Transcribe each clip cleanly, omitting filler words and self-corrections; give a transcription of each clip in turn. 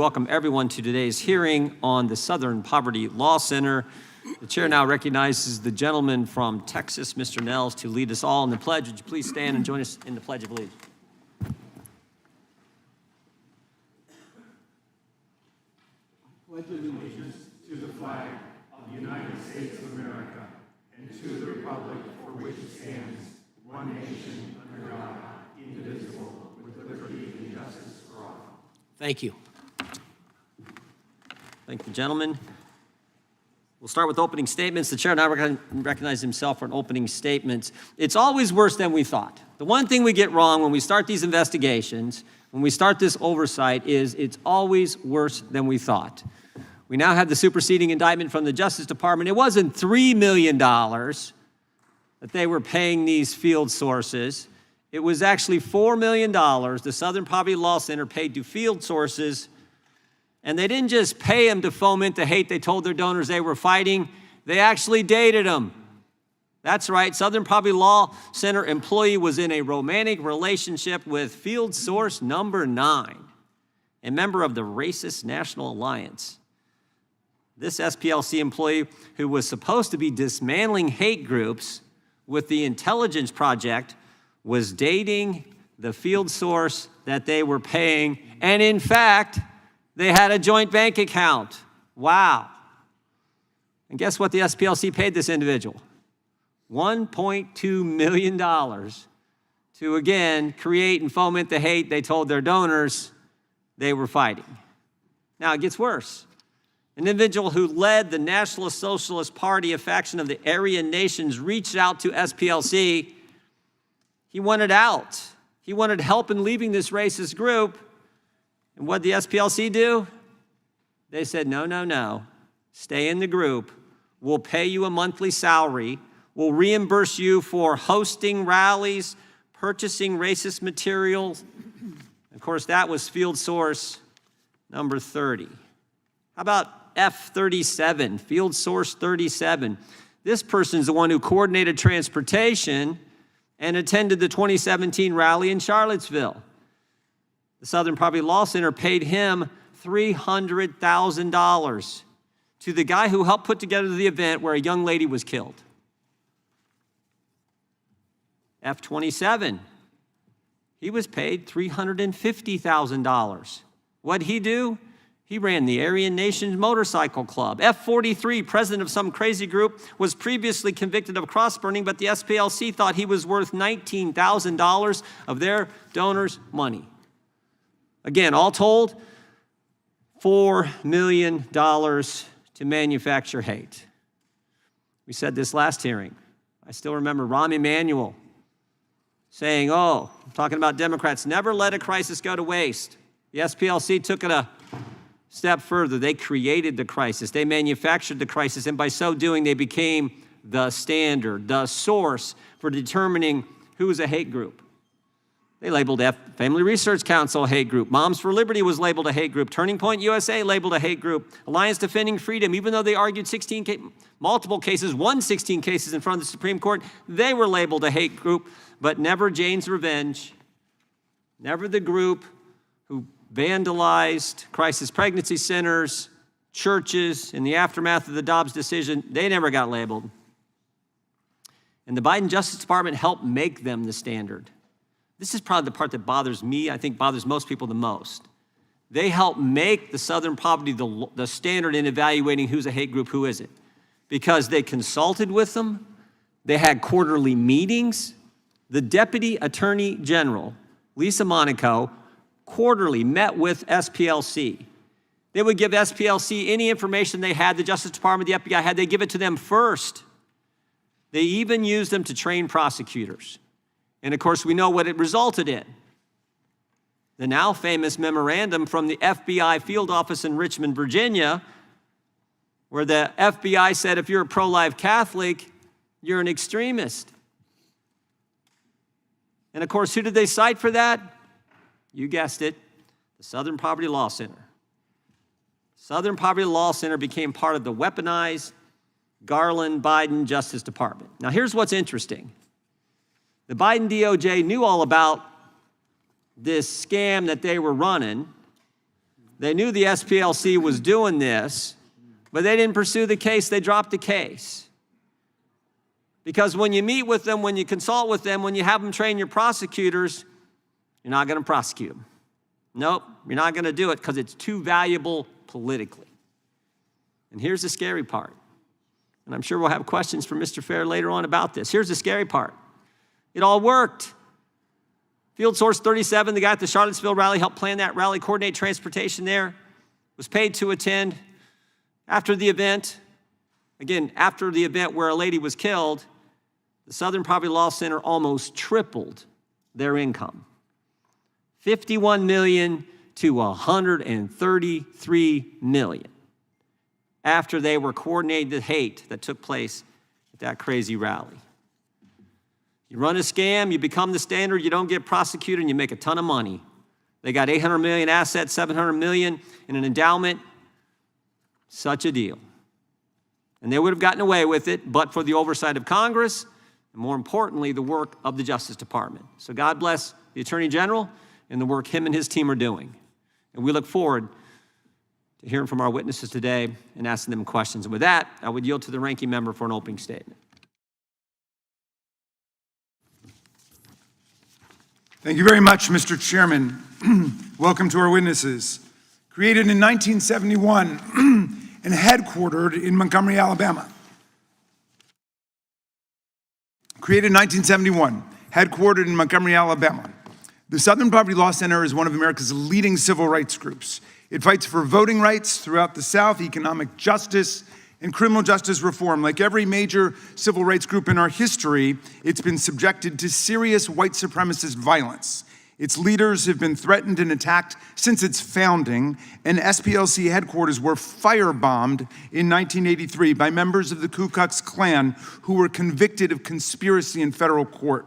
Welcome everyone to today's hearing on the Southern Poverty Law Center. The chair now recognizes the gentleman from Texas, Mr. Nels, to lead us all in the pledge. Would you please stand and join us in the Pledge of Allegiance? Pledge allegiance to the flag of the United States of America and to the republic for which it stands, one nation, under God, indivisible, with liberty and justice for all. Thank you. Thank you, gentlemen. We'll start with opening statements. The chair now recognizes himself for an opening statement. It's always worse than we thought. The one thing we get wrong when we start these investigations, when we start this oversight, is it's always worse than we thought. We now have the superseding indictment from the Justice Department. It wasn't $3 million that they were paying these field sources. It was actually $4 million the Southern Poverty Law Center paid to field sources. And they didn't just pay them to foment the hate they told their donors they were fighting. They actually dated them. That's right. Southern Poverty Law Center employee was in a romantic relationship with field source number 9, a member of the Racist National Alliance. This SPLC employee, who was supposed to be dismantling hate groups with the Intelligence Project, was dating the field source that they were paying. And in fact, they had a joint bank account. Wow. And guess what the SPLC paid this individual? $1.2 million to, again, create and foment the hate they told their donors they were fighting. Now, it gets worse. An individual who led the National Socialist Party, a faction of the Aryan nations, reached out to SPLC. He wanted out. He wanted help in leaving this racist group. And what did the SPLC do? They said, no. Stay in the group. We'll pay you a monthly salary. We'll reimburse you for hosting rallies, purchasing racist materials. Of course, that was field source number 30. How about F37, field source 37? This person's the one who coordinated transportation and attended the 2017 rally in Charlottesville. The Southern Poverty Law Center paid him $300,000 to the guy who helped put together the event where a young lady was killed. F27, he was paid $350,000. What'd he do? He ran the Aryan Nations Motorcycle Club. F43, president of some crazy group, was previously convicted of cross-burning, but the SPLC thought he was worth $19,000 of their donors' money. Again, all told, $4 million to manufacture hate. We said this last hearing. I still remember Rahm Emanuel saying, I'm talking about Democrats, never let a crisis go to waste. The SPLC took it a step further. They created the crisis. They manufactured the crisis, and by so doing, they became the standard, the source for determining who is a hate group. They labeled Family Research Council a hate group. Moms for Liberty was labeled a hate group. Turning Point USA labeled a hate group. Alliance Defending Freedom, even though they argued multiple cases, won 16 cases in front of the Supreme Court, they were labeled a hate group, but never Jane's Revenge, never the group who vandalized crisis pregnancy centers, churches, in the aftermath of the Dobbs decision. They never got labeled. And the Biden Justice Department helped make them the standard. This is probably the part that bothers me, I think bothers most people the most. They help make the Southern Poverty the standard in evaluating who's a hate group, who isn't. Because they consulted with them, they had quarterly meetings. The Deputy Attorney General, Lisa Monaco, quarterly met with SPLC. They would give SPLC any information they had, the Justice Department, the FBI had, they give it to them first. They even used them to train prosecutors. And of course, we know what it resulted in. The now famous memorandum from the FBI field office in Richmond, Virginia, where the FBI said, if you're a pro-life Catholic, you're an extremist. And of course, who did they cite for that? You guessed it, the Southern Poverty Law Center. Southern Poverty Law Center became part of the weaponized Garland-Biden Justice Department. Now, here's what's interesting. The Biden DOJ knew all about this scam that they were running, They knew the SPLC was doing this, but they didn't pursue the case. They dropped the case. Because when you meet with them, when you consult with them, when you have them train your prosecutors, you're not going to prosecute them. Nope, you're not going to do it because it's too valuable politically. And here's the scary part. And I'm sure we'll have questions from Mr. Fair later on about this. Here's the scary part. It all worked. Field Source 37, the guy at the Charlottesville rally, helped plan that rally, coordinate transportation there, was paid to attend. After the event, again, after the event where a lady was killed, the Southern Poverty Law Center almost tripled their income. $51 million to $133 million after they were coordinating the hate that took place at that crazy rally. You run a scam, you become the standard, you don't get prosecuted, and you make a ton of money. They got $800 million assets, $700 million in an endowment. Such a deal. And they would have gotten away with it, but for the oversight of Congress, and more importantly, the work of the Justice Department. So God bless the Attorney General and the work him and his team are doing. And we look forward to hearing from our witnesses today and asking them questions. And with that, I would yield to the ranking member for an opening statement. Thank you very much, Mr. Chairman. Welcome to our witnesses. Created in 1971 and headquartered in Montgomery, Alabama. Created in 1971, headquartered in Montgomery, Alabama. The Southern Poverty Law Center is one of America's leading civil rights groups. It fights for voting rights throughout the South, economic justice, and criminal justice reform. Like every major civil rights group in our history, it's been subjected to serious white supremacist violence. Its leaders have been threatened and attacked since its founding, and SPLC headquarters were firebombed in 1983 by members of the Ku Klux Klan who were convicted of conspiracy in federal court.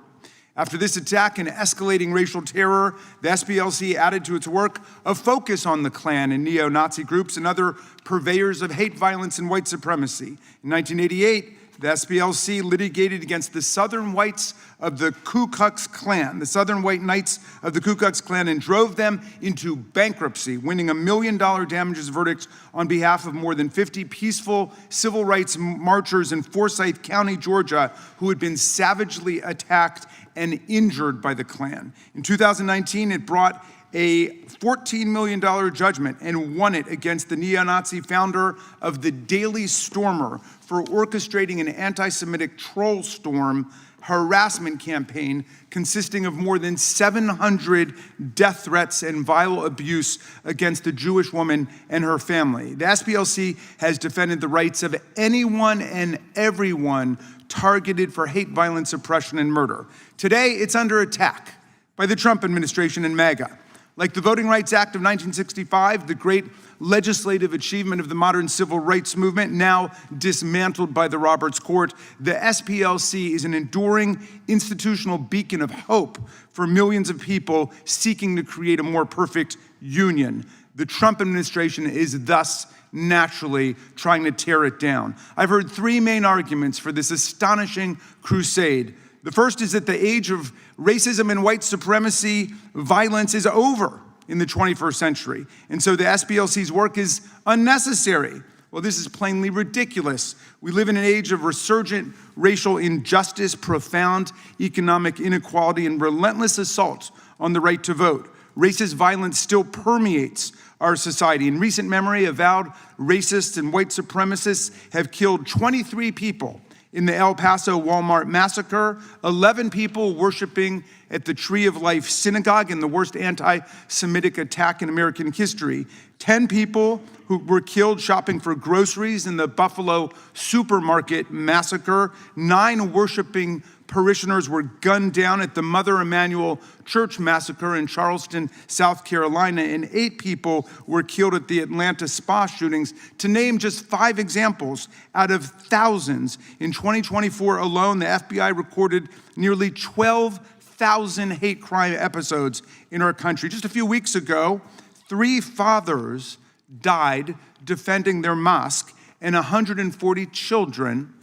After this attack and escalating racial terror, the SPLC added to its work a focus on the Klan and neo-Nazi groups and other purveyors of hate, violence, and white supremacy. In 1988, the SPLC litigated against the Southern whites of the Ku Klux Klan, the Southern white knights of the Ku Klux Klan, and drove them into bankruptcy, winning $1 million damages verdict on behalf of more than 50 peaceful civil rights marchers in Forsyth County, Georgia, who had been savagely attacked and injured by the Klan. In 2019, it brought a $14 million judgment and won it against the neo-Nazi founder of the Daily Stormer for orchestrating an anti-Semitic troll storm harassment campaign consisting of more than 700 death threats and vile abuse against a Jewish woman and her family. The SPLC has defended the rights of anyone and everyone targeted for hate, violence, oppression, and murder. Today, it's under attack by the Trump administration and MAGA. Like the Voting Rights Act of 1965, the great legislative achievement of the modern civil rights movement, now dismantled by the Roberts Court, the SPLC is an enduring institutional beacon of hope for millions of people seeking to create a more perfect union. The Trump administration is thus naturally trying to tear it down. I've heard three main arguments for this astonishing crusade. The first is that the age of racism and white supremacy violence is over in the 21st century, and so the SPLC's work is unnecessary. Well, this is plainly ridiculous. We live in an age of resurgent racial injustice, profound economic inequality, and relentless assault on the right to vote. Racist violence still permeates our society. In recent memory, avowed racists and white supremacists have killed 23 people in the El Paso Walmart massacre, 11 people worshiping at the Tree of Life synagogue in the worst anti-Semitic attack in American history, 10 people who were killed shopping for groceries in the Buffalo supermarket massacre, 9 worshiping parishioners were gunned down at the Mother Emanuel Church massacre in Charleston, South Carolina, and 8 people were killed at the Atlanta spa shootings, to name just 5 examples out of thousands. In 2024 alone, the FBI recorded nearly 12,000 hate crime episodes in our country. Just a few weeks ago, 3 fathers died defending their mosque, and 140 children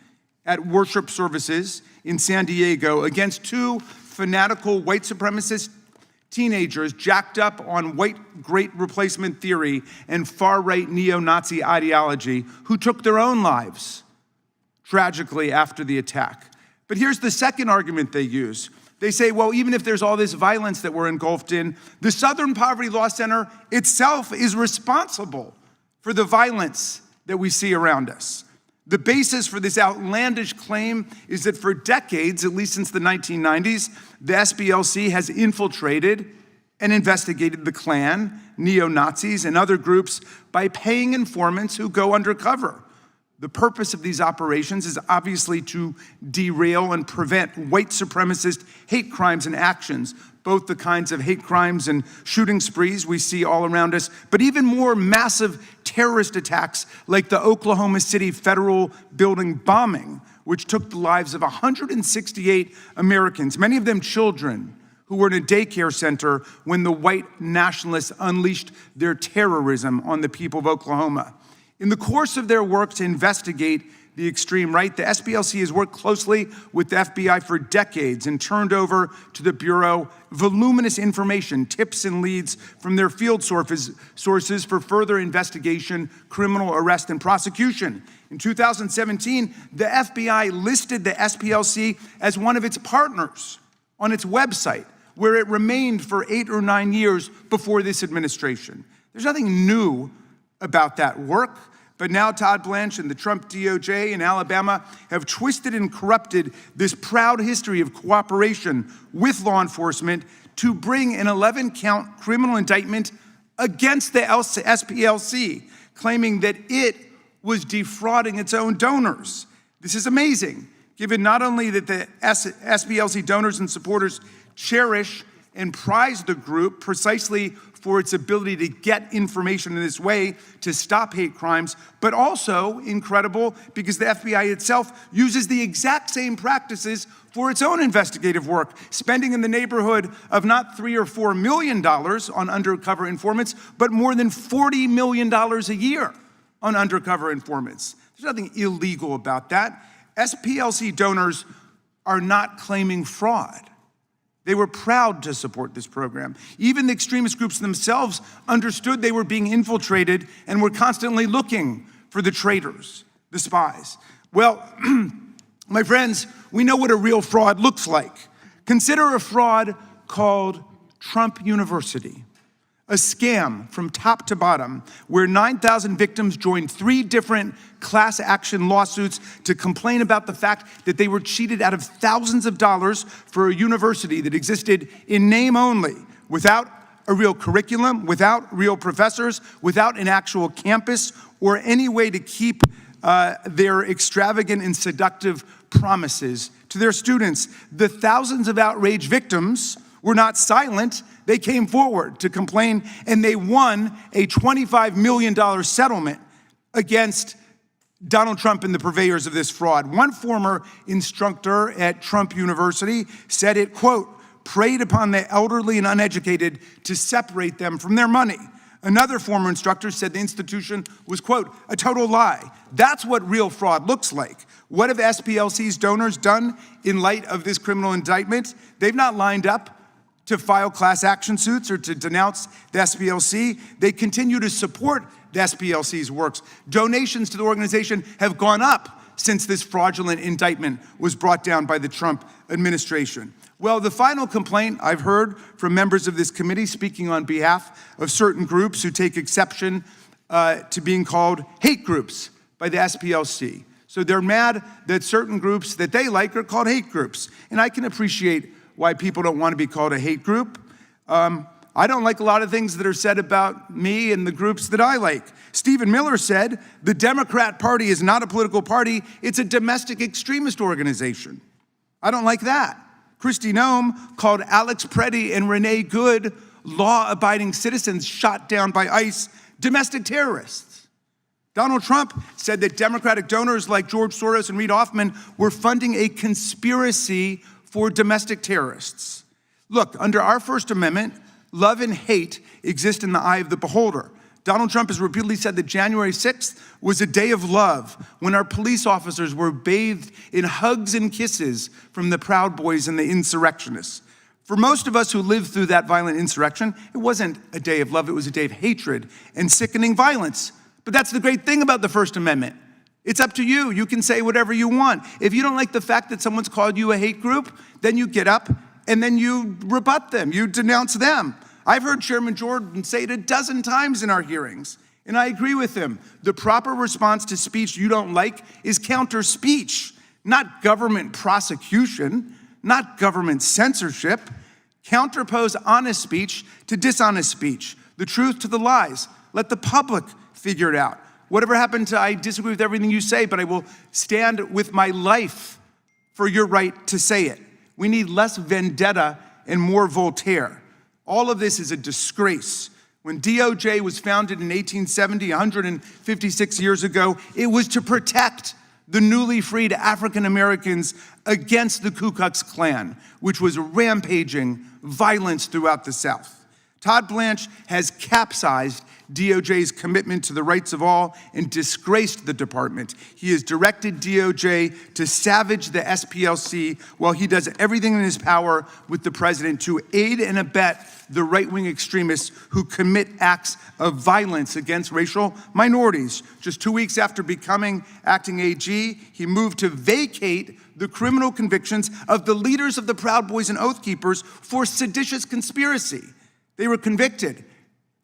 at worship services in San Diego against 2 fanatical white supremacist teenagers jacked up on white great replacement theory and far-right neo-Nazi ideology who took their own lives tragically after the attack. But here's the second argument they use. They say, well, even if there's all this violence that we're engulfed in, the Southern Poverty Law Center itself is responsible for the violence that we see around us. The basis for this outlandish claim is that for decades, at least since the 1990s, the SPLC has infiltrated and investigated the Klan, neo-Nazis, and other groups by paying informants who go undercover. The purpose of these operations is obviously to derail and prevent white supremacist hate crimes and actions, both the kinds of hate crimes and shooting sprees we see all around us, but even more massive terrorist attacks like the Oklahoma City Federal Building bombing, which took the lives of 168 Americans, many of them children, who were in a daycare center when the white nationalists unleashed their terrorism on the people of Oklahoma. In the course of their work to investigate the extreme right, the SPLC has worked closely with the FBI for decades and turned over to the Bureau voluminous information, tips and leads from their field sources for further investigation, criminal arrest, and prosecution. In 2017, the FBI listed the SPLC as one of its partners on its website, where it remained for 8 or 9 years before this administration. There's nothing new about that work, but now Todd Blanche and the Trump DOJ in Alabama have twisted and corrupted this proud history of cooperation with law enforcement to bring an 11-count criminal indictment against the SPLC, claiming that it was defrauding its own donors. This is amazing, given not only that the SPLC donors and supporters cherish and prize the group precisely for its ability to get information in this way to stop hate crimes, but also incredible because the FBI itself uses the exact same practices for its own investigative work, spending in the neighborhood of not $3 or $4 million on undercover informants, but more than $40 million a year on undercover informants. There's nothing illegal about that. SPLC donors are not claiming fraud. They were proud to support this program. Even the extremist groups themselves understood they were being infiltrated and were constantly looking for the traitors, the spies. Well, my friends, we know what a real fraud looks like. Consider a fraud called Trump University, a scam from top to bottom where 9,000 victims joined 3 different class action lawsuits to complain about the fact that they were cheated out of thousands of dollars for a university that existed in name only, without a real curriculum, without real professors, without an actual campus, or any way to keep their extravagant and seductive promises to their students. The thousands of outraged victims were not silent. They came forward to complain, and they won a $25 million settlement against Donald Trump and the purveyors of this fraud. One former instructor at Trump University said it, quote, preyed upon the elderly and uneducated to separate them from their money. Another former instructor said the institution was, quote, a total lie. That's what real fraud looks like. What have SPLC's donors done in light of this criminal indictment? They've not lined up to file class action suits or to denounce the SPLC. They continue to support the SPLC's works. Donations to the organization have gone up since this fraudulent indictment was brought down by the Trump administration. Well, the final complaint I've heard from members of this committee speaking on behalf of certain groups who take exception to being called hate groups by the SPLC. So they're mad that certain groups that they like are called hate groups. And I can appreciate why people don't want to be called a hate group. I don't like a lot of things that are said about me and the groups that I like. Stephen Miller said, the Democrat Party is not a political party, it's a domestic extremist organization. I don't like that. Kristi Noem called Alex Preddy and Renee Good, law-abiding citizens shot down by ICE, domestic terrorists. Donald Trump said that Democratic donors like George Soros and Reid Hoffman were funding a conspiracy for domestic terrorists. Look, under our First Amendment, love and hate exist in the eye of the beholder. Donald Trump has repeatedly said that January 6th was a day of love when our police officers were bathed in hugs and kisses from the Proud Boys and the insurrectionists. For most of us who lived through that violent insurrection, it wasn't a day of love, it was a day of hatred and sickening violence. But that's the great thing about the First Amendment. It's up to you. You can say whatever you want. If you don't like the fact that someone's called you a hate group, then you get up and then you rebut them, you denounce them. I've heard Chairman Jordan say it a dozen times in our hearings, and I agree with him. The proper response to speech you don't like is counter speech, not government prosecution, not government censorship. Counterpose honest speech to dishonest speech, the truth to the lies. Let the public figure it out. Whatever happened to I disagree with everything you say, but I will stand with my life for your right to say it. We need less vendetta and more Voltaire. All of this is a disgrace. When DOJ was founded in 1870, 156 years ago, it was to protect the newly freed African Americans against the Ku Klux Klan, which was rampaging violence throughout the South. Todd Blanche has capsized DOJ's commitment to the rights of all and disgraced the department. He has directed DOJ to savage the SPLC while he does everything in his power with the president to aid and abet the right-wing extremists who commit acts of violence against racial minorities. Just 2 weeks after becoming acting AG, he moved to vacate the criminal convictions of the leaders of the Proud Boys and Oath Keepers for seditious conspiracy. They were convicted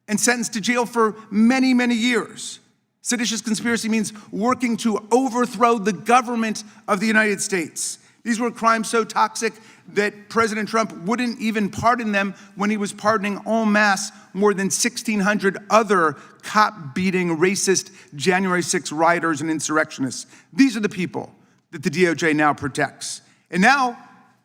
and sentenced to jail for many, many years. Seditious conspiracy means working to overthrow the government of the United States. These were crimes so toxic that President Trump wouldn't even pardon them when he was pardoning en masse more than 1,600 other cop-beating, racist January 6 rioters and insurrectionists. These are the people that the DOJ now protects. And now,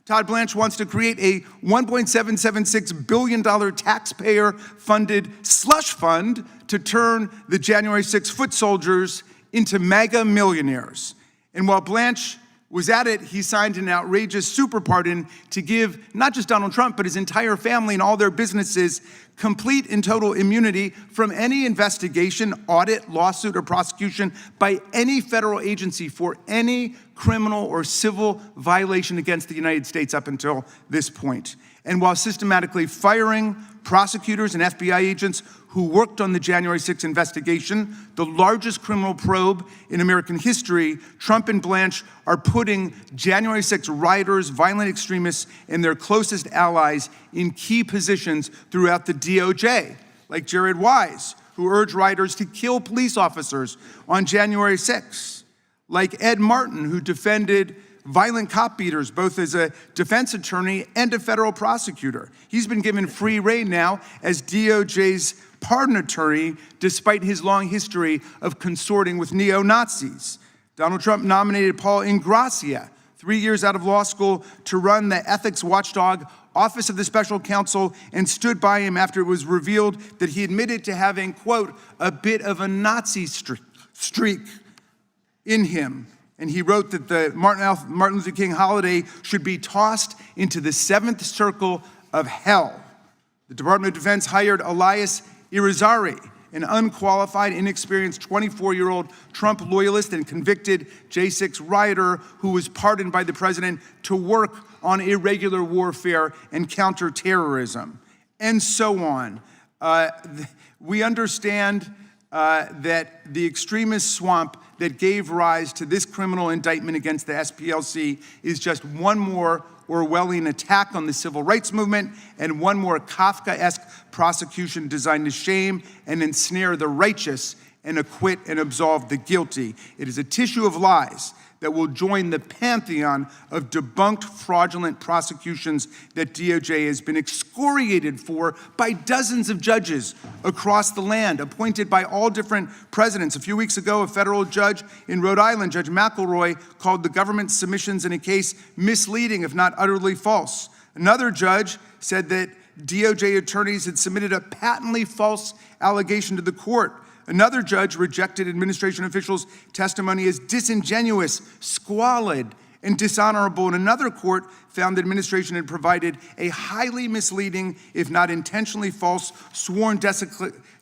Todd Blanche wants to create a $1.776 billion taxpayer-funded slush fund to turn the January 6 foot soldiers into mega millionaires. And while Blanche was at it, he signed an outrageous super pardon to give not just Donald Trump, but his entire family and all their businesses complete and total immunity from any investigation, audit, lawsuit, or prosecution by any federal agency for any criminal or civil violation against the United States up until this point. And while systematically firing prosecutors and FBI agents who worked on the January 6 investigation, the largest criminal probe in American history, Trump and Blanche are putting January 6 rioters, violent extremists, and their closest allies in key positions throughout the DOJ, like Jared Wise, who urged rioters to kill police officers on January 6, like Ed Martin, who defended violent cop beaters, both as a defense attorney and a federal prosecutor. He's been given free rein now as DOJ's pardon attorney, despite his long history of consorting with neo-Nazis. Donald Trump nominated Paul Ingrassia, 3 years out of law school, to run the ethics watchdog Office of the Special Counsel, and stood by him after it was revealed that he admitted to having, quote, a bit of a Nazi streak in him. And he wrote that the Martin Luther King holiday should be tossed into the seventh circle of hell. The Department of Defense hired Elias Irizarry, an unqualified, inexperienced 24-year-old Trump loyalist and convicted J6 rioter who was pardoned by the president to work on irregular warfare and counterterrorism, and so on. We understand that the extremist swamp that gave rise to this criminal indictment against the SPLC is just one more Orwellian attack on the civil rights movement and one more Kafkaesque prosecution designed to shame and ensnare the righteous and acquit and absolve the guilty. It is a tissue of lies that will join the pantheon of debunked fraudulent prosecutions that DOJ has been excoriated for by dozens of judges across the land, appointed by all different presidents. A few weeks ago, a federal judge in Rhode Island, Judge McElroy, called the government's submissions in a case misleading, if not utterly false. Another judge said that DOJ attorneys had submitted a patently false allegation to the court. Another judge rejected administration officials' testimony as disingenuous, squalid, and dishonorable. And another court found the administration had provided a highly misleading, if not intentionally false, sworn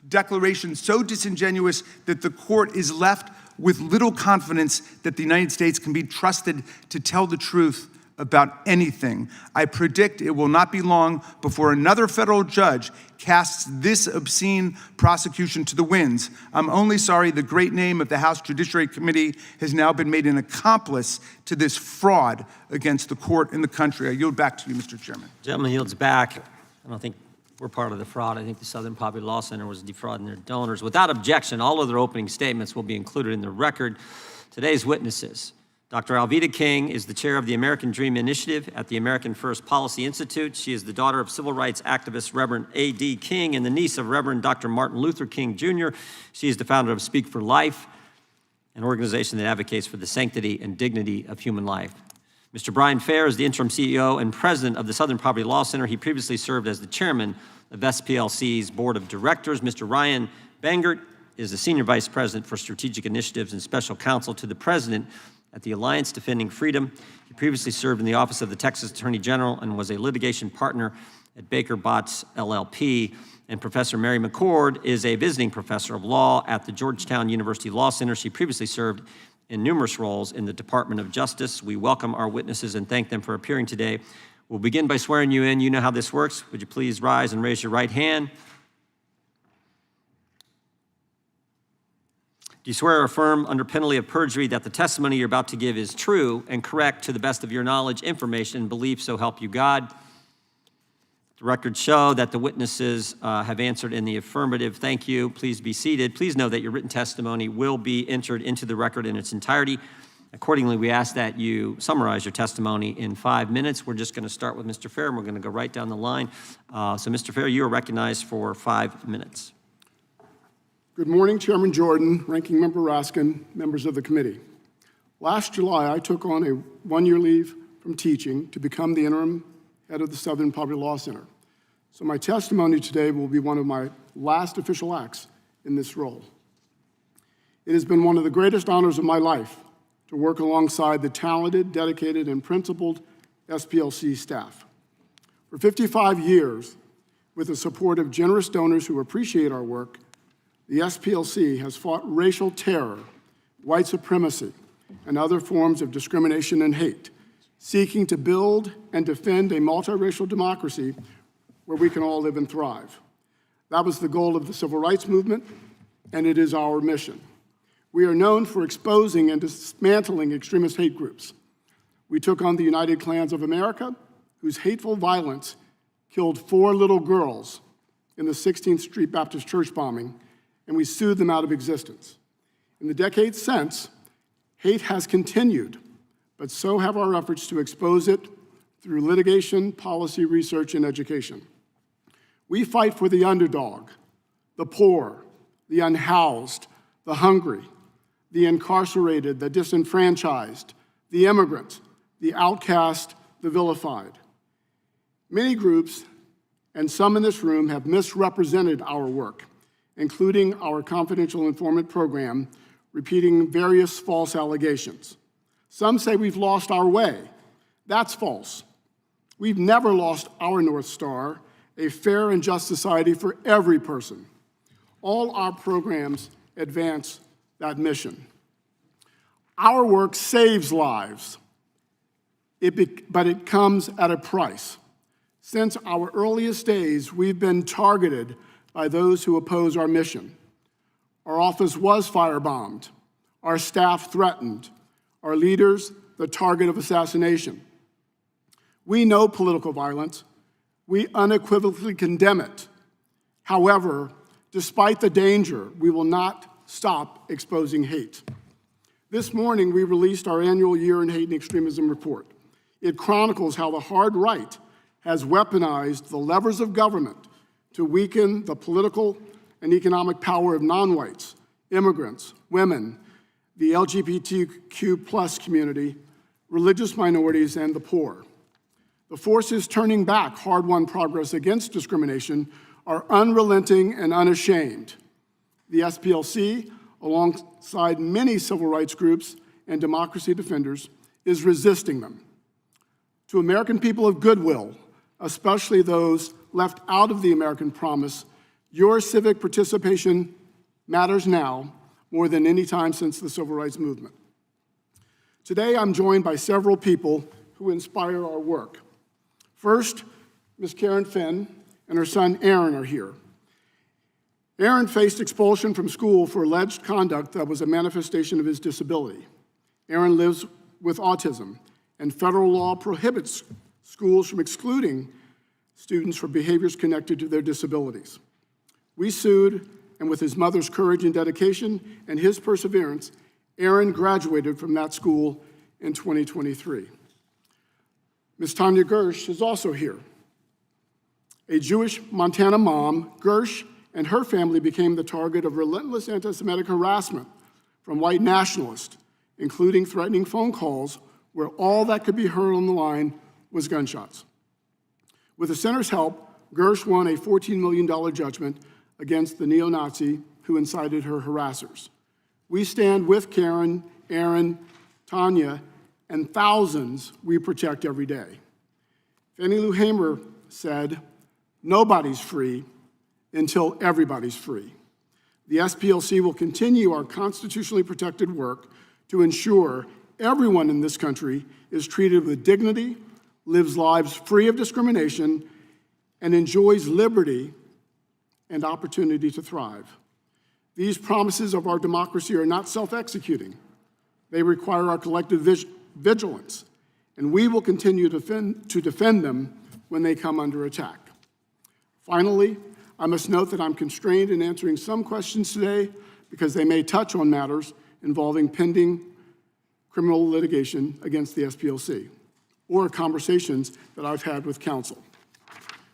declaration so disingenuous that the court is left with little confidence that the United States can be trusted to tell the truth about anything. I predict it will not be long before another federal judge casts this obscene prosecution to the winds. I'm only sorry the great name of the House Judiciary Committee has now been made an accomplice to this fraud against the court and the country. I yield back to you, Mr. Chairman. Gentleman yields back. I don't think we're part of the fraud. I think the Southern Poverty Law Center was defrauding their donors. Without objection, all of their opening statements will be included in the record. Today's witnesses. Dr. Alveda King is the chair of the American Dream Initiative at the American First Policy Institute. She is the daughter of civil rights activist Reverend A.D. King and the niece of Reverend Dr. Martin Luther King, Jr. She is the founder of Speak for Life, an organization that advocates for the sanctity and dignity of human life. Mr. Bryan is the interim CEO and president of the Southern Poverty Law Center. He previously served as the chairman of SPLC's board of directors. Mr. Ryan Bangert is the senior vice president for strategic initiatives and special counsel to the president at the Alliance Defending Freedom. He previously served in the office of the Texas Attorney General and was a litigation partner at Baker Botts LLP. And Professor Mary McCord is a visiting professor of law at the Georgetown University Law Center. She previously served in numerous roles in the Department of Justice. We welcome our witnesses and thank them for appearing today. We'll begin by swearing you in. You know how this works. Would you please rise and raise your right hand? Do you swear or affirm under penalty of perjury that the testimony you're about to give is true and correct to the best of your knowledge, information, and belief, so help you God? The records show that the witnesses have answered in the affirmative. Thank you. Please be seated. Please know that your written testimony will be entered into the record in its entirety. Accordingly, we ask that you summarize your testimony in 5 minutes. We're just going to start with Mr. Fair, and we're going to go right down the line. So, Mr. Fair, you are recognized for 5 minutes. Good morning, Chairman Jordan, Ranking Member Raskin, members of the committee. Last July, I took on a one-year leave from teaching to become the interim head of the Southern Poverty Law Center. So my testimony today will be one of my last official acts in this role. It has been one of the greatest honors of my life to work alongside the talented, dedicated, and principled SPLC staff. For 55 years, with the support of generous donors who appreciate our work, the SPLC has fought racial terror, white supremacy, and other forms of discrimination and hate, seeking to build and defend a multiracial democracy where we can all live and thrive. That was the goal of the civil rights movement, and it is our mission. We are known for exposing and dismantling extremist hate groups. We took on the United Klans of America, whose hateful violence killed 4 little girls in the 16th Street Baptist Church bombing, and we sued them out of existence. In the decades since, hate has continued, but so have our efforts to expose it through litigation, policy, research, and education. We fight for the underdog, the poor, the unhoused, the hungry, the incarcerated, the disenfranchised, the immigrant, the outcast, the vilified. Many groups, and some in this room, have misrepresented our work, including our confidential informant program, repeating various false allegations. Some say we've lost our way. That's false. We've never lost our North Star, a fair and just society for every person. All our programs advance that mission. Our work saves lives, but it comes at a price. Since our earliest days, we've been targeted by those who oppose our mission. Our office was firebombed, our staff threatened, our leaders the target of assassination. We know political violence. We unequivocally condemn it. However, despite the danger, we will not stop exposing hate. This morning, we released our annual Year in Hate and Extremism report. It chronicles how the hard right has weaponized the levers of government to weaken the political and economic power of non-whites, immigrants, women, the LGBTQ+ community, religious minorities, and the poor. The forces turning back hard-won progress against discrimination are unrelenting and unashamed. The SPLC, alongside many civil rights groups and democracy defenders, is resisting them. To American people of goodwill, especially those left out of the American promise, your civic participation matters now more than any time since the civil rights movement. Today, I'm joined by several people who inspire our work. First, Ms. Karen Finn and her son Aaron are here. Aaron faced expulsion from school for alleged conduct that was a manifestation of his disability. Aaron lives with autism, and federal law prohibits schools from excluding students for behaviors connected to their disabilities. We sued, and with his mother's courage and dedication and his perseverance, Aaron graduated from that school in 2023. Ms. Tanya Gersh is also here. A Jewish Montana mom, Gersh and her family became the target of relentless anti-Semitic harassment from white nationalists, including threatening phone calls where all that could be heard on the line was gunshots. With the center's help, Gersh won a $14 million judgment against the neo-Nazi who incited her harassers. We stand with Karen, Aaron, Tanya, and thousands we protect every day. Fannie Lou Hamer said, "Nobody's free until everybody's free." The SPLC will continue our constitutionally protected work to ensure everyone in this country is treated with dignity, lives lives free of discrimination, and enjoys liberty and opportunity to thrive. These promises of our democracy are not self-executing. They require our collective vigilance, and we will continue to defend them when they come under attack. Finally, I must note that I'm constrained in answering some questions today because they may touch on matters involving pending criminal litigation against the SPLC or conversations that I've had with counsel.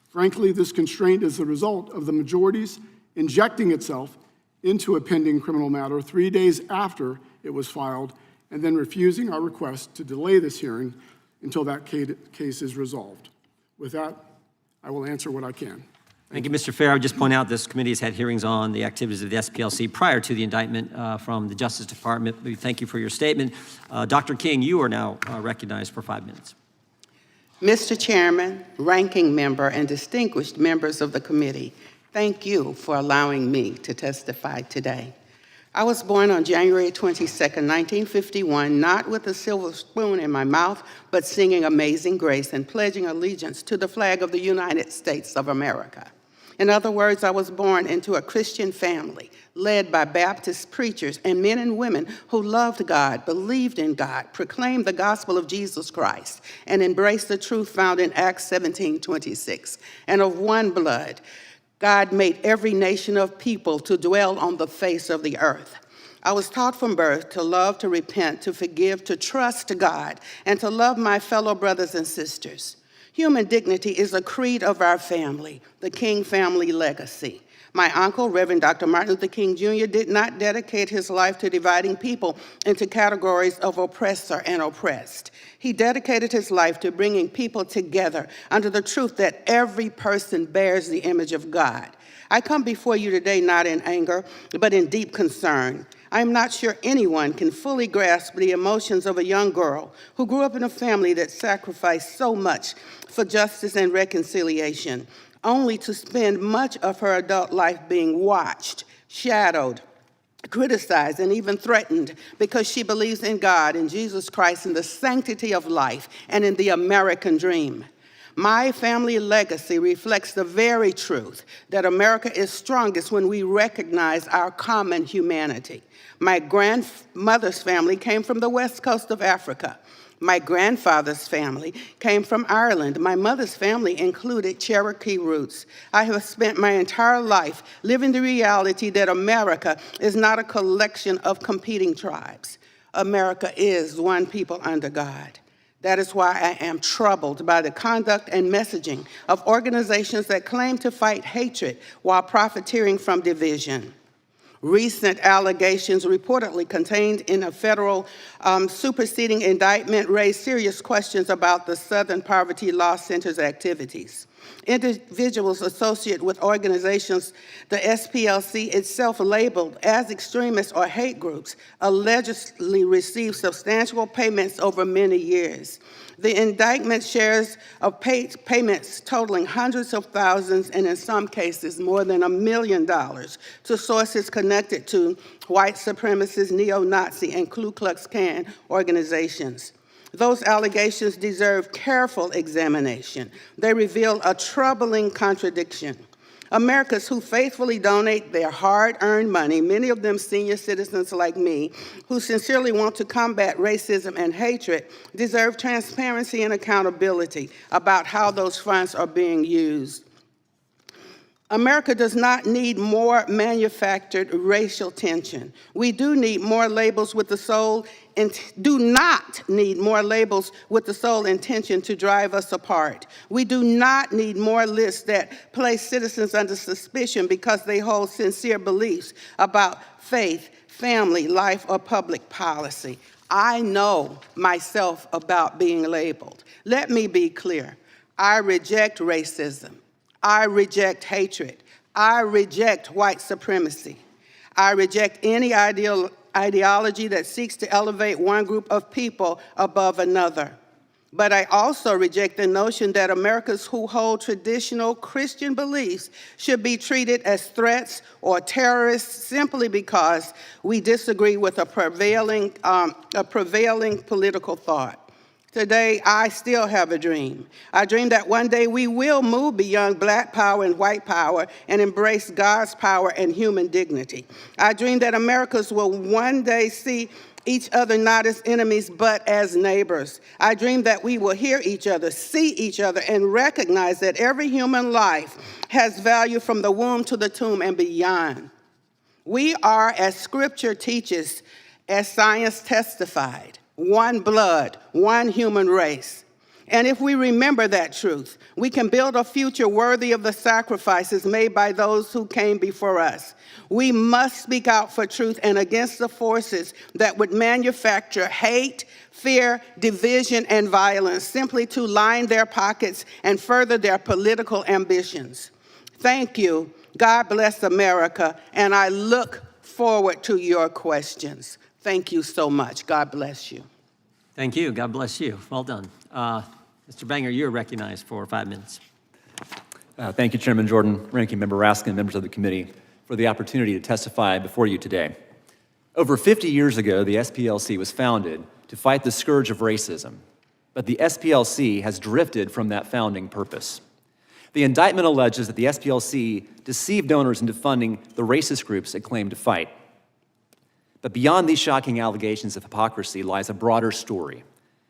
Frankly, this constraint is the result of the majority's injecting itself into a pending criminal matter 3 days after it was filed and then refusing our request to delay this hearing until that case is resolved. With that, I will answer what I can. Thank you, Mr. Fair. I would just point out this committee has had hearings on the activities of the SPLC prior to the indictment from the Justice Department. We thank you for your statement. Dr. King, you are now recognized for 5 minutes. Mr. Chairman, ranking member, and distinguished members of the committee, thank you for allowing me to testify today. I was born on January 22nd, 1951, not with a silver spoon in my mouth, but singing Amazing Grace and pledging allegiance to the flag of the United States of America. In other words, I was born into a Christian family led by Baptist preachers and men and women who loved God, believed in God, proclaimed the gospel of Jesus Christ, and embraced the truth found in Acts 17:26. And of one blood, God made every nation of people to dwell on the face of the earth. I was taught from birth to love, to repent, to forgive, to trust God, and to love my fellow brothers and sisters. Human dignity is a creed of our family, the King family legacy. My uncle, Reverend Dr. Martin Luther King Jr., did not dedicate his life to dividing people into categories of oppressor and oppressed. He dedicated his life to bringing people together under the truth that every person bears the image of God. I come before you today not in anger, but in deep concern. I'm not sure anyone can fully grasp the emotions of a young girl who grew up in a family that sacrificed so much for justice and reconciliation, only to spend much of her adult life being watched, shadowed, criticized, and even threatened because she believes in God, in Jesus Christ, in the sanctity of life, and in the American dream. My family legacy reflects the very truth that America is strongest when we recognize our common humanity. My grandmother's family came from the west coast of Africa. My grandfather's family came from Ireland. My mother's family included Cherokee roots. I have spent my entire life living the reality that America is not a collection of competing tribes. America is one people under God. That is why I am troubled by the conduct and messaging of organizations that claim to fight hatred while profiteering from division. Recent allegations reportedly contained in a federal superseding indictment raise serious questions about the Southern Poverty Law Center's activities. Individuals associated with organizations the SPLC itself labeled as extremists or hate groups allegedly received substantial payments over many years. The indictment shares of payments totaling hundreds of thousands and in some cases more than $1 million to sources connected to white supremacist, neo-Nazi, and Ku Klux Klan organizations. Those allegations deserve careful examination. They reveal a troubling contradiction. Americans who faithfully donate their hard-earned money, many of them senior citizens like me, who sincerely want to combat racism and hatred, deserve transparency and accountability about how those funds are being used. America does not need more manufactured racial tension. We do need more labels with the sole do not need more labels with the sole intention to drive us apart. We do not need more lists that place citizens under suspicion because they hold sincere beliefs about faith, family, life, or public policy. I know myself about being labeled. Let me be clear. I reject racism. I reject hatred. I reject white supremacy. I reject any ideology that seeks to elevate one group of people above another. But I also reject the notion that Americans who hold traditional Christian beliefs should be treated as threats or terrorists simply because we disagree with a prevailing political thought. Today, I still have a dream. I dream that one day we will move beyond black power and white power and embrace God's power and human dignity. I dream that Americans will one day see each other not as enemies, but as neighbors. I dream that we will hear each other, see each other, and recognize that every human life has value from the womb to the tomb and beyond. We are, as Scripture teaches, as science testified, one blood, one human race. And if we remember that truth, we can build a future worthy of the sacrifices made by those who came before us. We must speak out for truth and against the forces that would manufacture hate, fear, division, and violence simply to line their pockets and further their political ambitions. Thank you. God bless America, and I look forward to your questions. Thank you so much. God bless you. Thank you. God bless you. Well done. Mr. Bangert, you're recognized for 5 minutes. Thank you, Chairman Jordan, Ranking Member Raskin, and members of the committee, for the opportunity to testify before you today. Over 50 years ago, the SPLC was founded to fight the scourge of racism, but the SPLC has drifted from that founding purpose. The indictment alleges that the SPLC deceived donors into funding the racist groups it claimed to fight. But beyond these shocking allegations of hypocrisy lies a broader story,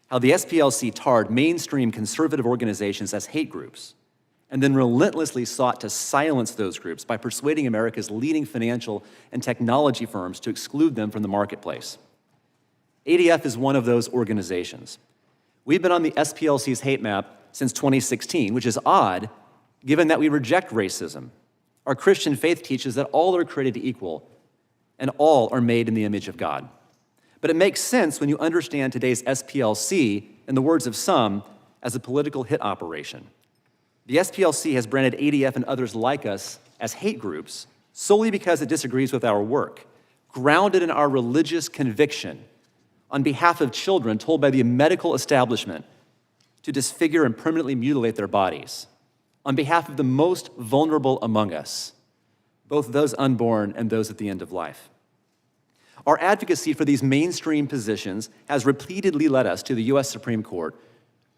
how the SPLC tarred mainstream conservative organizations as hate groups, and then relentlessly sought to silence those groups by persuading America's leading financial and technology firms to exclude them from the marketplace. ADF is one of those organizations. We've been on the SPLC's hate map since 2016, which is odd, given that we reject racism. Our Christian faith teaches that all are created equal, and all are made in the image of God. But it makes sense when you understand today's SPLC, in the words of some, as a political hit operation. The SPLC has branded ADF and others like us as hate groups solely because it disagrees with our work, grounded in our religious conviction on behalf of children told by the medical establishment to disfigure and permanently mutilate their bodies, on behalf of the most vulnerable among us, both those unborn and those at the end of life. Our advocacy for these mainstream positions has repeatedly led us to the U.S. Supreme Court,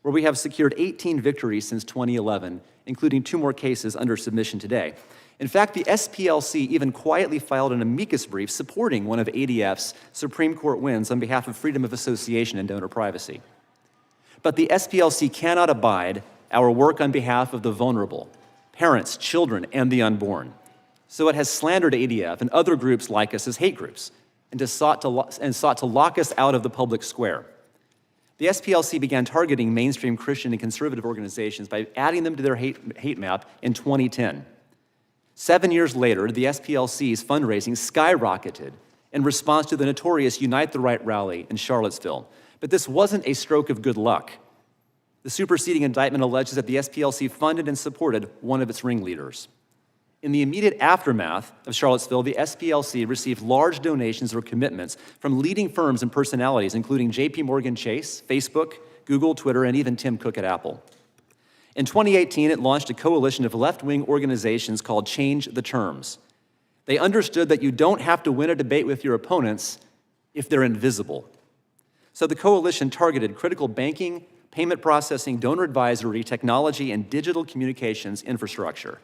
where we have secured 18 victories since 2011, including 2 more cases under submission today. In fact, the SPLC even quietly filed an amicus brief supporting one of ADF's Supreme Court wins on behalf of freedom of association and donor privacy. But the SPLC cannot abide our work on behalf of the vulnerable, parents, children, and the unborn. So it has slandered ADF and other groups like us as hate groups and sought to lock us out of the public square. The SPLC began targeting mainstream Christian and conservative organizations by adding them to their hate map in 2010. 7 years later, the SPLC's fundraising skyrocketed in response to the notorious Unite the Right rally in Charlottesville. But this wasn't a stroke of good luck. The superseding indictment alleges that the SPLC funded and supported one of its ringleaders. In the immediate aftermath of Charlottesville, the SPLC received large donations or commitments from leading firms and personalities, including JPMorgan Chase, Facebook, Google, Twitter, and even Tim Cook at Apple. In 2018, it launched a coalition of left-wing organizations called Change the Terms. They understood that you don't have to win a debate with your opponents if they're invisible. So the coalition targeted critical banking, payment processing, donor advisory, technology, and digital communications infrastructure.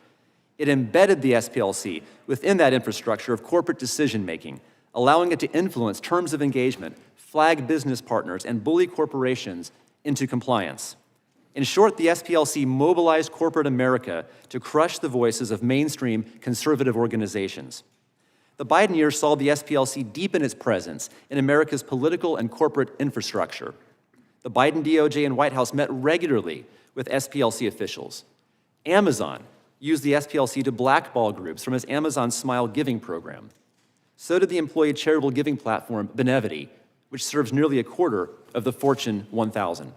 It embedded the SPLC within that infrastructure of corporate decision-making, allowing it to influence terms of engagement, flag business partners, and bully corporations into compliance. In short, the SPLC mobilized corporate America to crush the voices of mainstream conservative organizations. The Biden years saw the SPLC deepen its presence in America's political and corporate infrastructure. The Biden DOJ and White House met regularly with SPLC officials. Amazon used the SPLC to blackball groups from its Amazon Smile giving program. So did the employee charitable giving platform Benevity, which serves nearly a quarter of the Fortune 1000.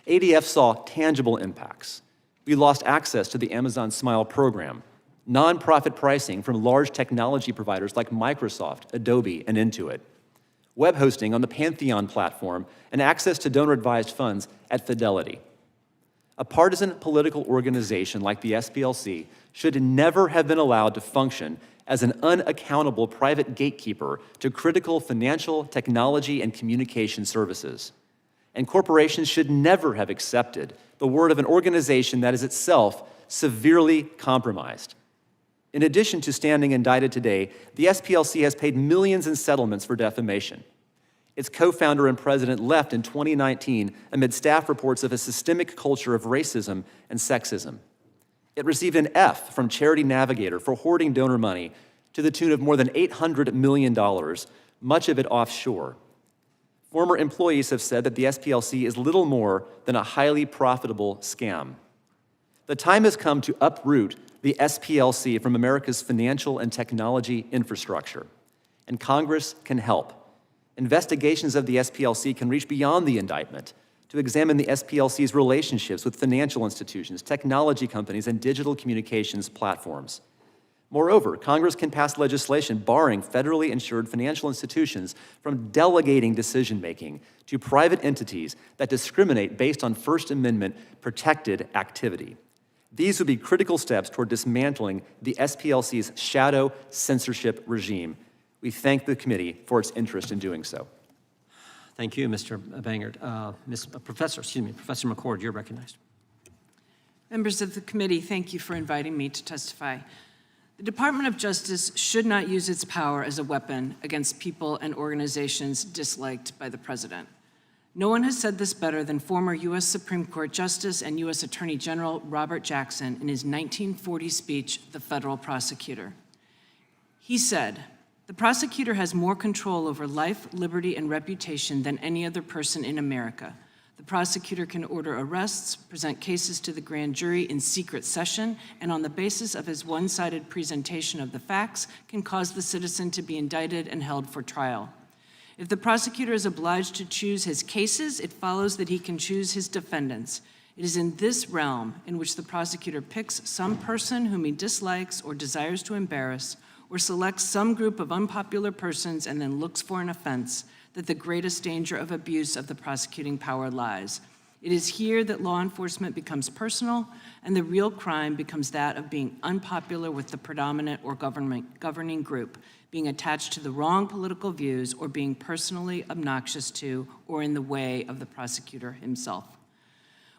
ADF saw tangible impacts. We lost access to the Amazon Smile program, nonprofit pricing from large technology providers like Microsoft, Adobe, and Intuit, web hosting on the Pantheon platform, and access to donor-advised funds at Fidelity. A partisan political organization like the SPLC should never have been allowed to function as an unaccountable private gatekeeper to critical financial, technology, and communication services. And corporations should never have accepted the word of an organization that is itself severely compromised. In addition to standing indicted today, the SPLC has paid millions in settlements for defamation. Its co-founder and president left in 2019 amid staff reports of a systemic culture of racism and sexism. It received an F from Charity Navigator for hoarding donor money to the tune of more than $800 million, much of it offshore. Former employees have said that the SPLC is little more than a highly profitable scam. The time has come to uproot the SPLC from America's financial and technology infrastructure, and Congress can help. Investigations of the SPLC can reach beyond the indictment to examine the SPLC's relationships with financial institutions, technology companies, and digital communications platforms. Moreover, Congress can pass legislation barring federally insured financial institutions from delegating decision-making to private entities that discriminate based on First Amendment protected activity. These would be critical steps toward dismantling the SPLC's shadow censorship regime. We thank the committee for its interest in doing so. Thank you, Mr. Bangert. Professor McCord, you're recognized. Members of the committee, thank you for inviting me to testify. The Department of Justice should not use its power as a weapon against people and organizations disliked by the president. No one has said this better than former U.S. Supreme Court Justice and U.S. Attorney General Robert Jackson in his 1940 speech, The Federal Prosecutor. He said, "The prosecutor has more control over life, liberty, and reputation than any other person in America. The prosecutor can order arrests, present cases to the grand jury in secret session, and on the basis of his one-sided presentation of the facts, can cause the citizen to be indicted and held for trial. If the prosecutor is obliged to choose his cases, it follows that he can choose his defendants. It is in this realm in which the prosecutor picks some person whom he dislikes or desires to embarrass, or selects some group of unpopular persons and then looks for an offense, that the greatest danger of abuse of the prosecuting power lies. It is here that law enforcement becomes personal, and the real crime becomes that of being unpopular with the predominant or governing group, being attached to the wrong political views, or being personally obnoxious to or in the way of the prosecutor himself."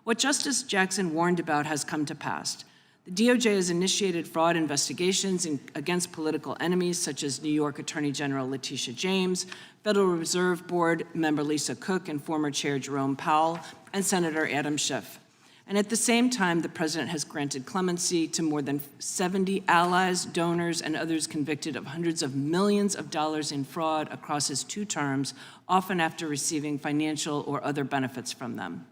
What Justice Jackson warned about has come to pass. The DOJ has initiated fraud investigations against political enemies such as New York Attorney General Letitia James, Federal Reserve Board member Lisa Cook, and former Chair Jerome Powell, and Senator Adam Schiff. And at the same time, the president has granted clemency to more than 70 allies, donors, and others convicted of hundreds of millions of dollars in fraud across his 2 terms, often after receiving financial or other benefits from them.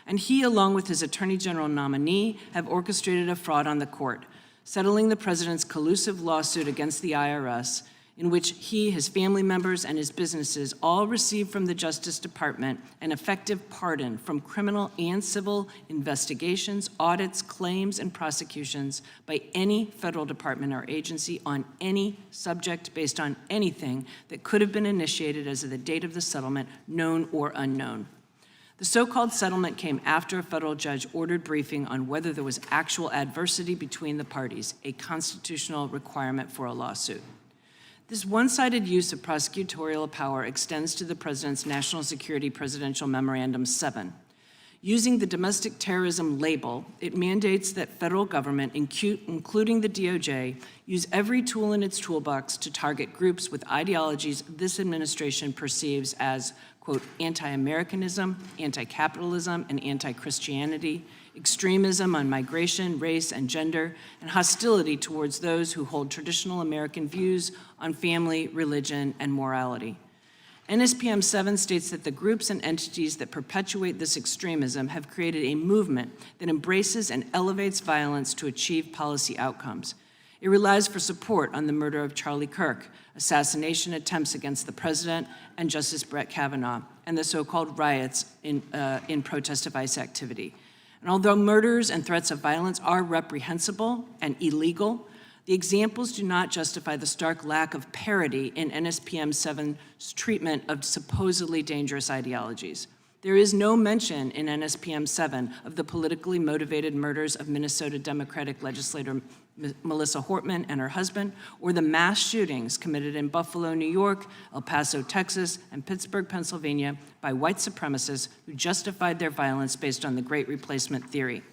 And he, along with his Attorney General nominee, have orchestrated a fraud on the court, settling the president's collusive lawsuit against the IRS, in which he, his family members, and his businesses all received from the Justice Department an effective pardon from criminal and civil investigations, audits, claims, and prosecutions by any federal department or agency on any subject based on anything that could have been initiated as of the date of the settlement, known or unknown. The so-called settlement came after a federal judge ordered briefing on whether there was actual adversity between the parties, a constitutional requirement for a lawsuit. This one-sided use of prosecutorial power extends to the President's National Security Presidential Memorandum 7. Using the domestic terrorism label, it mandates that federal government, including the DOJ, use every tool in its toolbox to target groups with ideologies this administration perceives as, quote, anti-Americanism, anti-capitalism, and anti-Christianity, extremism on migration, race, and gender, and hostility towards those who hold traditional American views on family, religion, and morality. NSPM 7 states that the groups and entities that perpetuate this extremism have created a movement that embraces and elevates violence to achieve policy outcomes. It relies for support on the murder of Charlie Kirk, assassination attempts against the president and Justice Brett Kavanaugh, and the so-called riots in protest of ICE activity. And although murders and threats of violence are reprehensible and illegal, the examples do not justify the stark lack of parity in NSPM 7's treatment of supposedly dangerous ideologies. There is no mention in NSPM 7 of the politically motivated murders of Minnesota Democratic legislator Melissa Hortman and her husband, or the mass shootings committed in Buffalo, New York, El Paso, Texas, and Pittsburgh, Pennsylvania by white supremacists who justified their violence based on the Great Replacement theory.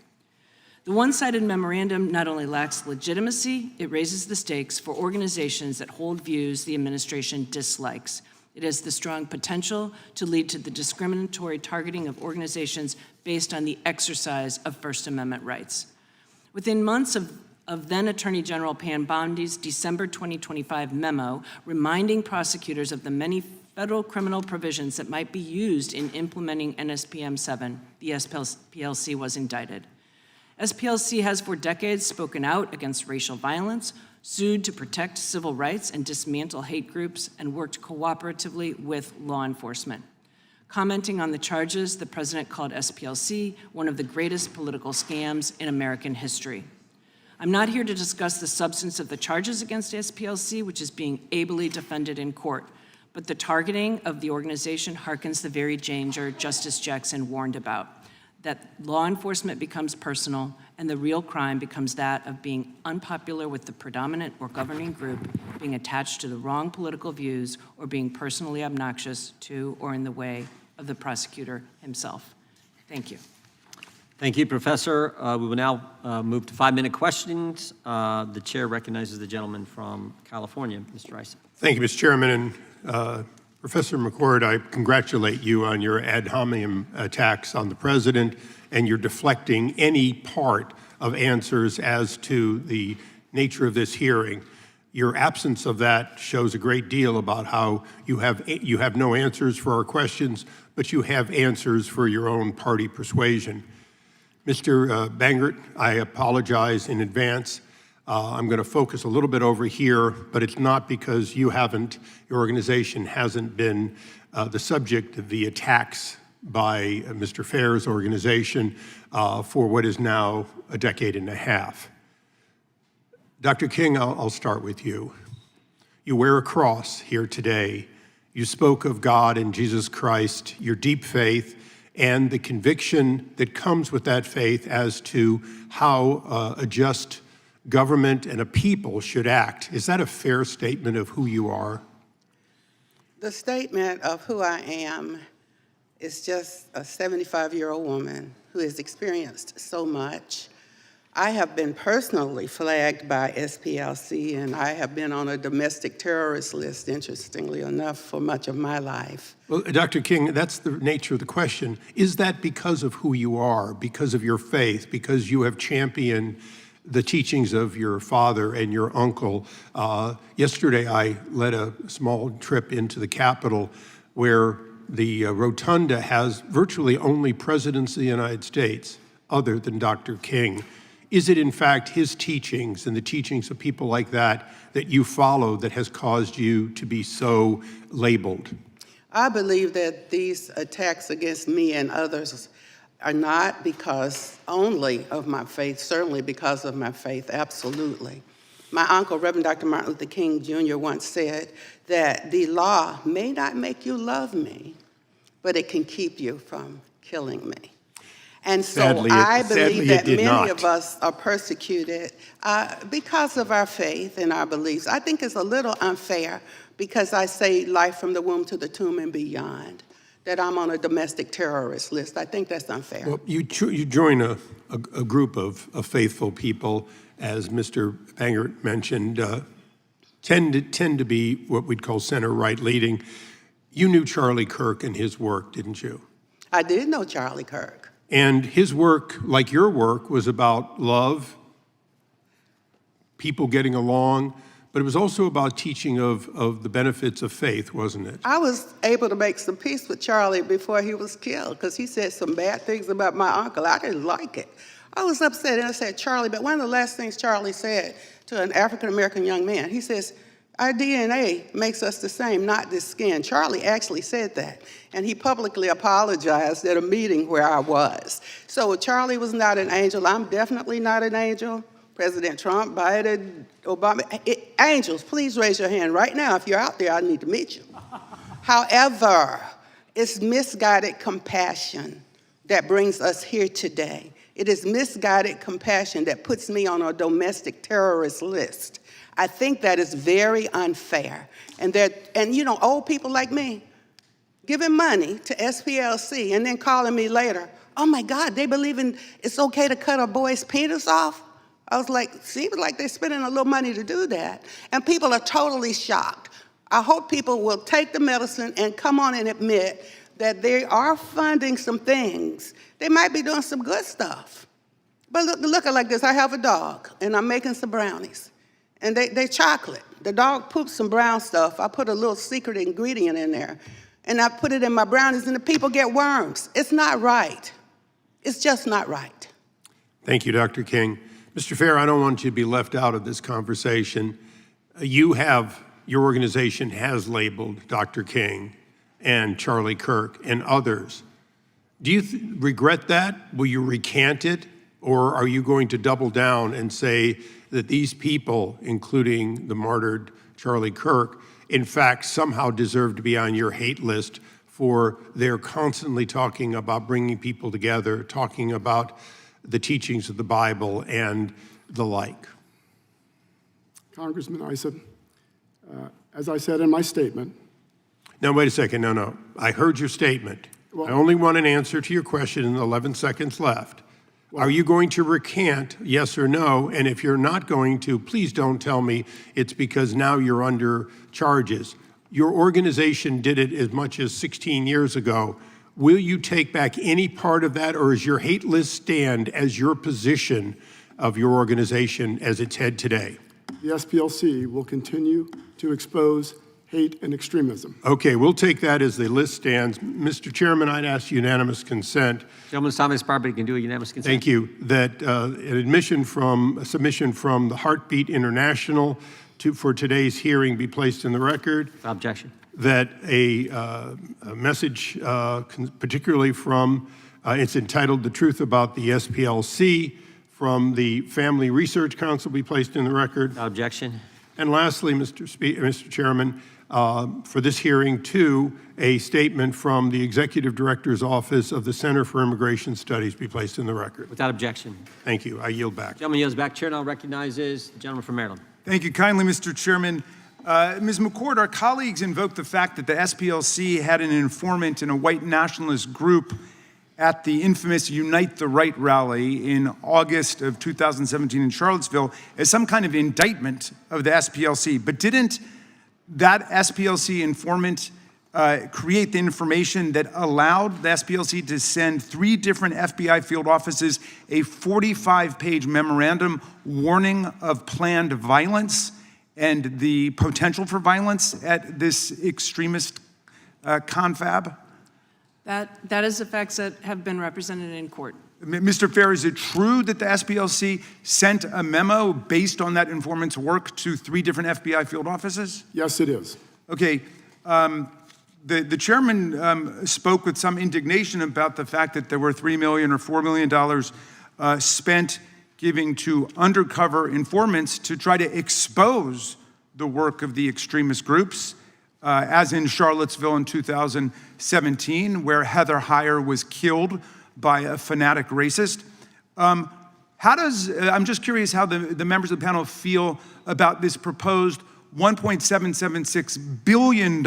The one-sided memorandum not only lacks legitimacy, it raises the stakes for organizations that hold views the administration dislikes. It has the strong potential to lead to the discriminatory targeting of organizations based on the exercise of First Amendment rights. Within months of then Attorney General Pam Bondi's December 2025 memo reminding prosecutors of the many federal criminal provisions that might be used in implementing NSPM 7, the SPLC was indicted. SPLC has for decades spoken out against racial violence, sued to protect civil rights and dismantle hate groups, and worked cooperatively with law enforcement. Commenting on the charges, the president called SPLC one of the greatest political scams in American history. I'm not here to discuss the substance of the charges against SPLC, which is being ably defended in court, but the targeting of the organization harkens the very danger Justice Jackson warned about, that law enforcement becomes personal and the real crime becomes that of being unpopular with the predominant or governing group, being attached to the wrong political views, or being personally obnoxious to or in the way of the prosecutor himself. Thank you. Thank you, Professor. We will now move to 5-minute questions. The chair recognizes the gentleman from California, Mr. Rice. Thank you, Mr. Chairman. And Professor McCord, I congratulate you on your ad hominem attacks on the president, and you're deflecting any part of answers as to the nature of this hearing. Your absence of that shows a great deal about how you have no answers for our questions, but you have answers for your own party persuasion. Mr. Bangert, I apologize in advance. I'm going to focus a little bit over here, but it's not because your organization hasn't been the subject of the attacks by Mr. Fair's organization for what is now a decade and a half. Dr. King, I'll start with you. You wear a cross here today. You spoke of God and Jesus Christ, your deep faith, and the conviction that comes with that faith as to how a just government and a people should act. Is that a fair statement of who you are? The statement of who I am is just a 75-year-old woman who has experienced so much. I have been personally flagged by SPLC, and I have been on a domestic terrorist list, interestingly enough, for much of my life. Well, Dr. King, that's the nature of the question. Is that because of who you are, because of your faith, because you have championed the teachings of your father and your uncle? Yesterday, I led a small trip into the Capitol where the rotunda has virtually only presidents of the United States other than Dr. King. Is it in fact his teachings and the teachings of people like that that you follow that has caused you to be so labeled? I believe that these attacks against me and others are not because only of my faith, certainly because of my faith, absolutely. My uncle, Reverend Dr. Martin Luther King Jr. once said that the law may not make you love me, but it can keep you from killing me. And so Sadly, I sadly, believe it that did many not. of us are persecuted because of our faith and our beliefs. I think it's a little unfair because I say life from the womb to the tomb and beyond, that I'm on a domestic terrorist list. I think that's unfair. Well, you join a group of faithful people, as Mr. Bangert mentioned, tend to be what we'd call center-right leading. You knew Charlie Kirk and his work, didn't you? I did know Charlie Kirk. And his work, like your work, was about love, people getting along, but it was also about teaching of the benefits of faith, wasn't it? I was able to make some peace with Charlie before he was killed because he said some bad things about my uncle. I didn't like it. I was upset, and I said, Charlie, but one of the last things Charlie said to an African-American young man, he says, our DNA makes us the same, not the skin. Charlie actually said that, and he publicly apologized at a meeting where I was. So Charlie was not an angel. I'm definitely not an angel. President Trump, Biden, Obama. Angels, please raise your hand right now. If you're out there, I need to meet you. However, it's misguided compassion that brings us here today. It is misguided compassion that puts me on a domestic terrorist list. I think that is very unfair. And you know, old people like me giving money to SPLC and then calling me later, oh my God, they believe in it's okay to cut a boy's penis off? I was like, seems like they're spending a little money to do that. And people are totally shocked. I hope people will take the medicine and come on and admit that they are funding some things. They might be doing some good stuff. But look like this, I have a dog and I'm making some brownies. And they chocolate. The dog poops some brown stuff. I put a little secret ingredient in there. And I put it in my brownies and the people get worms. It's not right. It's just not right. Thank you, Dr. King. Mr. Fair, I don't want you to be left out of this conversation. Your organization has labeled Dr. King and Charlie Kirk and others. Do you regret that? Will you recant it? Or are you going to double down and say that these people, including the martyred Charlie Kirk, in fact, somehow deserve to be on your hate list for their constantly talking about bringing people together, talking about the teachings of the Bible and the like? Congressman Issa, as I said in my statement. Now, wait a second. No. I heard your statement. I only want an answer to your question in the 11 seconds left. Are you going to recant, yes or no? And if you're not going to, please don't tell me it's because now you're under charges. Your organization did it as much as 16 years ago. Will you take back any part of that, or is your hate list stand as your position of your organization as its head today? The SPLC will continue to expose hate and extremism. Okay, we'll take that as the list stands. Mr. Chairman, I'd ask unanimous consent. Gentleman's time has expired, but you can do a unanimous consent. Thank you. That a submission from the Heartbeat International for today's hearing be placed in the record. Without objection. That a message, particularly from, it's entitled "The Truth About the SPLC," from the Family Research Council be placed in the record. Without objection. And lastly, Mr. Chairman, for this hearing, too, a statement from the Executive Director's Office of the Center for Immigration Studies be placed in the record. Without objection. Thank you. I yield back. Gentleman yields back. Chair now recognizes the gentleman from Maryland. Thank you kindly, Mr. Chairman. Ms. McCord, our colleagues invoked the fact that the SPLC had an informant in a white nationalist group at the infamous Unite the Right rally in August of 2017 in Charlottesville as some kind of indictment of the SPLC. But didn't that SPLC informant create the information that allowed the SPLC to send 3 different FBI field offices a 45-page memorandum warning of planned violence and the potential for violence at this extremist confab? That is the facts that have been represented in court. Mr. Fair, is it true that the SPLC sent a memo based on that informant's work to 3 different FBI field offices? Yes, it is. Okay. The chairman spoke with some indignation about the fact that there were $3 million or $4 million spent giving to undercover informants to try to expose the work of the extremist groups, as in Charlottesville in 2017, where Heather Heyer was killed by a fanatic racist. I'm just curious how the members of the panel feel about this proposed $1.776 billion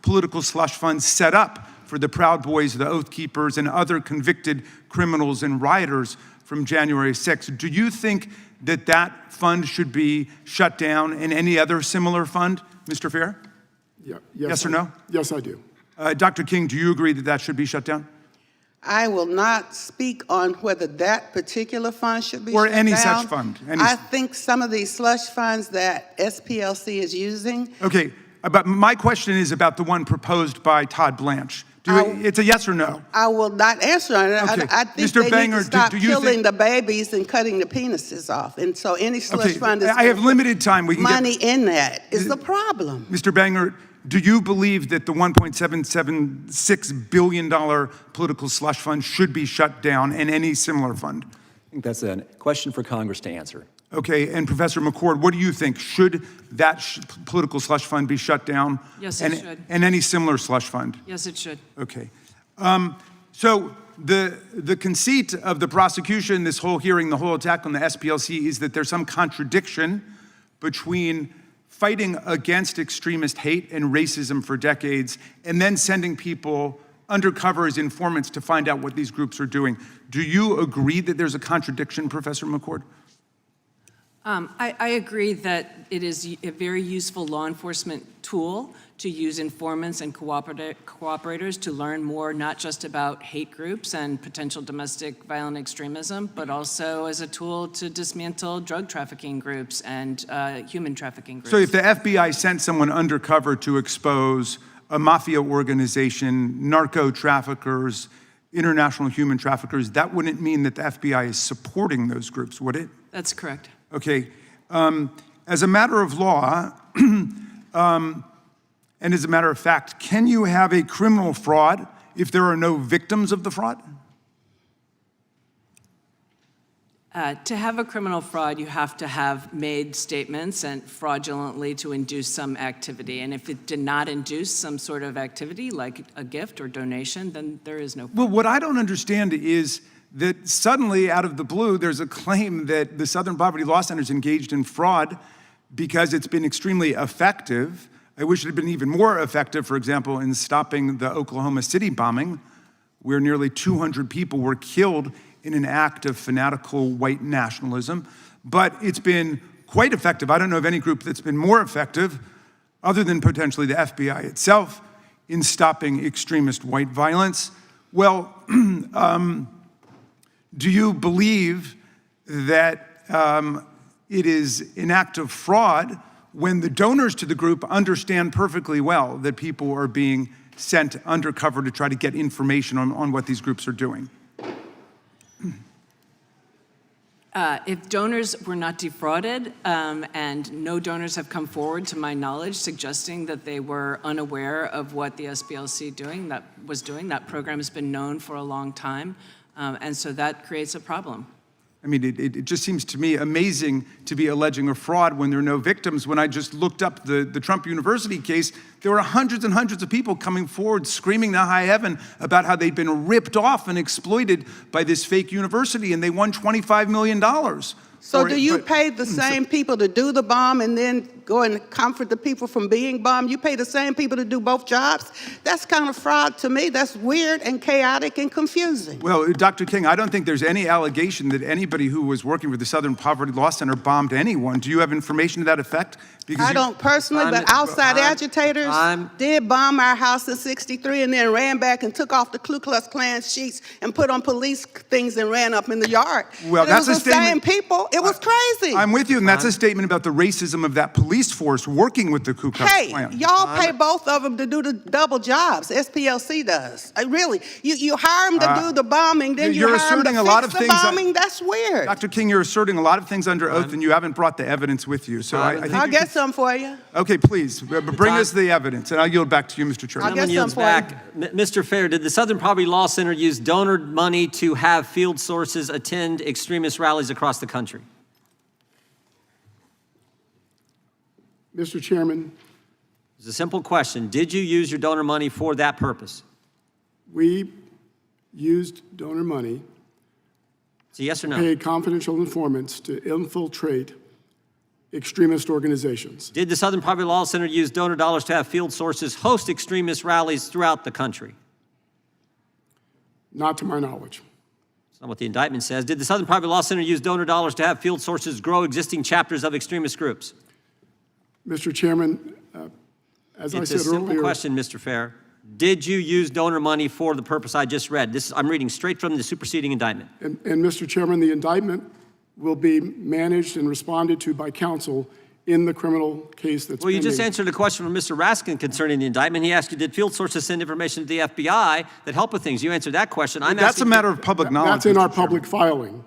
political slush fund set up for the Proud Boys, the Oath Keepers, and other convicted criminals and rioters from January 6th. Do you think that that fund should be shut down and any other similar fund, Mr. Fair? Yeah, Yes or no? Yes, I do. Dr. King, do you agree that that should be shut down? I will not speak on whether that particular fund should be Or shut any down. such fund, I think some of these slush funds that SPLC is using. Okay, but my question is about the one proposed by Todd Blanche. It's a yes or no? I will not answer on it. Okay. I think Mr. they Bangert, need to stop do you killing think- the babies and cutting the penises off. And so any slush Okay, fund is I have limited time. We can money get, in that is the problem. Mr. Bangert, do you believe that the $1.776 billion political slush fund should be shut down and any similar fund? I think that's a question for Congress to answer. Okay, and Professor McCord, what do you think? Should that political slush fund be shut down? Yes, it should. And any similar slush fund? Yes, it should. Okay. So the conceit of the prosecution, this whole hearing, the whole attack on the SPLC is that there's some contradiction between fighting against extremist hate and racism for decades and then sending people undercover as informants to find out what these groups are doing. Do you agree that there's a contradiction, Professor McCord? I agree that it is a very useful law enforcement tool to use informants and cooperators to learn more, not just about hate groups and potential domestic violent extremism, but also as a tool to dismantle drug trafficking groups and human trafficking groups. So if the FBI sent someone undercover to expose a mafia organization, narco traffickers, international human traffickers, that wouldn't mean that the FBI is supporting those groups, would it? That's correct. Okay. As a matter of law, and as a matter of fact, can you have a criminal fraud if there are no victims of the fraud? To have a criminal fraud, you have to have made statements and fraudulently to induce some activity. And if it did not induce some sort of activity, like a gift or donation, then there is no fraud. Well, what I don't understand is that suddenly, out of the blue, there's a claim that the Southern Poverty Law Center is engaged in fraud because it's been extremely effective. I wish it had been even more effective, for example, in stopping the Oklahoma City bombing, where nearly 200 people were killed in an act of fanatical white nationalism. But it's been quite effective. I don't know of any group that's been more effective, other than potentially the FBI itself, in stopping extremist white violence. Well, do you believe that it is an act of fraud when the donors to the group understand perfectly well that people are being sent undercover to try to get information on what these groups are doing? If donors were not defrauded, and no donors have come forward, to my knowledge, suggesting that they were unaware of what the SPLC was doing, that program has been known for a long time, and so that creates a problem. I mean, it just seems to me amazing to be alleging a fraud when there are no victims. When I just looked up the Trump University case, there were hundreds and hundreds of people coming forward screaming to high heaven about how they'd been ripped off and exploited by this fake university, and they won $25 million. So do you pay the same people to do the bomb and then go and comfort the people from being bombed? You pay the same people to do both jobs? That's kind of fraud to me. That's weird and chaotic and confusing. Well, Dr. King, I don't think there's any allegation that anybody who was working with the Southern Poverty Law Center bombed anyone. Do you have information to that effect? I don't personally, but outside agitators did bomb our house in '63 and then ran back and took off the Ku Klux Klan sheets and put on police things and ran up in the yard. Well, and that's it was a the same statement. people. It was crazy. I'm with you, and that's a statement about the racism of that police force working with the Ku Klux Hey, Klan. y'all pay both of them to do the double jobs. SPLC does. Really, you hire them to do the bombing, then you you're hire them asserting to a lot fix of the things bombing. That's weird. Dr. King, you're asserting a lot of things under oath, and you haven't brought the evidence with you. So I think I'll you get can- some for you. Okay, please, bring us the evidence, and I'll yield back to you, Mr. Chairman. I'll get Gentleman yields some for you. back. Mr. Fair, did the Southern Poverty Law Center use donor money to have field sources attend extremist rallies across the country? Mr. Chairman, It's a simple question. Did you use your donor money for that purpose? used donor money It's a yes or no. paid confidential informants to infiltrate extremist organizations. Did the Southern Poverty Law Center use donor dollars to have field sources host extremist rallies throughout the country? Not to my knowledge. That's not what the indictment says. Did the Southern Poverty Law Center use donor dollars to have field sources grow existing chapters of extremist groups? Mr. Chairman, as I It's a said simple earlier, question, Mr. Fair. Did you use donor money for the purpose I just read? I'm reading straight from the superseding indictment. and Mr. Chairman, the indictment will be managed and responded to by counsel in the criminal case that's Well, you just pending. answered a question from Mr. Raskin concerning the indictment. He asked you, did field sources send information to the FBI that help with things? You answered that question. That's a asking- matter of public knowledge. That's in our Mr. Chairman. public filing.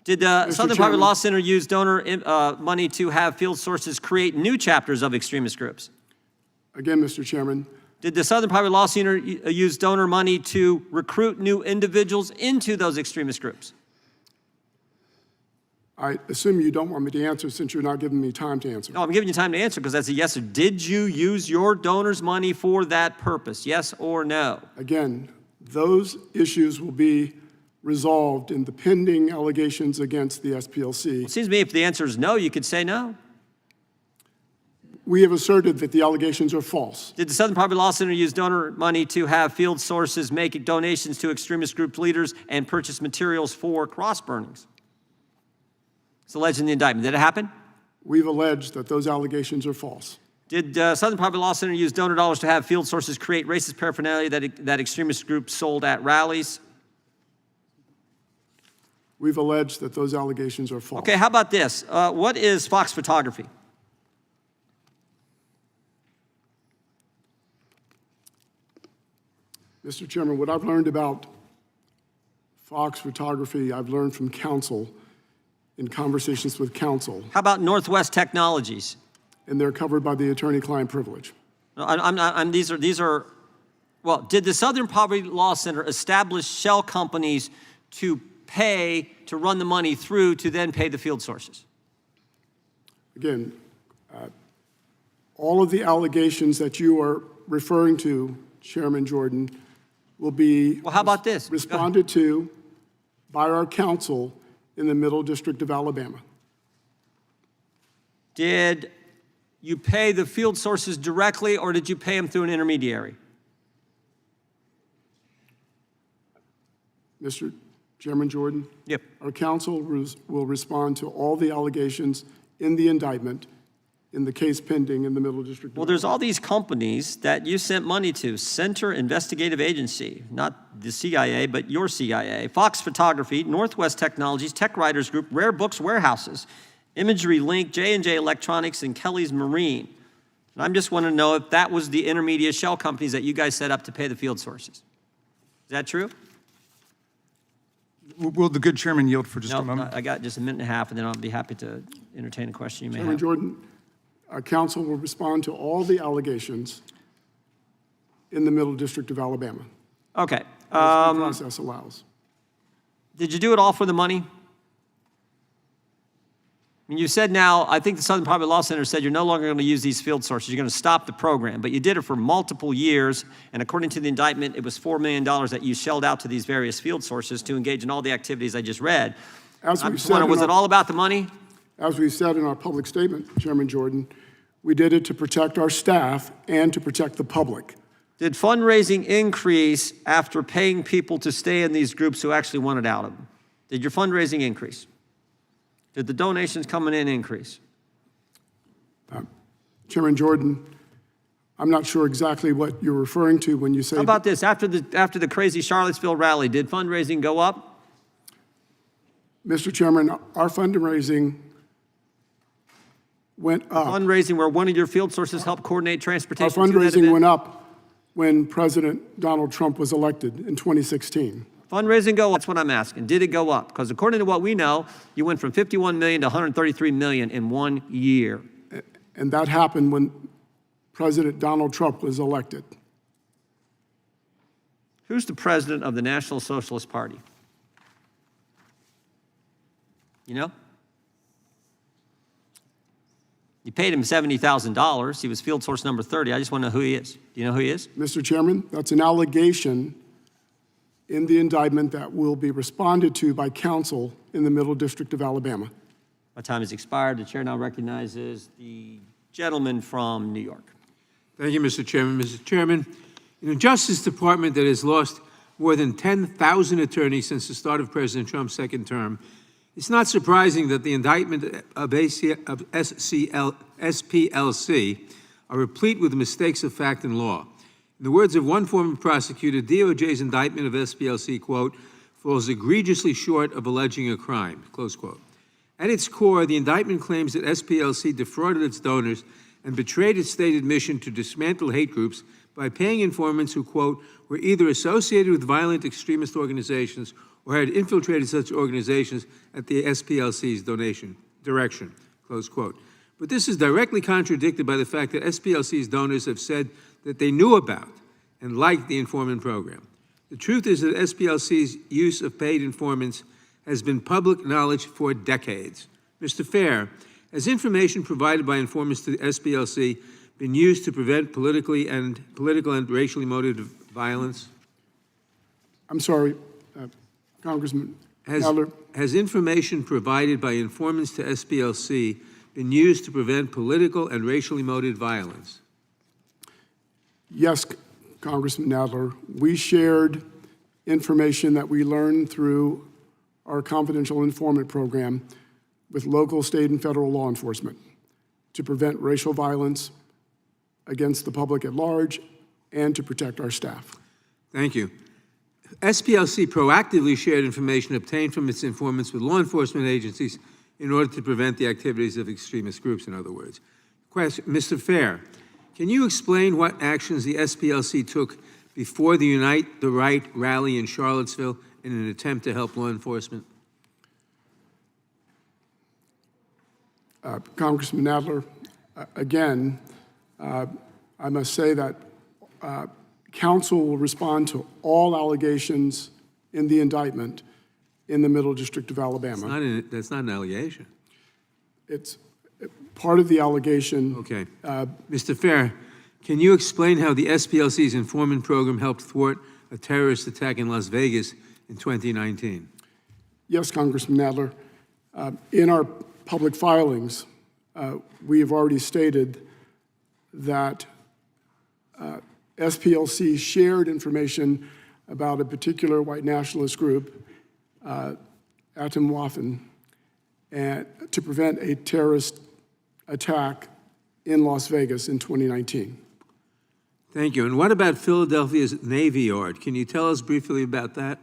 Did the Southern Poverty Chairman. Law Center use donor money to have field sources create new chapters of extremist groups? Again, Mr. Chairman, Did the Southern Poverty Law Center use donor money to recruit new individuals into those extremist groups? I assume you don't want me to answer since you're not giving me time to answer. No, I'm giving you time to answer because that's a yes or did you use your donors' money for that purpose? Yes or no? Again, those issues will be resolved in the pending allegations against the SPLC. It seems to me if the answer is no, you could say no. We have asserted that the allegations are false. Did the Southern Poverty Law Center use donor money to have field sources make donations to extremist group leaders and purchase materials for cross burnings? It's alleged in the indictment. Did it happen? We've alleged that those allegations are false. Did Southern Poverty Law Center use donor dollars to have field sources create racist paraphernalia that extremist groups sold at rallies? We've alleged that those allegations are false. Okay, how about this? What is Fox photography? Mr. Chairman, what I've learned about Fox photography, I've learned from counsel in conversations with counsel, How about Northwest Technologies? and they're covered by the attorney-client privilege. No, these are, well, did the Southern Poverty Law Center establish shell companies to pay, to run the money through, to then pay the field sources? Again, all of the allegations that you are referring to, Chairman Jordan, will be Well, how about this? responded to by our counsel in the Middle District of Alabama. Did you pay the field sources directly, or did you pay them through an intermediary? Mr. Chairman Jordan? Yep. Our counsel will respond to all the allegations in the indictment in the case pending in the Middle District. Well, there's all these companies that you sent money to. Center Investigative Agency, not the CIA, but your CIA. Fox Photography, Northwest Technologies, Tech Writers Group, Rare Books Warehouses, Imagery Link, J&J Electronics, and Kelly's Marine. And I just want to know if that was the intermediate shell companies that you guys set up to pay the field sources. Is that true? Will the good chairman yield for just a No, moment? I got just a minute and a half, and then I'll be happy to entertain a question you may Chairman have. Jordan, our counsel will respond to all the allegations in the Middle District of Alabama, Okay. as the process allows. Did you do it all for the money? I mean, you said now, I think the Southern Poverty Law Center said you're no longer going to use these field sources. You're going to stop the program. But you did it for multiple years. And according to the indictment, it was $4 million that you shelled out to these various field sources to engage in all the activities I just read. As I we just said wonder, in was our- it all about the money? As we said in our public statement, Chairman Jordan, we did it to protect our staff and to protect the public. Did fundraising increase after paying people to stay in these groups who actually wanted out of them? Did your fundraising increase? Did the donations coming in increase? Chairman Jordan, I'm not sure exactly what you're referring to when you say. How about this? After the crazy Charlottesville rally, did fundraising go up? Mr. Chairman, our fundraising went up. Fundraising where one of your field sources helped coordinate Our transportation to that fundraising event? went up when President Donald Trump was elected in 2016. Fundraising go up? That's what I'm asking. Did it go up? Because according to what we know, you went from 51 million to 133 million in 1 year. And that happened when President Donald Trump was elected. Who's the president of the National Socialist Party? You know? You paid him $70,000. He was field source number 30. I just want to know who he is. Do you know who he is? Mr. Chairman, that's an allegation in the indictment that will be responded to by counsel in the Middle District of Alabama. My time has expired. The chair now recognizes the gentleman from New York. Thank you, Mr. Chairman. Mr. Chairman, in a Justice Department that has lost more than 10,000 attorneys since the start of President Trump's second term, it's not surprising that the indictment of SPLC are replete with mistakes of fact and law. In the words of one former prosecutor, DOJ's indictment of SPLC, quote, falls egregiously short of alleging a crime, close quote. At its core, the indictment claims that SPLC defrauded its donors and betrayed its stated mission to dismantle hate groups by paying informants who, quote, were either associated with violent extremist organizations or had infiltrated such organizations at the SPLC's direction, close quote. But this is directly contradicted by the fact that SPLC's donors have said that they knew about and liked the informant program. The truth is that SPLC's use of paid informants has been public knowledge for decades. Mr. Fair, has information provided by informants to the SPLC been used to prevent political and racially motivated violence? I'm sorry, Congressman Nadler. Has information provided by informants to SPLC been used to prevent political and racially motivated violence? Yes, Congressman Nadler. We shared information that we learned through our confidential informant program with local, state, and federal law enforcement to prevent racial violence against the public at large and to protect our staff. Thank you. SPLC proactively shared information obtained from its informants with law enforcement agencies in order to prevent the activities of extremist groups, in other words. Question, Mr. Fair, can you explain what actions the SPLC took before the Unite the Right rally in Charlottesville in an attempt to help law enforcement? Congressman Nadler, again, I must say that counsel will respond to all allegations in the indictment in the Middle District of Alabama. That's not an allegation. It's part of the allegation. Okay. Mr. Fair, can you explain how the SPLC's informant program helped thwart a terrorist attack in Las Vegas in 2019? Yes, Congressman Nadler. In our public filings, we have already stated that SPLC shared information about a particular white nationalist group, Atom Waffen, and to prevent a terrorist attack in Las Vegas in 2019. Thank you. And what about Philadelphia's Navy Yard? Can you tell us briefly about that?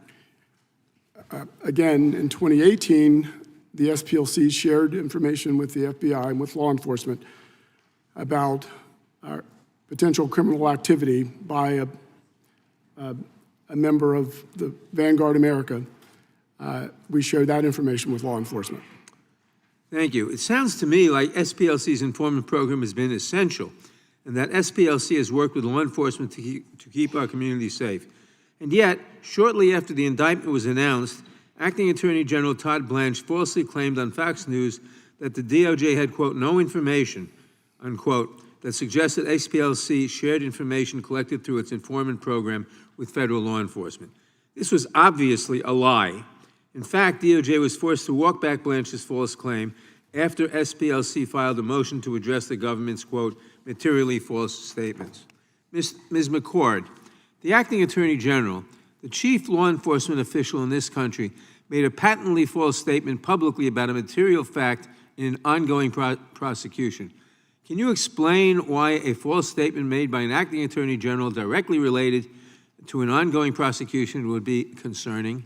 Again, in 2018, the SPLC shared information with the FBI and with law enforcement about potential criminal activity by a member of the Vanguard America. We shared that information with law enforcement. Thank you. It sounds to me like SPLC's informant program has been essential and that SPLC has worked with law enforcement to keep our community safe. And yet, shortly after the indictment was announced, Acting Attorney General Todd Blanche falsely claimed on Fox News that the DOJ had, quote, no information, unquote, that suggests that SPLC shared information collected through its informant program with federal law enforcement. This was obviously a lie. In fact, DOJ was forced to walk back Blanche's false claim after SPLC filed a motion to address the government's, quote, materially false statements. Ms. McCord, the Acting Attorney General, the chief law enforcement official in this country, made a patently false statement publicly about a material fact in an ongoing prosecution. Can you explain why a false statement made by an acting attorney general directly related to an ongoing prosecution would be concerning?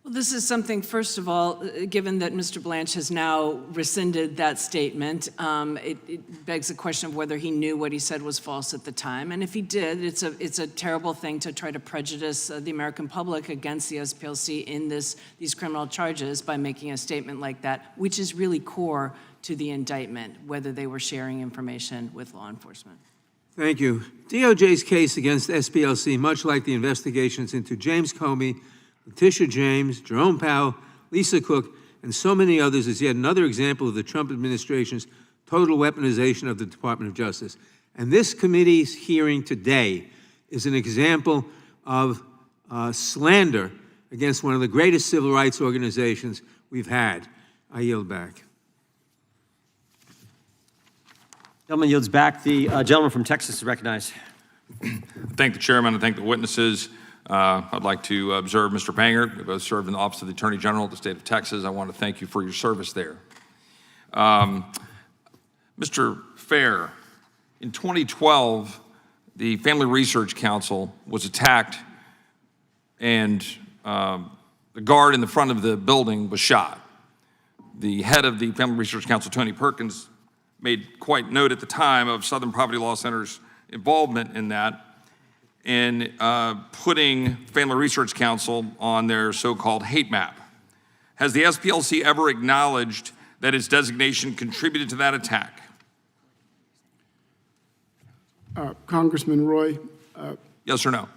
Well, this is something, first of all, given that Mr. Blanche has now rescinded that statement, it begs the question of whether he knew what he said was false at the time. And if he did, it's a terrible thing to try to prejudice the American public against the SPLC in these criminal charges by making a statement like that, which is really core to the indictment, whether they were sharing information with law enforcement. Thank you. DOJ's case against SPLC, much like the investigations into James Comey, Letitia James, Jerome Powell, Lisa Cook, and so many others is yet another example of the Trump administration's total weaponization of the Department of Justice. And this committee's hearing today is an example of slander against one of the greatest civil rights organizations we've had. I yield back. Gentleman yields back. The gentleman from Texas is recognized. Thank the chairman and thank the witnesses. I'd like to observe Mr. Bangert. We both served in the Office of the Attorney General of the state of Texas. I want to thank you for your service there. Mr. Fair, in 2012, the Family Research Council was attacked and the guard in the front of the building was shot. The head of the Family Research Council, Tony Perkins, made quite note at the time of Southern Poverty Law Center's involvement in that, in putting Family Research Council on their so-called hate map. Has the SPLC ever acknowledged that its designation contributed to that attack? Congressman Roy, Yes or no?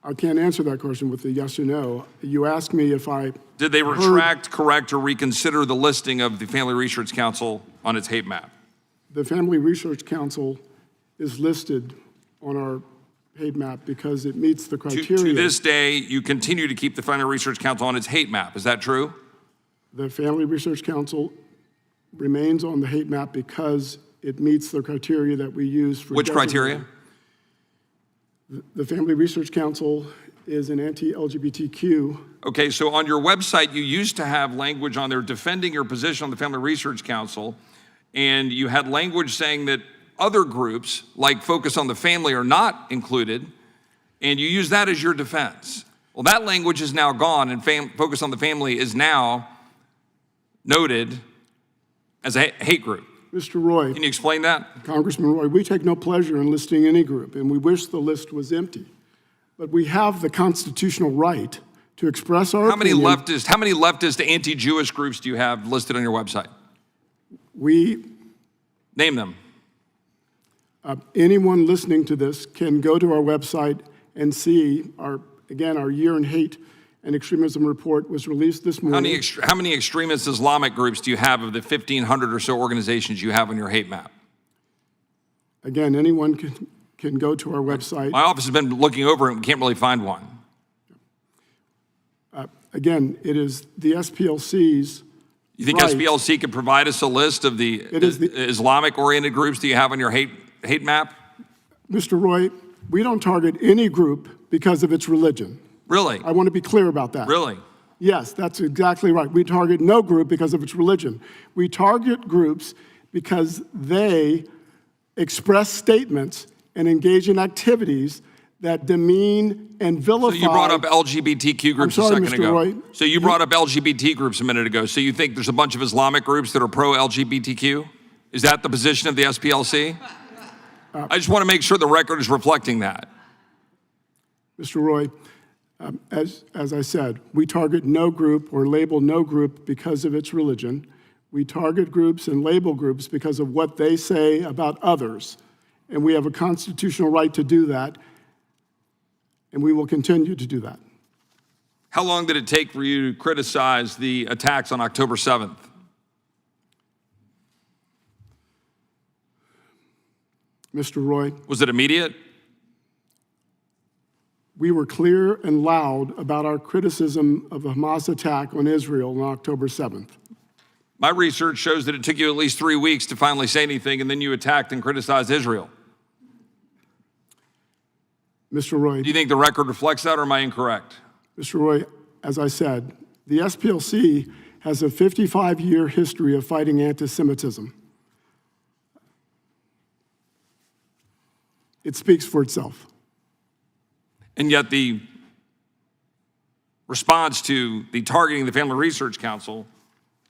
I can't answer that question with a yes or no. You asked me if I Did they retract, correct, or reconsider the listing of the Family Research Council on its hate map? The Family Research Council is listed on our hate map because it meets the criteria. To this day, you continue to keep the Family Research Council on its hate map. Is that true? The Family Research Council remains on the hate map because it meets the criteria that we use for Which criteria? The Family Research Council is an anti-LGBTQ. Okay, so on your website, you used to have language on there defending your position on the Family Research Council, and you had language saying that other groups, like Focus on the Family, are not included, and you use that as your defense. Well, that language is now gone, and Focus on the Family is now noted as a hate group. Mr. Roy. Can you explain that? Congressman Roy, we take no pleasure in listing any group, and we wish the list was empty. But we have the constitutional right to express our opinion. How many leftist anti-Jewish groups do you have listed on your website? Name them. Anyone listening to this can go to our website and see our year in hate and extremism report was released this morning. How many extremist Islamic groups do you have of the 1,500 or so organizations you have on your hate map? Again, anyone can go to our website. My office has been looking over it and can't really find one. Again, it is the SPLC's. You think SPLC could provide us a list of the Islamic-oriented groups that you have on your hate map? Mr. Roy, we don't target any group because of its religion. Really? I want to be clear about that. Really? Yes, that's exactly right. We target no group because of its religion. We target groups because they express statements and engage in activities that demean and vilify. So you brought up LGBTQ groups a second Mr. ago. Roy. So you brought up LGBT groups a minute ago. So you think there's a bunch of Islamic groups that are pro-LGBTQ? Is that the position of the SPLC? I just want to make sure the record is reflecting that. Mr. Roy, as I said, we target no group or label no group because of its religion. We target groups and label groups because of what they say about others. And we have a constitutional right to do that, and we will continue to do that. How long did it take for you to criticize the attacks on October 7th? Mr. Roy. Was it immediate? We were clear and loud about our criticism of the Hamas attack on Israel on October 7th. My research shows that it took you at least 3 weeks to finally say anything, and then you attacked and criticized Israel. Mr. Roy. Do you think the record reflects that, or am I incorrect? Mr. Roy, as I said, the SPLC has a 55-year history of fighting anti-Semitism. It speaks for itself. And yet the response to the targeting the Family Research Council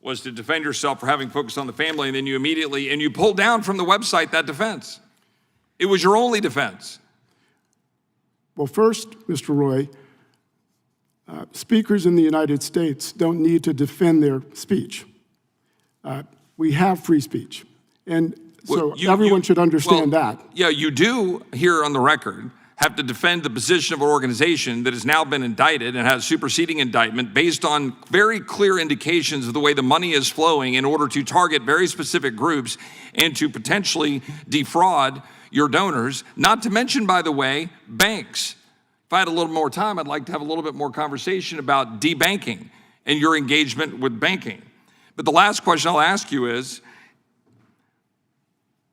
was to defend yourself for having focused on the family, and then you immediately, and you pulled down from the website that defense. It was your only defense. Well, first, Mr. Roy, speakers in the United States don't need to defend their speech. We have free speech. And so everyone should understand that. Yeah, you do here on the record have to defend the position of an organization that has now been indicted and has superseding indictment based on very clear indications of the way the money is flowing in order to target very specific groups and to potentially defraud your donors, not to mention, by the way, banks, I had a little more time, I'd like to have a little bit more conversation about debanking and your engagement with banking. But the last question I'll ask you is,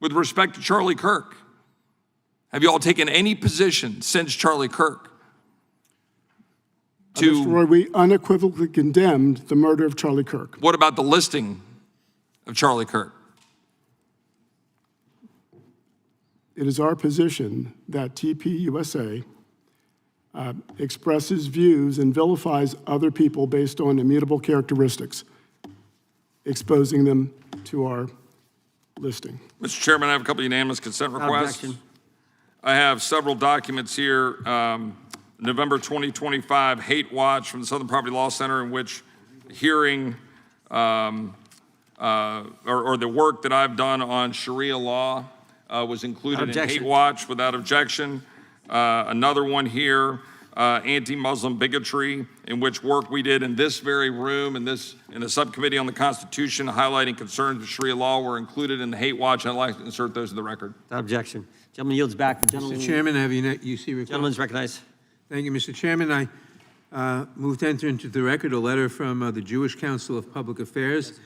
with respect to Charlie Kirk, have you all taken any position since Charlie Kirk Mr. Roy, we unequivocally condemned the murder of Charlie Kirk. What about the listing of Charlie Kirk? It is our position that TPUSA expresses views and vilifies other people based on immutable characteristics, exposing them to our listing. Mr. Chairman, I have a couple unanimous consent requests. Objection. I have several documents here. November 2025 Hate Watch from the Southern Poverty Law Center, in which hearing or the work that I've done on Sharia law was included in Hate Watch without objection. Another one here, anti-Muslim bigotry, in which work we did in this very room, in the subcommittee on the Constitution, highlighting concerns with Sharia law, were included in the Hate Watch. I'd like to insert those in the record. Without objection. Gentleman yields back. The gentleman, Mr. Chairman, I have UC request. gentleman's recognized. Thank you, Mr. Chairman. I move to enter into the record a letter from the Jewish Council of Public Affairs.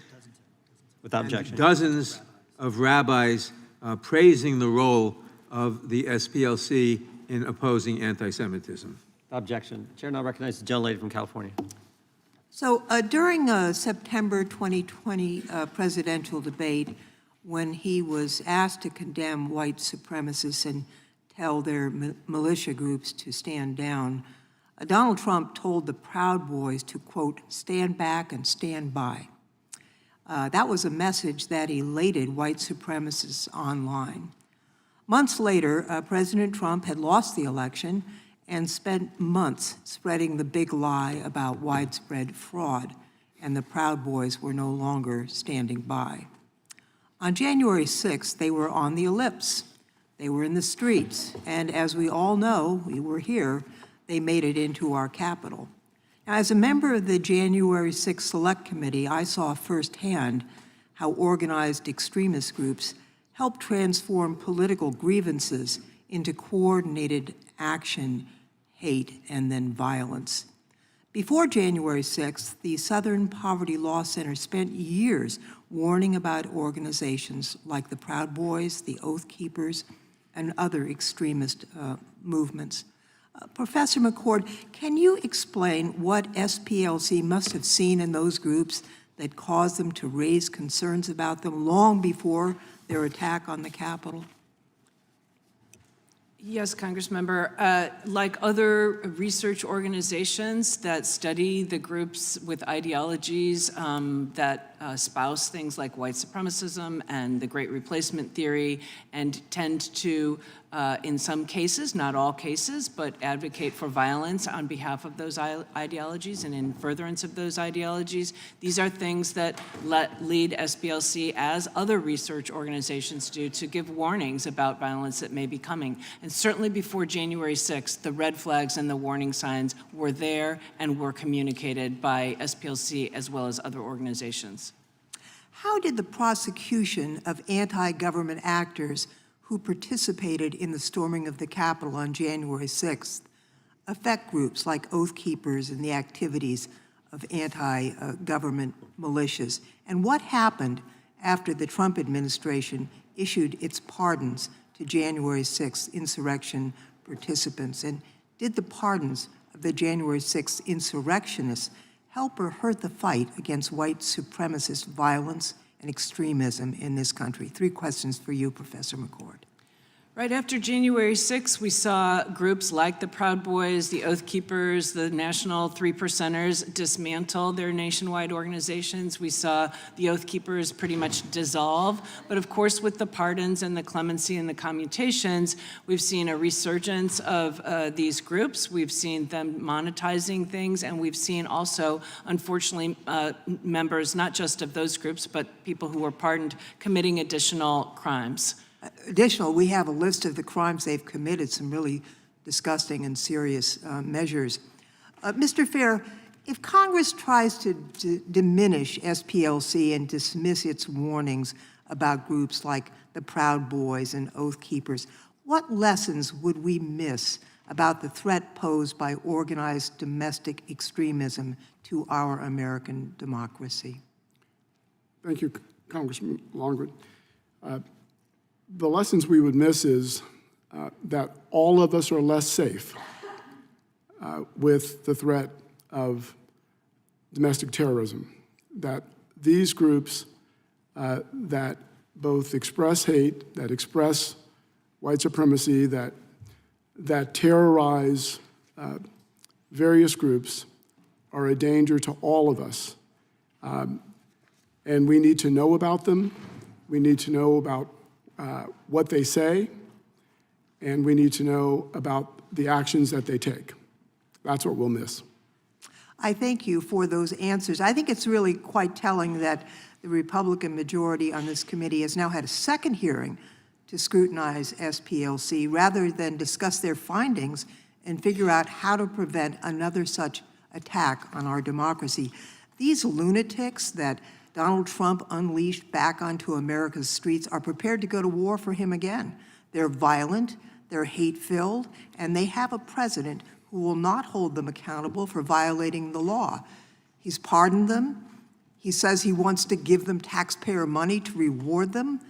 Without and objection. dozens of rabbis praising the role of the SPLC in opposing anti-Semitism. Without objection. Chair now recognizes the gentlelady from California. So during a September 2020 presidential debate, when he was asked to condemn white supremacists and tell their militia groups to stand down, Donald Trump told the Proud Boys to, quote, stand back and stand by. That was a message that elated white supremacists online. Months later, President Trump had lost the election and spent months spreading the big lie about widespread fraud, and the Proud Boys were no longer standing by. On January 6th, they were on the ellipse. They were in the streets, and as we all know, we were here, they made it into our Capitol. Now, as a member of the January 6th Select Committee, I saw firsthand how organized extremist groups help transform political grievances into coordinated action, hate, and then violence. Before January 6th, the Southern Poverty Law Center spent years warning about organizations like the Proud Boys, the Oath Keepers, and other extremist movements. Professor McCord, can you explain what SPLC must have seen in those groups that caused them to raise concerns about them long before their attack on the Capitol? Yes, Congressmember. Like other research organizations that study the groups with ideologies that espouse things like white supremacism and the Great Replacement theory, and tend to, in some cases, not all cases, but advocate for violence on behalf of those ideologies and in furtherance of those ideologies. These are things that lead SPLC, as other research organizations do, to give warnings about violence that may be coming. And certainly before January 6th, the red flags and the warning signs were there and were communicated by SPLC as well as other organizations. How did the prosecution of anti-government actors who participated in the storming of the Capitol on January 6th affect groups like Oath Keepers and the activities of anti-government militias? And what happened after the Trump administration issued its pardons to January 6th insurrection participants? And did the pardons of the January 6th insurrectionists help or hurt the fight against white supremacist violence and extremism in this country? 3 questions for you, Professor McCord. Right after January 6th, we saw groups like the Proud Boys, the Oath Keepers, the National 3%ers dismantle their nationwide organizations. We saw the Oath Keepers pretty much dissolve. But of course, with the pardons and the clemency and the commutations, we've seen a resurgence of these groups. We've seen them monetizing things, and we've seen also, unfortunately, members not just of those groups, but people who were pardoned committing additional crimes. We have a list of the crimes they've committed, some really disgusting and serious measures. Mr. Fair, if Congress tries to diminish SPLC and dismiss its warnings about groups like the Proud Boys and Oath Keepers, what lessons would we miss about the threat posed by organized domestic extremism to our American democracy? Thank you, Congressman Longwood. The lessons we would miss is that all of us are less safe with the threat of domestic terrorism, that these groups that both express hate, that express white supremacy, that terrorize various groups are a danger to all of us. And we need to know about them. We need to know about what they say, and we need to know about the actions that they take. That's what we'll miss. I thank you for those answers. I think it's really quite telling that the Republican majority on this committee has now had a second hearing to scrutinize SPLC rather than discuss their findings and figure out how to prevent another such attack on our democracy. These lunatics that Donald Trump unleashed back onto America's streets are prepared to go to war for him again. They're violent, they're hate-filled, and they have a president who will not hold them accountable for violating the law. He's pardoned them. He says he wants to give them taxpayer money to reward them.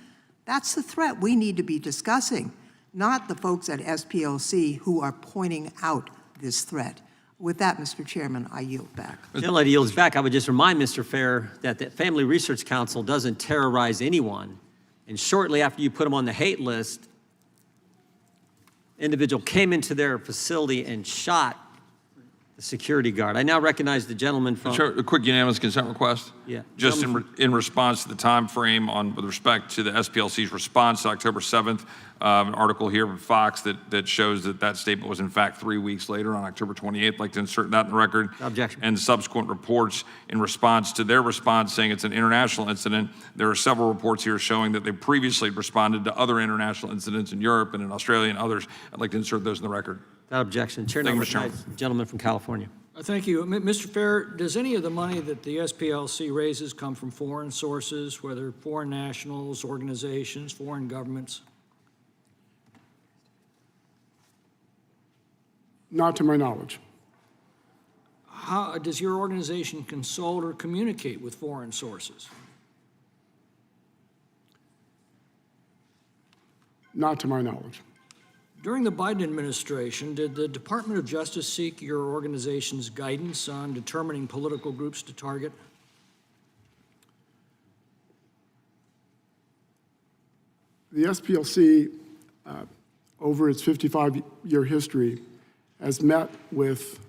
That's the threat we need to be discussing, not the folks at SPLC who are pointing out this threat. With that, Mr. Chairman, I yield back. Until it yields back, I would just remind Mr. Fair that the Family Research Council doesn't terrorize anyone. And shortly after you put them on the hate list, individual came into their facility and shot the security guard. I now recognize the gentleman from... Sure, a quick unanimous consent request. Yeah. Just in response to the time frame with respect to the SPLC's response to October 7th, an article here from Fox that shows that statement was in fact 3 weeks later on October 28th. I'd like to insert that in the record. Objection. And subsequent reports in response to their response saying it's an international incident. There are several reports here showing that they previously responded to other international incidents in Europe and in Australia and others. I'd like to insert those in the record. Without objection. Chair now Thank you, Mr. Chairman. recognizes the gentleman from California. Thank you. Mr. Fair, does any of the money that the SPLC raises come from foreign sources, whether foreign nationals, organizations, foreign governments? Not to my knowledge. How does your organization consult or communicate with foreign sources? Not to my knowledge. During the Biden administration, did the Department of Justice seek your organization's guidance on determining political groups to target? The SPLC, over its 55-year history, has met with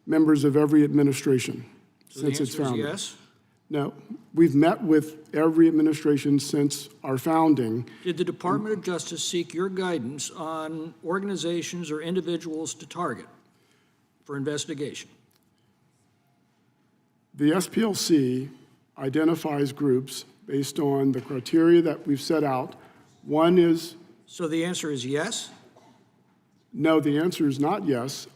members of every administration since its founding. The answer is yes? No, we've met with every administration since our founding. Did the Department of Justice seek your guidance on organizations or individuals to target for investigation? The SPLC identifies groups based on the criteria that we've set out. One is... So the answer is yes? No, the answer is not yes.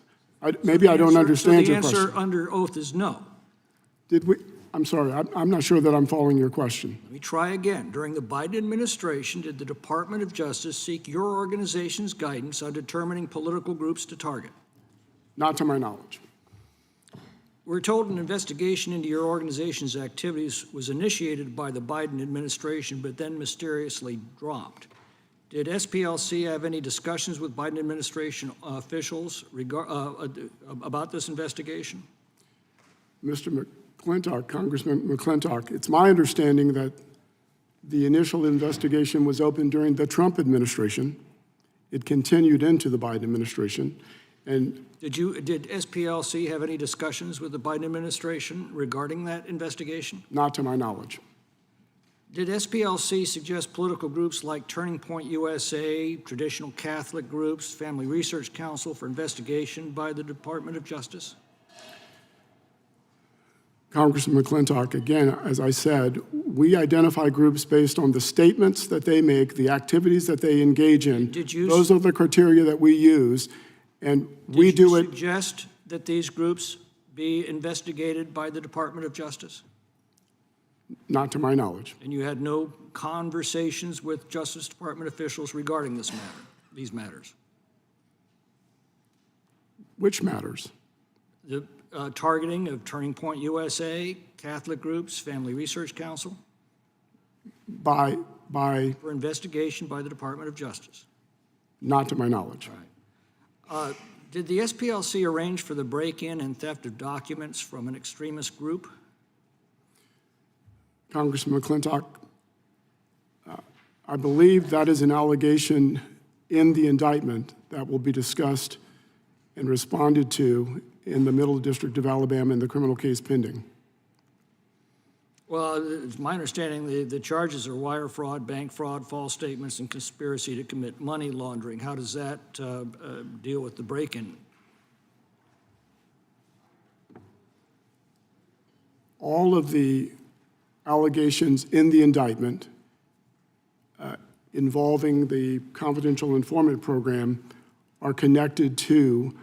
Maybe I don't understand your question. So the answer under oath is no. Did we? I'm sorry, I'm not sure that I'm following your question. Let me try again. During the Biden administration, did the Department of Justice seek your organization's guidance on determining political groups to target? Not to my knowledge. We're told an investigation into your organization's activities was initiated by the Biden administration, but then mysteriously dropped. Did SPLC have any discussions with Biden administration officials about this investigation? Mr. McClintock, Congressman McClintock, it's my understanding that the initial investigation was opened during the Trump administration. It continued into the Biden administration. And did SPLC have any discussions with the Biden administration regarding that investigation? not to my knowledge. Did SPLC suggest political groups like Turning Point USA, traditional Catholic groups, Family Research Council for investigation by the Department of Justice? Congressman McClintock, again, as I said, we identify groups based on the statements that they make, the activities that they engage in. Those are the criteria that we use, and we do it. Did you suggest that these groups be investigated by the Department of Justice? Not to my knowledge. And you had no conversations with Justice Department officials regarding these matters? Which matters? The targeting of Turning Point USA, Catholic groups, Family Research Council, By, for investigation by the Department of Justice. not to my knowledge. Did the SPLC arrange for the break-in and theft of documents from an extremist group? Congressman McClintock, I believe that is an allegation in the indictment that will be discussed and responded to in the Middle District of Alabama in the criminal case pending. Well, it's my understanding the charges are wire fraud, bank fraud, false statements, and conspiracy to commit money laundering. How does that deal with the break-in? All of the allegations in the indictment involving the confidential informant program are connected to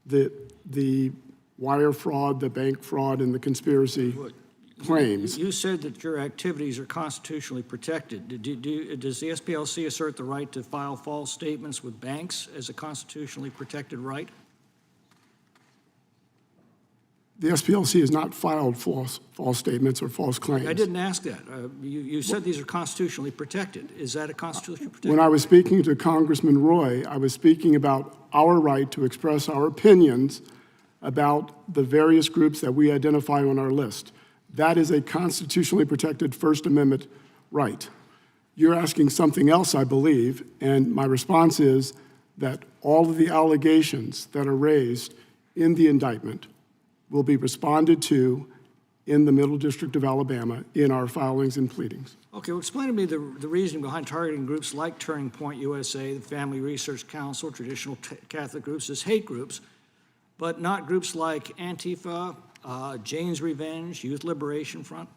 the wire fraud, the bank fraud, and the conspiracy claims. You said that your activities are constitutionally protected. Does the SPLC assert the right to file false statements with banks as a constitutionally protected right? The SPLC has not filed false statements or false claims. I didn't ask that. You said these are constitutionally protected. Is that a constitutionally protected? When I was speaking to Congressman Roy, I was speaking about our right to express our opinions about the various groups that we identify on our list. That is a constitutionally protected First Amendment right. You're asking something else, I believe, and my response is that all of the allegations that are raised in the indictment will be responded to in the Middle District of Alabama in our filings and pleadings. Okay, well, explain to me the reasoning behind targeting groups like Turning Point USA, the Family Research Council, traditional Catholic groups as hate groups, but not groups like Antifa, Jane's Revenge, Youth Liberation Front?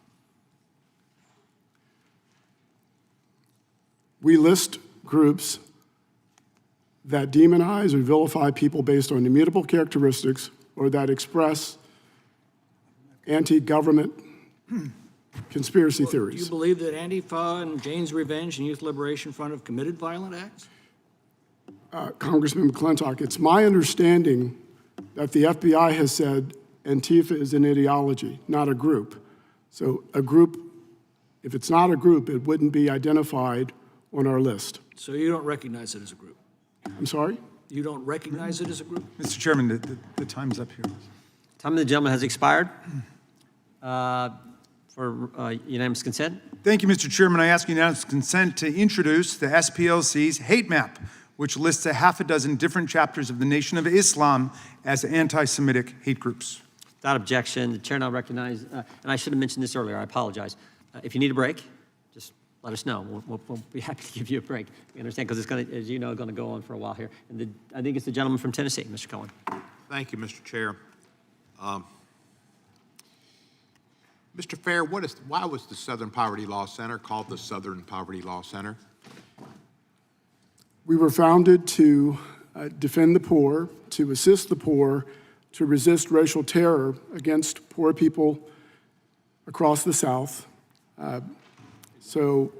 We list groups that demonize or vilify people based on immutable characteristics or that express anti-government conspiracy Do you theories. believe that Antifa and Jane's Revenge and Youth Liberation Front have committed violent acts? Congressman McClintock, it's my understanding that the FBI has said Antifa is an ideology, not a group. So a group, if it's not a group, it wouldn't be identified on our list. So you don't recognize it as a group? I'm sorry? You don't recognize it as a group? Mr. Chairman, the time's up here. Time of the gentleman has expired. For unanimous consent. Thank you, Mr. Chairman. I ask unanimous consent to introduce the SPLC's hate map, which lists a half a dozen different chapters of the Nation of Islam as anti-Semitic hate groups. Without objection, the chair now recognizes, and I should have mentioned this earlier, I apologize. If you need a break, just let us know. We'll be happy to give you a break. We understand, because it's going to, as you know, going to go on for a while here. And I think it's the gentleman from Tennessee, Mr. Cohen. Thank you, Mr. Chair. Mr. Fair, why was the Southern Poverty Law Center called the Southern Poverty Law Center? We were founded to defend the poor, to assist the poor, to resist racial terror against poor people across the South. So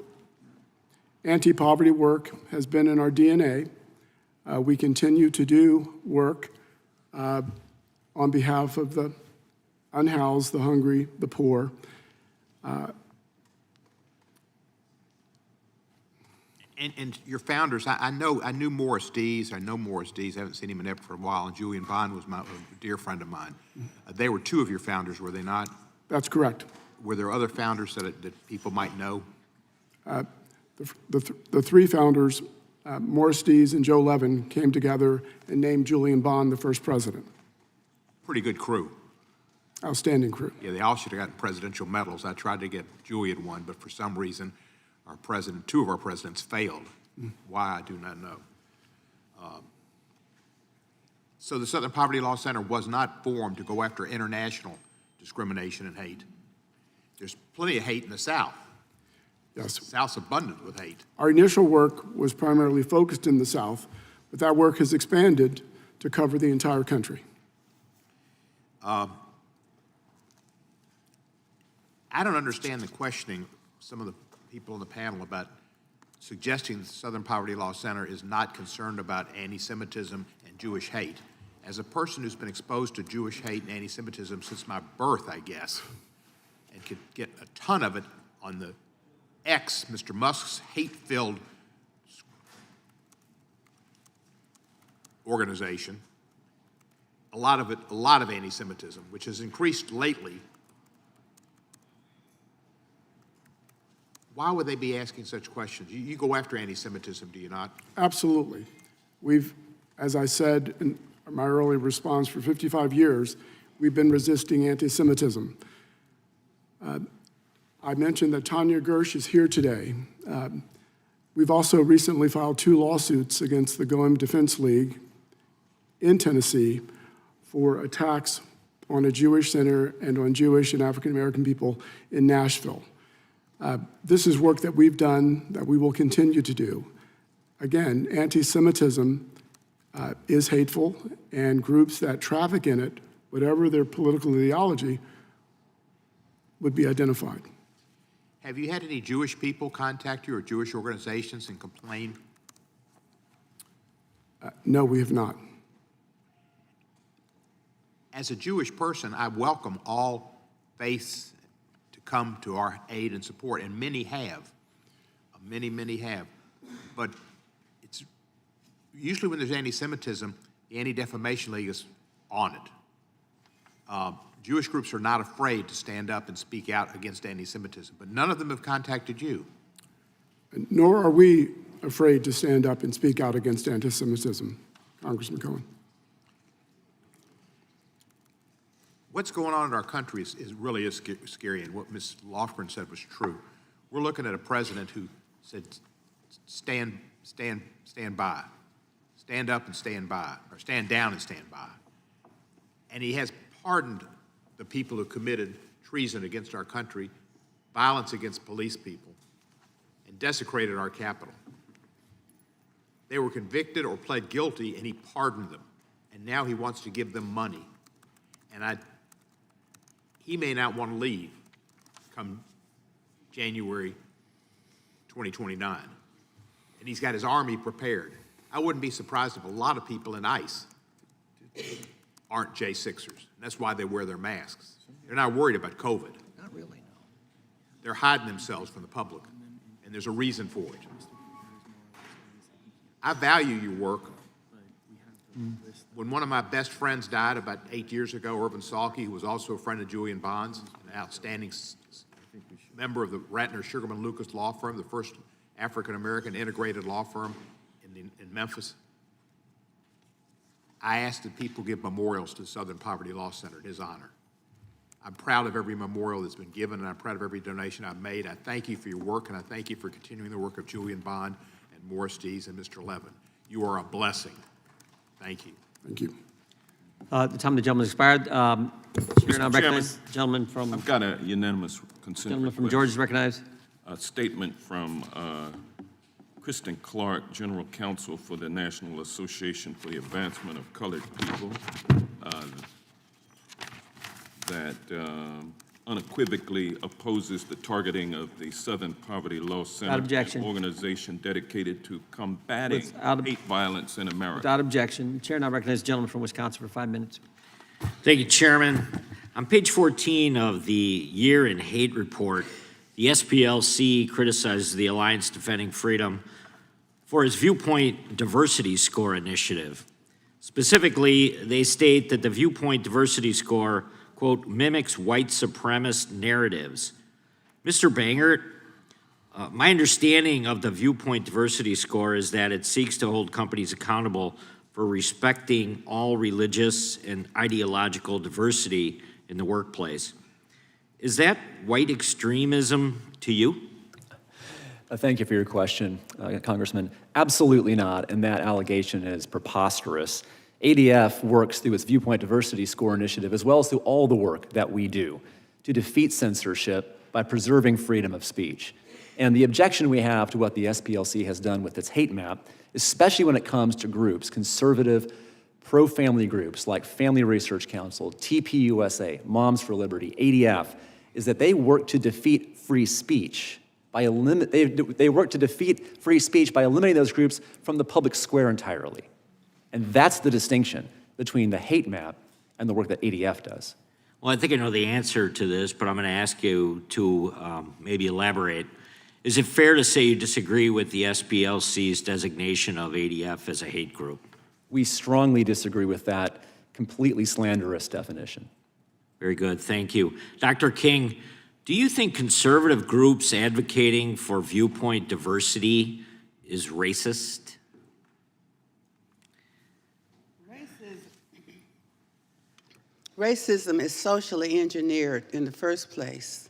anti-poverty work has been in our DNA. We continue to do work on behalf of the unhoused, the hungry, the poor. And your founders, I knew Morris Dees. I know Morris Dees. I haven't seen him in Everett for a while. And Julian Bond was a dear friend of mine. They were two of your founders, were they not? That's correct. Were there other founders that people might know? The three founders, Morris Dees and Joe Levin, came together and named Julian Bond the first president. Pretty good crew. Outstanding crew. Yeah, they all should have gotten presidential medals. I tried to get Julian one, but for some reason, two of our presidents failed. Why, I do not know. So the Southern Poverty Law Center was not formed to go after international discrimination and hate. There's plenty of hate in the South. Yes. The South's abundant with hate. Our initial work was primarily focused in the South, but that work has expanded to cover the entire country. I don't understand the questioning, some of the people on the panel, about suggesting the Southern Poverty Law Center is not concerned about anti-Semitism and Jewish hate. as a person who's been exposed to Jewish hate and anti-Semitism since my birth, I guess, and could get a ton of it on the Mr. Musk's hate-filled organization, a lot of anti-Semitism, which has increased lately. Why would they be asking such questions? You go after anti-Semitism, do you not? Absolutely. We've, as I said in my early response, for 55 years, we've been resisting anti-Semitism. I mentioned that Tanya Gersh is here today. We've also recently filed 2 lawsuits against the Goem Defense League in Tennessee for attacks on a Jewish center and on Jewish and African-American people in Nashville. This is work that we've done, that we will continue to do. Again, anti-Semitism is hateful, and groups that traffic in it, whatever their political ideology, would be identified. Have you had any Jewish people contact you or Jewish organizations and complain? No, we have not. As a Jewish person, I welcome all faiths to come to our aid and support, and many have. Many have. But it's usually when there's anti-Semitism, the Anti-Defamation League is on it. Jewish groups are not afraid to stand up and speak out against anti-Semitism, but none of them have contacted you. Nor are we afraid to stand up and speak out against anti-Semitism, Congressman Cohen. What's going on in our country is really scary, and what Ms. Lofgren said was true. We're looking at a president who said, stand by, stand up and stand by, or stand down and stand by. And he has pardoned the people who committed treason against our country, violence against police people, and desecrated our Capitol. They were convicted or pled guilty, and he pardoned them. And now he wants to give them money. And he may not want to leave come January 2029. And he's got his army prepared. I wouldn't be surprised if a lot of people in ICE aren't J6ers. And that's why they wear their masks. They're not worried about COVID. Not really, no. They're hiding themselves from the public, and there's a reason for it. I value your work. When one of my best friends died about 8 years ago, Irvin Salke, who was also a friend of Julian Bond's, an outstanding member of the Ratner Sugarman Lucas law firm, the first African-American integrated law firm in Memphis, I asked that people give memorials to the Southern Poverty Law Center in his honor. I'm proud of every memorial that's been given, and I'm proud of every donation I've made. I thank you for your work, and I thank you for continuing the work of Julian Bond and Morris Dees and Mr. Levin. You are a blessing. Thank you. Thank you. The time of the gentleman expired. Chair now recognizes the gentleman from. I've got a unanimous consent Gentleman from request. Georgia is recognized. A statement from Kristen Clark, General Counsel for the National Association for the Advancement of Colored People, that unequivocally opposes the targeting of the Southern Poverty Law Center, objection. an organization dedicated to combating hate violence in America. Without objection. Chair now recognizes the gentleman from Wisconsin for 5 minutes. Thank you, Chairman. On page 14 of the Year in Hate report, the SPLC criticizes the Alliance Defending Freedom for its Viewpoint Diversity Score initiative. Specifically, they state that the Viewpoint Diversity Score, quote, mimics white supremacist narratives. Mr. Bangert, my understanding of the Viewpoint Diversity Score is that it seeks to hold companies accountable for respecting all religious and ideological diversity in the workplace. Is that white extremism to you? Thank you for your question, Congressman. Absolutely not, and that allegation is preposterous. ADF works through its Viewpoint Diversity Score initiative, as well as through all the work that we do to defeat censorship by preserving freedom of speech. And the objection we have to what the SPLC has done with its hate map, especially when it comes to groups, conservative, pro-family groups like Family Research Council, TPUSA, Moms for Liberty, ADF, is that they work to defeat free speech by they work to defeat free speech by eliminating those groups from the public square entirely. And that's the distinction. between the hate map and the work that ADF does. Well, I think I know the answer to this, but I'm going to ask you to maybe elaborate. Is it fair to say you disagree with the SPLC's designation of ADF as a hate group? We strongly disagree with that completely slanderous definition. Very good, thank you. Dr. King, do you think conservative groups advocating for viewpoint diversity is racist? Racism is socially engineered in the first place.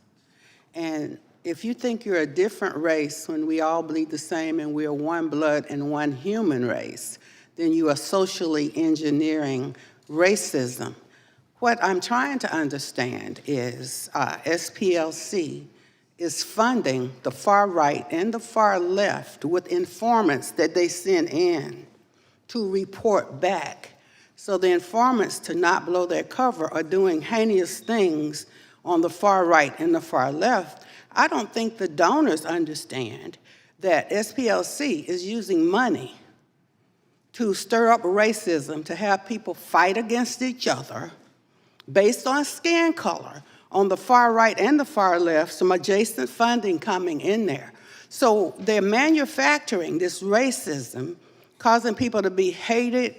And if you think you're a different race when we all bleed the same and we are one blood and one human race, then you are socially engineering racism. What I'm trying to understand is SPLC is funding the far right and the far left with informants that they send in to report back. So the informants, to not blow their cover, are doing heinous things on the far right and the far left. I don't think the donors understand that SPLC is using money to stir up racism, to have people fight against each other based on skin color on the far right and the far left, some adjacent funding coming in there. So they're manufacturing this racism, causing people to be hatred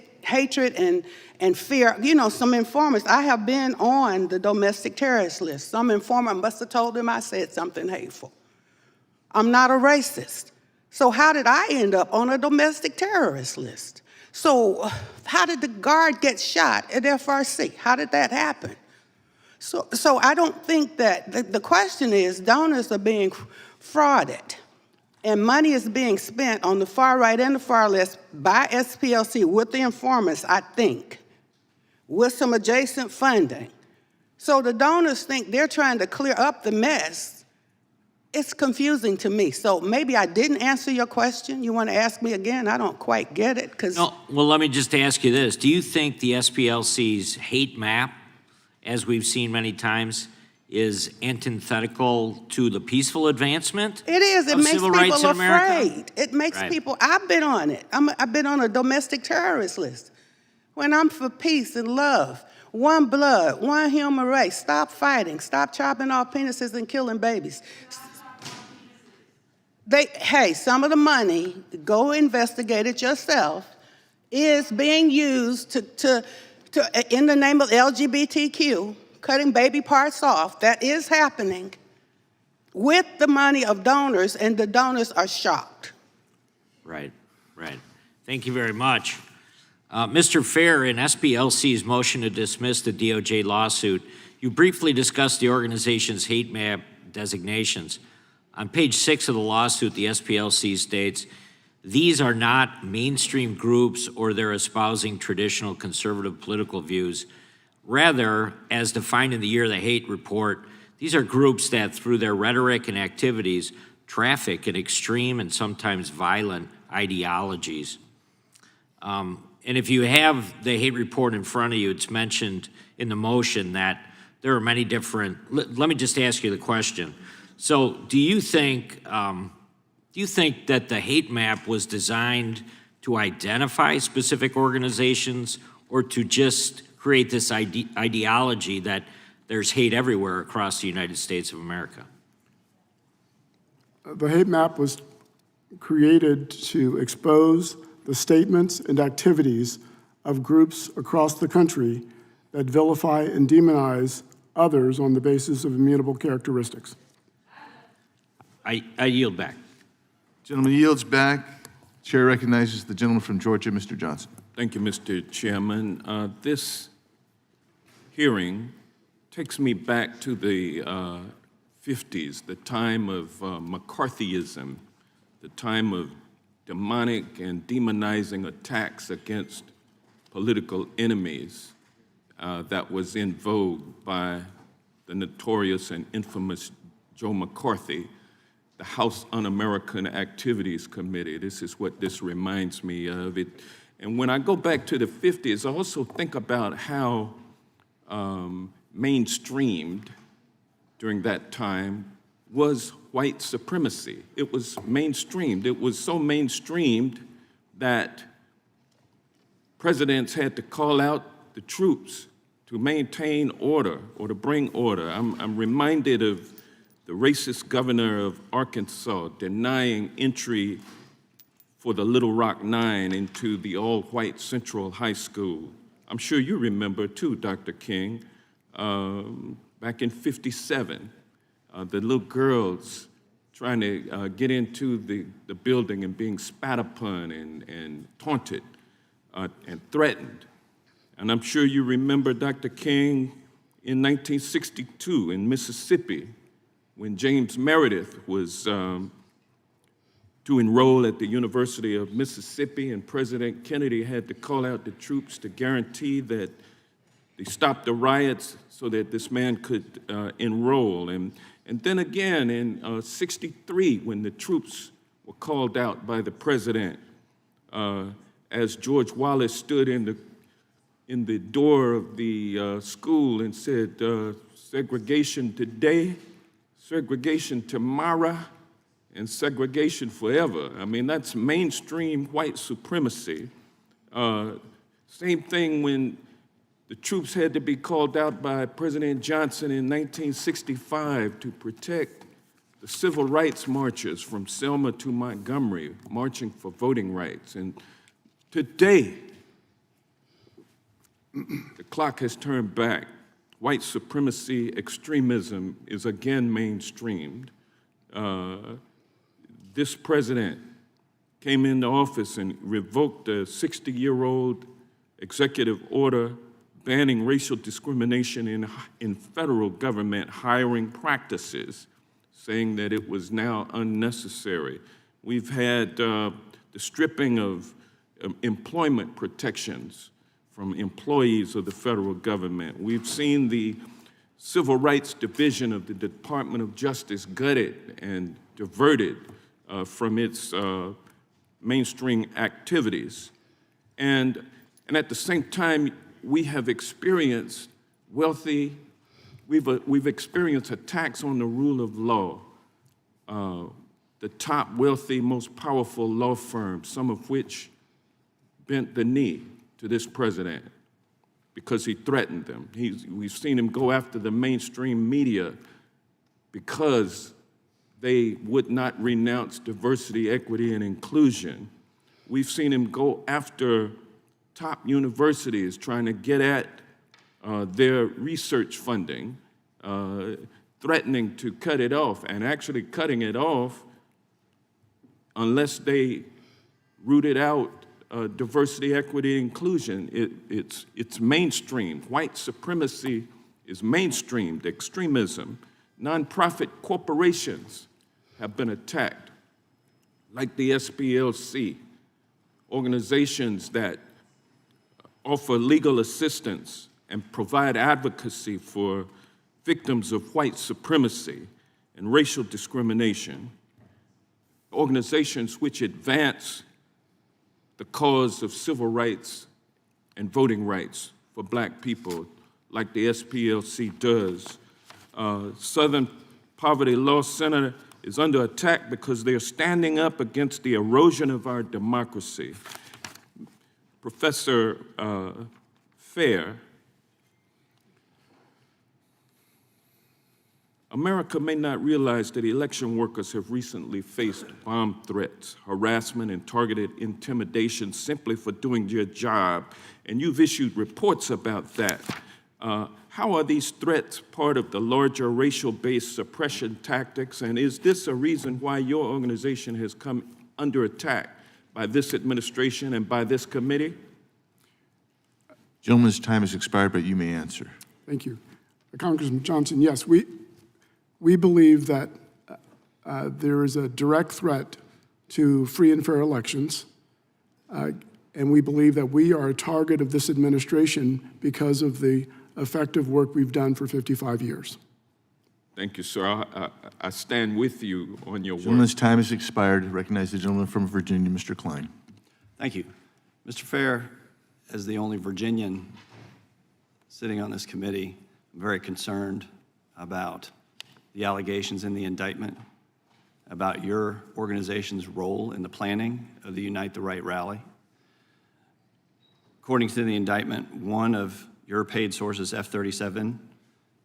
and fear. You know, some informants, I have been on the domestic terrorist list. Some informant must have told them I said something hateful. I'm not a racist. So how did I end up on a domestic terrorist list? So how did the guard get shot at FRC? How did that happen? So I don't think that, the question is, donors are being frauded, and money is being spent on the far right and the far left by SPLC with the informants, I think, with some adjacent funding. So the donors think they're trying to clear up the mess. It's confusing to me. So maybe I didn't answer your question. You want to ask me again? I don't quite get it. No, well, let me just ask you this. Do you think the SPLC's hate map, as we've seen many times, is antithetical to the peaceful advancement It is. It of makes civil people rights in America? afraid. It makes Right. people, I've been on it. I've been on a domestic terrorist list. When I'm for peace and love, one blood, one human race, stop fighting, stop chopping off penises and killing babies. Hey, some of the money, go investigate it yourself, is being used to in the name of LGBTQ, cutting baby parts off. That is happening with the money of donors, and the donors are shocked. Right, right. Thank you very much. Mr. Fair, in SPLC's motion to dismiss the DOJ lawsuit, you briefly discussed the organization's hate map designations. On page 6 of the lawsuit, the SPLC states, these are not mainstream groups or they're espousing traditional conservative political views. Rather, as defined in the Year of the Hate report, these are groups that, through their rhetoric and activities, traffic in extreme and sometimes violent ideologies. And if you have the hate report in front of you, it's mentioned in the motion that there are many different, let me just ask you the question. So do you think that the hate map was designed to identify specific organizations or to just create this ideology that there's hate everywhere across the United States of America? The hate map was created to expose the statements and activities of groups across the country that vilify and demonize others on the basis of immutable characteristics. I yield back. Gentleman yields back. Chair recognizes the gentleman from Georgia, Mr. Johnson. Thank you, Mr. Chairman. This hearing takes me back to the 50s, the time of McCarthyism, the time of demonic and demonizing attacks against political enemies that was in vogue by the notorious and infamous Joe McCarthy, the House Un-American Activities Committee. This is what this reminds me of. And when I go back to the 50s, I also think about how mainstreamed during that time was white supremacy. It was mainstreamed. It was so mainstreamed that presidents had to call out the troops to maintain order or to bring order. I'm reminded of the racist governor of Arkansas denying entry for the Little Rock Nine into the all-white Central High School. I'm sure you remember too, Dr. King, back in '57, the little girls trying to get into the building and being spat upon and taunted and threatened. And I'm sure you remember, Dr. King, in 1962 in Mississippi, when James Meredith was to enroll at the University of Mississippi, and President Kennedy had to call out the troops to guarantee that they stopped the riots so that this man could enroll. And then again in '63, when the troops were called out by the president, as George Wallace stood in the door of the school and said, segregation today, segregation tomorrow, and segregation forever. I mean, that's mainstream white supremacy. Same thing when the troops had to be called out by President Johnson in 1965 to protect the civil rights marchers from Selma to Montgomery, marching for voting rights. And today, the clock has turned back. White supremacy extremism is again mainstreamed. This president came into office and revoked a 60-year-old executive order banning racial discrimination in federal government hiring practices, saying that it was now unnecessary. We've had the stripping of employment protections from employees of the federal government. We've seen the Civil Rights Division of the Department of Justice gutted and diverted from its mainstream activities. And at the same time, we have experienced we've experienced attacks on the rule of law. The top wealthy, most powerful law firms, some of which bent the knee to this president because he threatened them. We've seen him go after the mainstream media because they would not renounce diversity, equity, and inclusion. We've seen him go after top universities trying to get at their research funding, threatening to cut it off, and actually cutting it off unless they rooted out diversity, equity, inclusion. It's mainstream. White supremacy is mainstreamed. Extremism. Nonprofit corporations have been attacked, like the SPLC, organizations that offer legal assistance and provide advocacy for victims of white supremacy and racial discrimination, organizations which advance the cause of civil rights and voting rights for Black people, like the SPLC does. Southern Poverty Law Center is under attack because they're standing up against the erosion of our democracy. Professor Fair, America may not realize that election workers have recently faced bomb threats, harassment, and targeted intimidation simply for doing their job, and you've issued reports about that. How are these threats part of the larger racial-based suppression tactics, and is this a reason why your organization has come under attack by this administration and by this committee? Gentleman's time has expired, but you may answer. Thank you. Congressman Johnson, yes, we believe that there is a direct threat to free and fair elections, and we believe that we are a target of this administration because of the effective work we've done for 55 years. Thank you, sir. I stand with you on your work. Gentleman's time has expired. I recognize the gentleman from Virginia, Mr. Klein. Thank you. Mr. Fair, as the only Virginian sitting on this committee, I'm very concerned about the allegations in the indictment, about your organization's role in the planning of the Unite the Right rally. According to the indictment, one of your paid sources, F-37,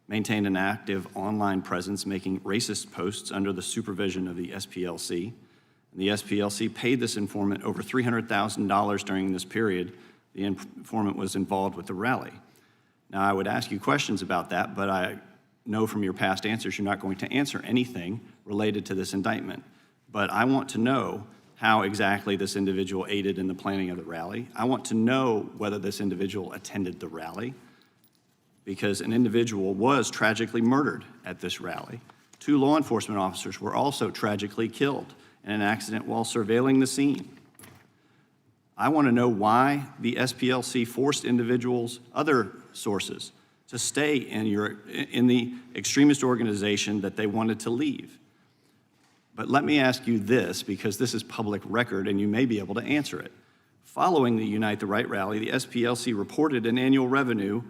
maintained an active online presence making racist posts under the supervision of the SPLC. And the SPLC paid this informant over $300,000 during this period. The informant was involved with the rally. Now, I would ask you questions about that, but I know from your past answers you're not going to answer anything related to this indictment. But I want to know how exactly this individual aided in the planning of the rally. I want to know whether this individual attended the rally, because an individual was tragically murdered at this rally. 2 law enforcement officers were also tragically killed in an accident while surveilling the scene. I want to know why the SPLC forced individuals, other sources, to stay in the extremist organization that they wanted to leave. But let me ask you this, because this is public record and you may be able to answer it. Following the Unite the Right rally, the SPLC reported an annual revenue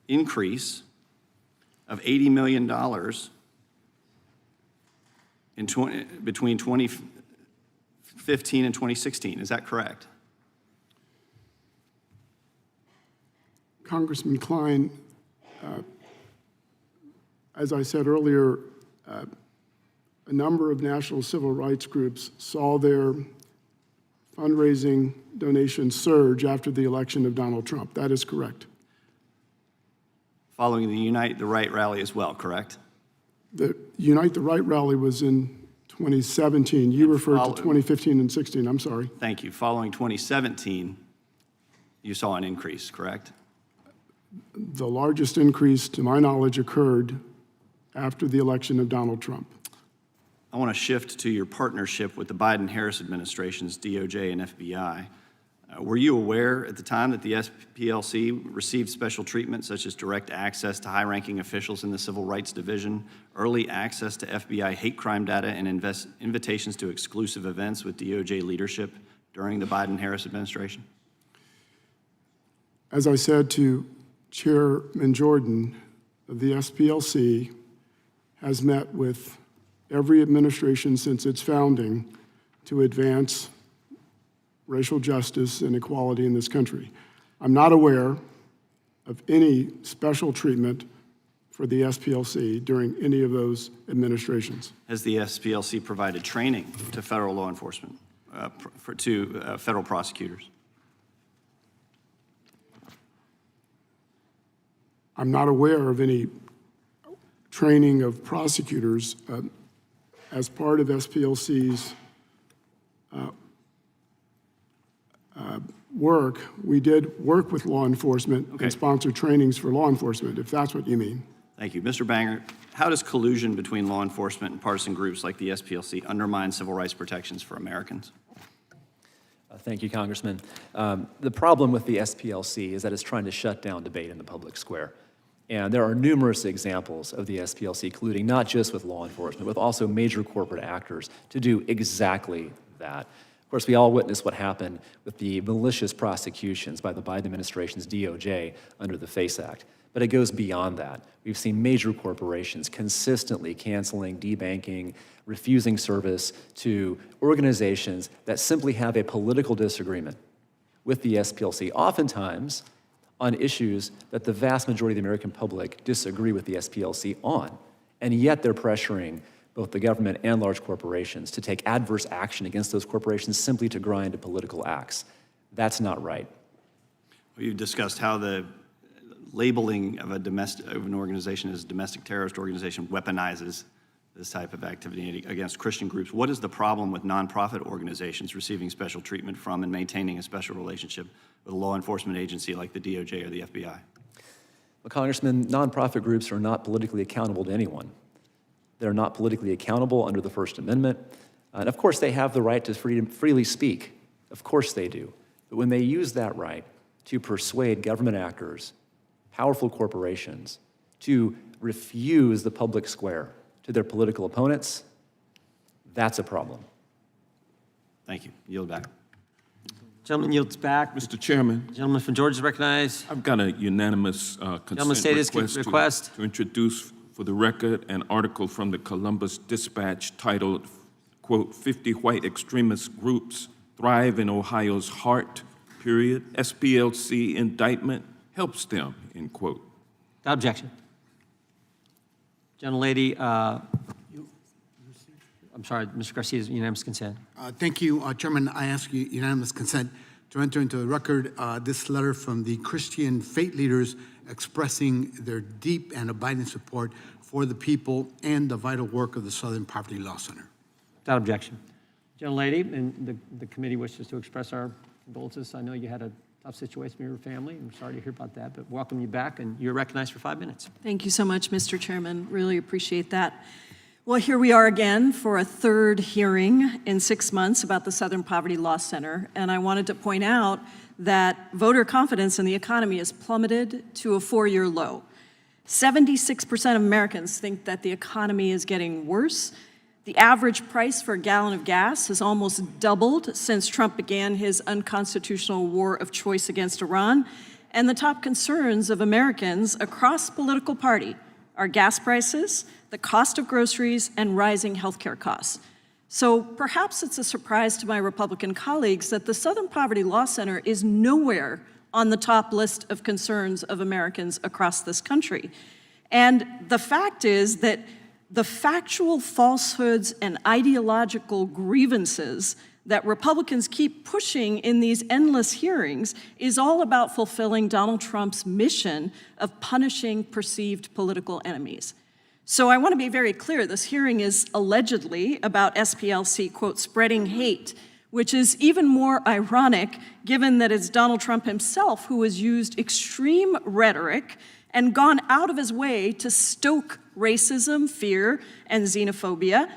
increase of $80 million between 2015 and 2016. Is that correct? Congressman Klein, as I said earlier, a number of national civil rights groups saw their fundraising donations surge after the election of Donald Trump. That is correct. Following the Unite the Right rally as well, correct? The Unite the Right rally was in 2017. You referred to 2015 and 16. I'm sorry. Thank you. Following 2017, you saw an increase, correct? The largest increase, to my knowledge, occurred after the election of Donald Trump. I want to shift to your partnership with the Biden-Harris administration's DOJ and FBI. Were you aware at the time that the SPLC received special treatment, such as direct access to high-ranking officials in the Civil Rights Division, early access to FBI hate crime data, and invitations to exclusive events with DOJ leadership during the Biden-Harris administration? As I said to Chairman Jordan, the SPLC has met with every administration since its founding to advance racial justice and equality in this country. I'm not aware of any special treatment for the SPLC during any of those administrations. Has the SPLC provided training to federal law enforcement, to federal prosecutors? I'm not aware of any training of prosecutors as part of SPLC's work. We did work with law enforcement and sponsor trainings for law enforcement, if that's what you mean. Thank you. Mr. Bangert, how does collusion between law enforcement and partisan groups like the SPLC undermine civil rights protections for Americans? Thank you, Congressman. The problem with the SPLC is that it's trying to shut down debate in the public square. And there are numerous examples of the SPLC colluding, not just with law enforcement, but also major corporate actors to do exactly that. Of course, we all witnessed what happened with the malicious prosecutions by the Biden administration's DOJ under the FACE Act. But it goes beyond that. We've seen major corporations consistently canceling, debanking, refusing service to organizations that simply have a political disagreement with the SPLC, oftentimes on issues that the vast majority of the American public disagree with the SPLC on. And yet they're pressuring both the government and large corporations to take adverse action against those corporations simply to grind to political acts. That's not right. We've discussed how the labeling of an organization as a domestic terrorist organization weaponizes this type of activity against Christian groups. What is the problem with nonprofit organizations receiving special treatment from and maintaining a special relationship with a law enforcement agency like the DOJ or the FBI? Well, Congressman, nonprofit groups are not politically accountable to anyone. They're not politically accountable under the First Amendment. And of course, they have the right to freely speak. Of course they do. But when they use that right to persuade government actors, powerful corporations, to refuse the public square to their political opponents, that's a problem. Thank you. Yield back. Gentleman yields back. Mr. Chairman. Gentleman from Georgia is recognized. I've got a unanimous consent state his request. to introduce for the record an article from the Columbus Dispatch titled, quote, 50 white extremist groups thrive in Ohio's heart, period. SPLC indictment helps them, end quote. Without objection. Gentlelady, I'm sorry, Mr. Garcia's unanimous consent. Thank you, Chairman. I ask you unanimous consent to enter into the record this letter from the Christian faith leaders expressing their deep and abiding support for the people and the vital work of the Southern Poverty Law Center. Without objection. Gentlelady, and the committee wishes to express our condolences. I know you had a tough situation with your family. I'm sorry to hear about that, but welcome you back, and you're recognized for 5 minutes. Thank you so much, Mr. Chairman. Really appreciate that. Well, here we are again for a third hearing in 6 months about the Southern Poverty Law Center, and I wanted to point out that voter confidence in the economy has plummeted to a 4-year low. 76% of Americans think that the economy is getting worse. The average price for a gallon of gas has almost doubled since Trump began his unconstitutional war of choice against Iran. And the top concerns of Americans across political party are gas prices, the cost of groceries, and rising healthcare costs. So perhaps it's a surprise to my Republican colleagues that the Southern Poverty Law Center is nowhere on the top list of concerns of Americans across this country. And the fact is that the factual falsehoods and ideological grievances that Republicans keep pushing in these endless hearings is all about fulfilling Donald Trump's mission of punishing perceived political enemies. So I want to be very clear, this hearing is allegedly about SPLC, quote, spreading hate, which is even more ironic given that it's Donald Trump himself who has used extreme rhetoric and gone out of his way to stoke racism, fear, and xenophobia.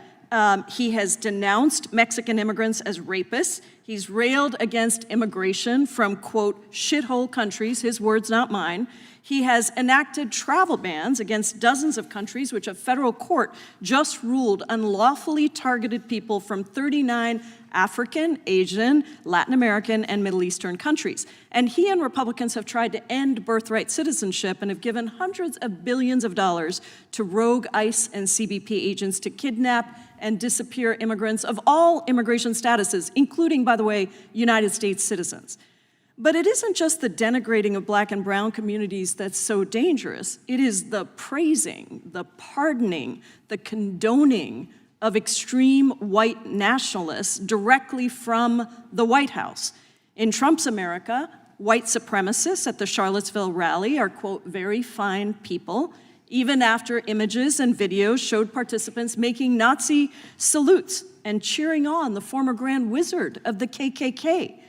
He has denounced Mexican immigrants as rapists. He's railed against immigration from, quote, shithole countries, his words, not mine. He has enacted travel bans against dozens of countries, which a federal court just ruled unlawfully targeted people from 39 African, Asian, Latin American, and Middle Eastern countries. And he and Republicans have tried to end birthright citizenship and have given hundreds of billions of dollars to rogue ICE and CBP agents to kidnap and disappear immigrants of all immigration statuses, including, by the way, United States citizens. But it isn't just the denigrating of Black and brown communities that's so dangerous. It is the praising, the pardoning, the condoning of extreme white nationalists directly from the White House. In Trump's America, white supremacists at the Charlottesville rally are, quote, very fine people, even after images and videos showed participants making Nazi salutes and cheering on the former Grand Wizard of the KKK.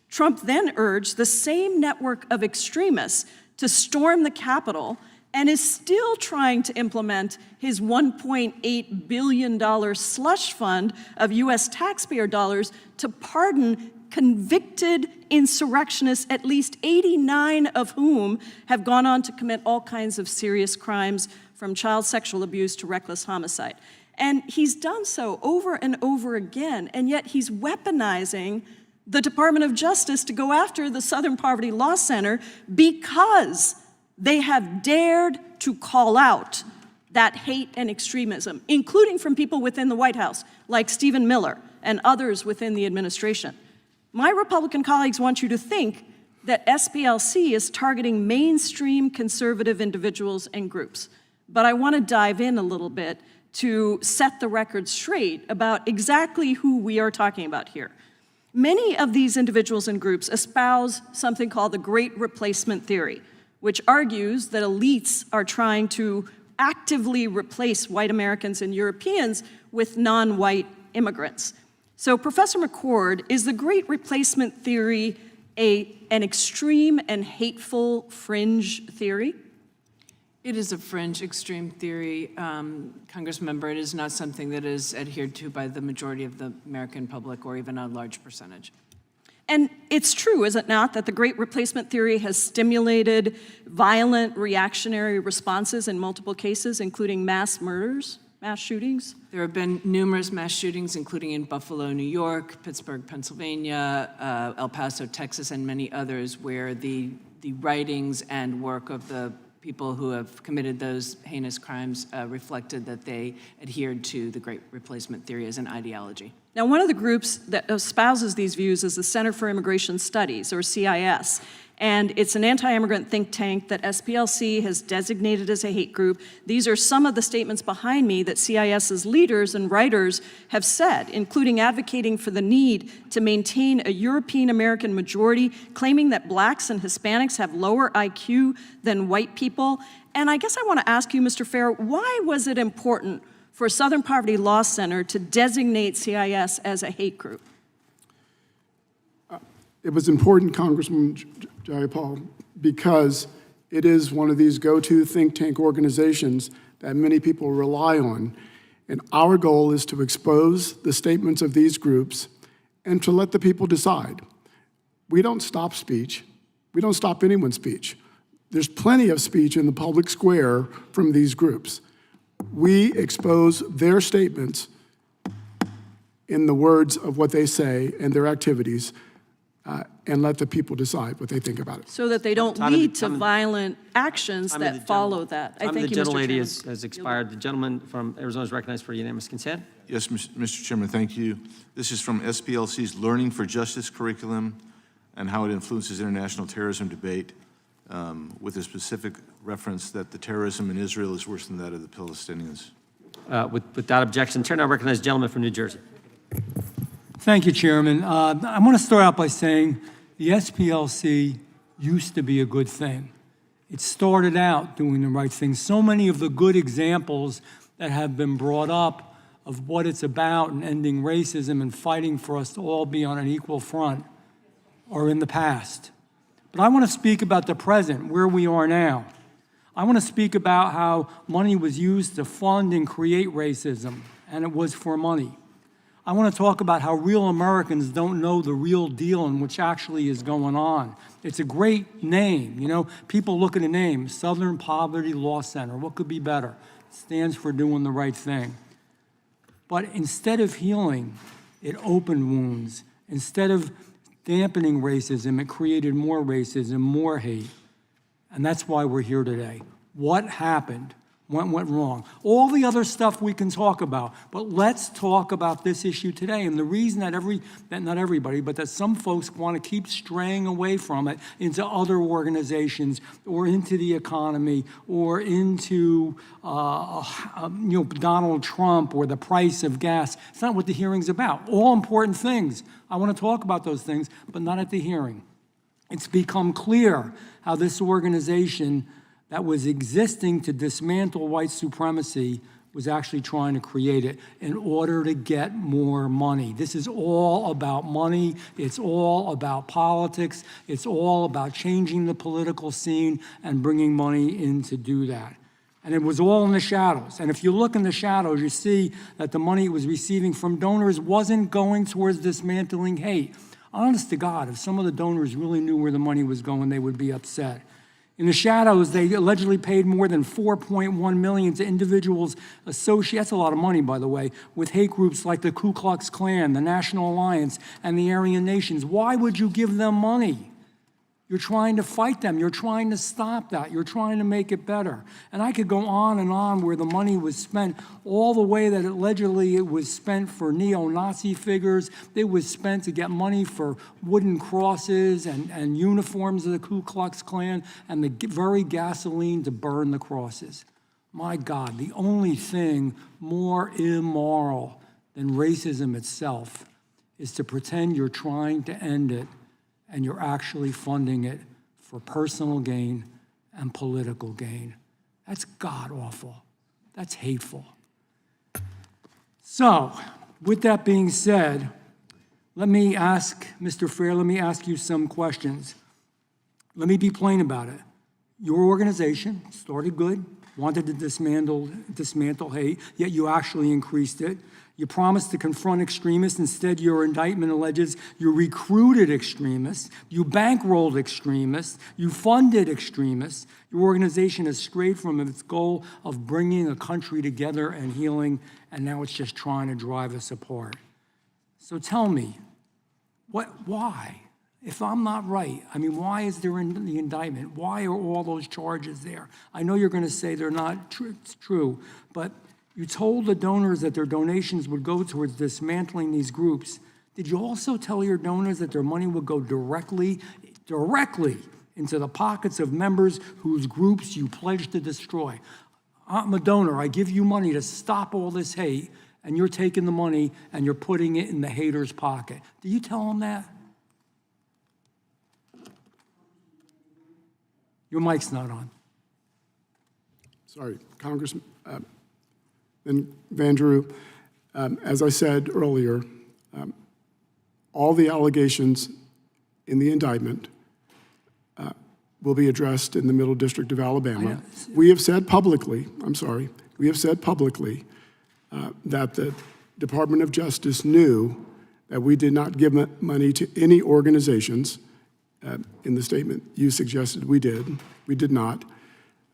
Trump then urged the same network of extremists to storm the Capitol and is still trying to implement his $1.8 billion slush fund of U.S. taxpayer dollars to pardon convicted insurrectionists, at least 89 of whom have gone on to commit all kinds of serious crimes, from child sexual abuse to reckless homicide. And he's done so over and over again, and yet he's weaponizing the Department of Justice to go after the Southern Poverty Law Center because they have dared to call out that hate and extremism, including from people within the White House, like Stephen Miller and others within the administration. My Republican colleagues want you to think that SPLC is targeting mainstream conservative individuals and groups. But I want to dive in a little bit to set the record straight about exactly who we are talking about here. Many of these individuals and groups espouse something called the Great Replacement Theory, which argues that elites are trying to actively replace white Americans and Europeans with non-white immigrants. So, Professor McCord, is the Great Replacement Theory an extreme and hateful fringe theory? It is a fringe extreme theory, Congressmember. It is not something that is adhered to by the majority of the American public or even a large percentage. And it's true, is it not, that the Great Replacement Theory has stimulated violent reactionary responses in multiple cases, including mass murders, mass shootings? There have been numerous mass shootings, including in Buffalo, New York, Pittsburgh, Pennsylvania, El Paso, Texas, and many others, where the writings and work of the people who have committed those heinous crimes reflected that they adhered to the Great Replacement Theory as an ideology. Now, one of the groups that espouses these views is the Center for Immigration Studies, or CIS, and it's an anti-immigrant think tank that SPLC has designated as a hate group. These are some of the statements behind me that CIS's leaders and writers have said, including advocating for the need to maintain a European-American majority, claiming that blacks and Hispanics have lower IQ than white people. And I guess I want to ask you, Mr. Fair, why was it important for Southern Poverty Law Center to designate CIS as a hate group? It was important, Congressman Jayapal, because it is one of these go-to think tank organizations that many people rely on. And our goal is to expose the statements of these groups and to let the people decide. We don't stop speech. We don't stop anyone's speech. There's plenty of speech in the public square from these groups. We expose their statements in the words of what they say and their activities, and let the people decide what they think about it. So that they don't lead to violent actions that follow that. I thank you, Mr. Chairman. The gentlelady has expired. The gentleman from Arizona is recognized for unanimous consent. Yes, Mr. Chairman, thank you. This is from SPLC's Learning for Justice curriculum and how it influences international terrorism debate, with a specific reference that the terrorism in Israel is worse than that of the Palestinians. Without objection, chair now recognizes the gentleman from New Jersey. Thank you, Chairman. I want to start out by saying the SPLC used to be a good thing. It started out doing the right thing. So many of the good examples that have been brought up of what it's about and ending racism and fighting for us to all be on an equal front are in the past. But I want to speak about the present, where we are now. I want to speak about how money was used to fund and create racism, and it was for money. I want to talk about how real Americans don't know the real deal and which actually is going on. It's a great name, you know. People look at the name, Southern Poverty Law Center. What could be better? It stands for doing the right thing. But instead of healing, it opened wounds. Instead of dampening racism, it created more racism, more hate. And that's why we're here today. What happened? What went wrong? All the other stuff we can talk about, but let's talk about this issue today. And the reason that not everybody, but that some folks want to keep straying away from it into other organizations or into the economy or into Donald Trump or the price of gas. It's not what the hearing's about. All important things. I want to talk about those things, but not at the hearing. It's become clear how this organization that was existing to dismantle white supremacy was actually trying to create it in order to get more money. This is all about money. It's all about politics. It's all about changing the political scene and bringing money in to do that. And it was all in the shadows. And if you look in the shadows, you see that the money it was receiving from donors wasn't going towards dismantling hate. Honest to God, if some of the donors really knew where the money was going, they would be upset. In the shadows, they allegedly paid more than $4.1 million to individuals associated, that's a lot of money, by the way, with hate groups like the Ku Klux Klan, the National Alliance, and the Aryan Nations. Why would you give them money? You're trying to fight them. You're trying to stop that. You're trying to make it better. And I could go on and on where the money was spent, all the way that allegedly it was spent for neo-Nazi figures. It was spent to get money for wooden crosses and uniforms of the Ku Klux Klan and the very gasoline to burn the crosses. My God, the only thing more immoral than racism itself is to pretend you're trying to end it and you're actually funding it for personal gain and political gain. That's god-awful. That's hateful. So, with that being said, let me ask, Mr. Fair, let me ask you some questions. Let me be plain about it. Your organization started good, wanted to dismantle hate, yet you actually increased it. You promised to confront extremists. Instead, your indictment alleges you recruited extremists, you bankrolled extremists, you funded extremists. Your organization has strayed from its goal of bringing a country together and healing, and now it's just trying to drive us apart. So tell me, why? If I'm not right, I mean, why is there in the indictment? Why are all those charges there? I know you're going to say they're not true, but You told the donors that their donations would go towards dismantling these groups. Did you also tell your donors that their money would go directly into the pockets of members whose groups you pledged to destroy? I'm a donor. I give you money to stop all this hate, and you're taking the money and you're putting it in the hater's pocket. Do you tell them that? Your mic's not on. Sorry, Congressman Van Drew. As I said earlier, all the allegations in the indictment will be addressed in the Middle District of Alabama. We have said publicly, that the Department of Justice knew that we did not give money to any organizations. In the statement you suggested we did. We did not.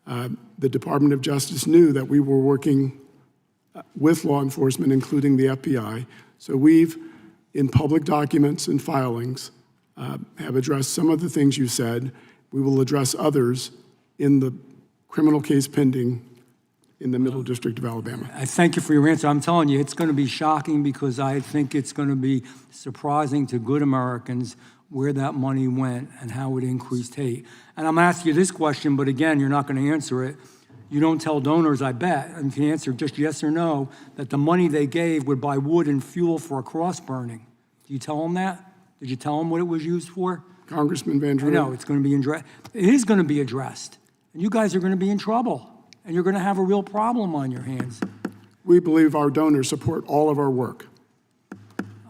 The Department of Justice knew that we were working with law enforcement, including the FBI. So we've, in public documents and filings, have addressed some of the things you said. We will address others in the criminal case pending in the Middle District of Alabama. I thank you for your answer. I'm telling you, it's going to be shocking because I think it's going to be surprising to good Americans where that money went and how it increased hate. And I'm asking you this question, but again, you're not going to answer it. You don't tell donors, I bet, and you can answer just yes or no, that the money they gave would buy wood and fuel for a cross burning. Do you tell them that? Did you tell them what it was used for? Congressman Van Drew. I know, it's going to be addressed. It is going to be addressed. And you guys are going to be in trouble. And you're going to have a real problem on your hands. We believe our donors support all of our work.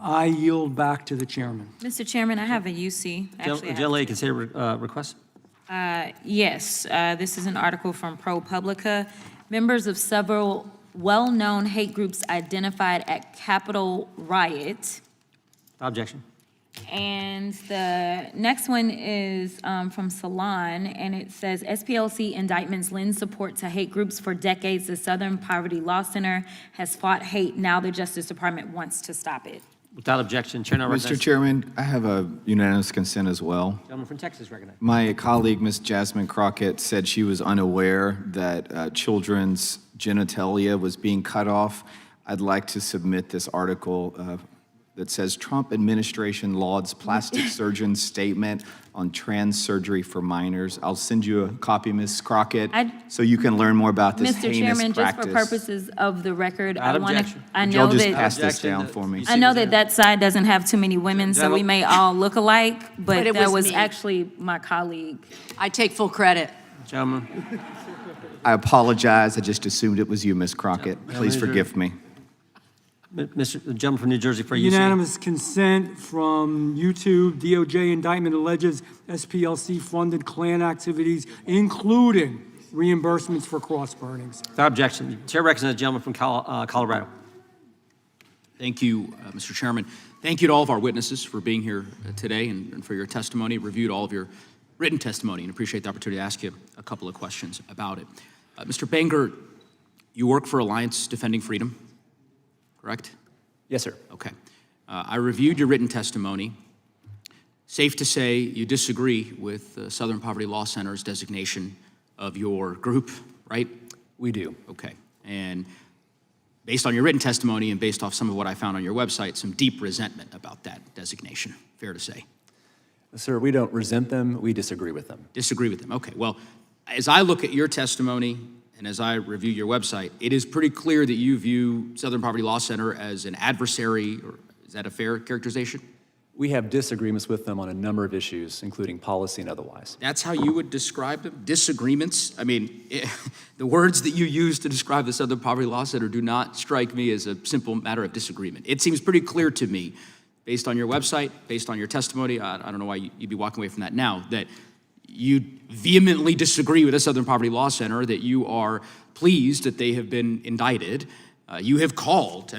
I yield back to the chairman. Mr. Chairman, I have a UC. Actually, I have Gentlelady, consider request. Yes, this is an article from ProPublica. Members of several well-known hate groups identified at Capitol riot. Objection. And the next one is from Salon, and it says, SPLC indictments lend support to hate groups for decades. The Southern Poverty Law Center has fought hate. Now the Justice Department wants to stop it. Without objection, Chair now recognizes. Mr. Chairman, I have a unanimous consent as well. Gentleman from Texas recognized. My colleague, Ms. Jasmine Crockett, said she was unaware that children's genitalia was being cut off. I'd like to submit this article that says Trump administration lauds plastic surgeon's statement on trans surgery for minors. I'll send you a copy, Ms. Crockett, so you can learn more about this Mr. heinous Chairman, practice. just for purposes of the record, I Without want to, objection. I Would know y'all just that, pass this down for me? I know that that side doesn't have too many women, so we may all look alike, but it that was was me. actually my colleague. I take full credit. Gentleman. I apologize. I just assumed it was you, Ms. Crockett. Please forgive me. Mr. The gentleman from New Jersey for UC. Unanimous consent from YouTube. DOJ indictment alleges SPLC funded Klan activities, including reimbursements for cross burnings. Without objection, Chair recognizes the gentleman from Colorado. Thank you, Mr. Chairman. Thank you to all of our witnesses for being here today and for your testimony. Reviewed all of your written testimony and appreciate the opportunity to ask you a couple of questions about it. Mr. Bangert, you work for Alliance Defending Freedom, correct? Yes, sir. Okay. I reviewed your written testimony. Safe to say you disagree with the Southern Poverty Law Center's designation of your group, right? We do. Okay. And based on your written testimony and based off some of what I found on your website, some deep resentment about that designation, fair to say. Sir, we don't resent them, we disagree with them. Disagree with them, okay. Well, as I look at your testimony and as I review your website, it is pretty clear that you view Southern Poverty Law Center as an adversary, or is that a fair characterization? We have disagreements with them on a number of issues, including policy and otherwise. That's how you would describe them? Disagreements? I mean, the words that you use to describe the Southern Poverty Law Center do not strike me as a simple matter of disagreement. It seems pretty clear to me, based on your website, based on your testimony, I don't know why you'd be walking away from that now, that you vehemently disagree with the Southern Poverty Law Center, that you are pleased that they have been indicted. You have called,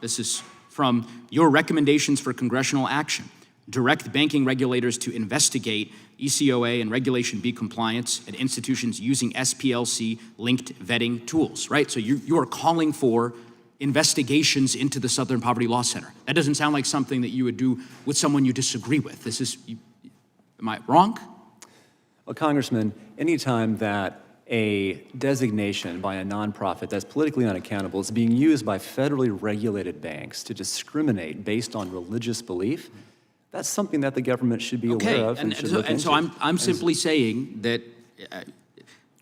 this is from your recommendations for congressional action, direct banking regulators to investigate ECOA and Regulation B compliance at institutions using SPLC-linked vetting tools, right? So you are calling for investigations into the Southern Poverty Law Center. That doesn't sound like something that you would do with someone you disagree with. Am I wrong? Well, Congressman, anytime that a designation by a nonprofit that's politically unaccountable is being used by federally regulated banks to discriminate based on religious belief, that's something that the government should be aware of and should look into. So I'm simply saying that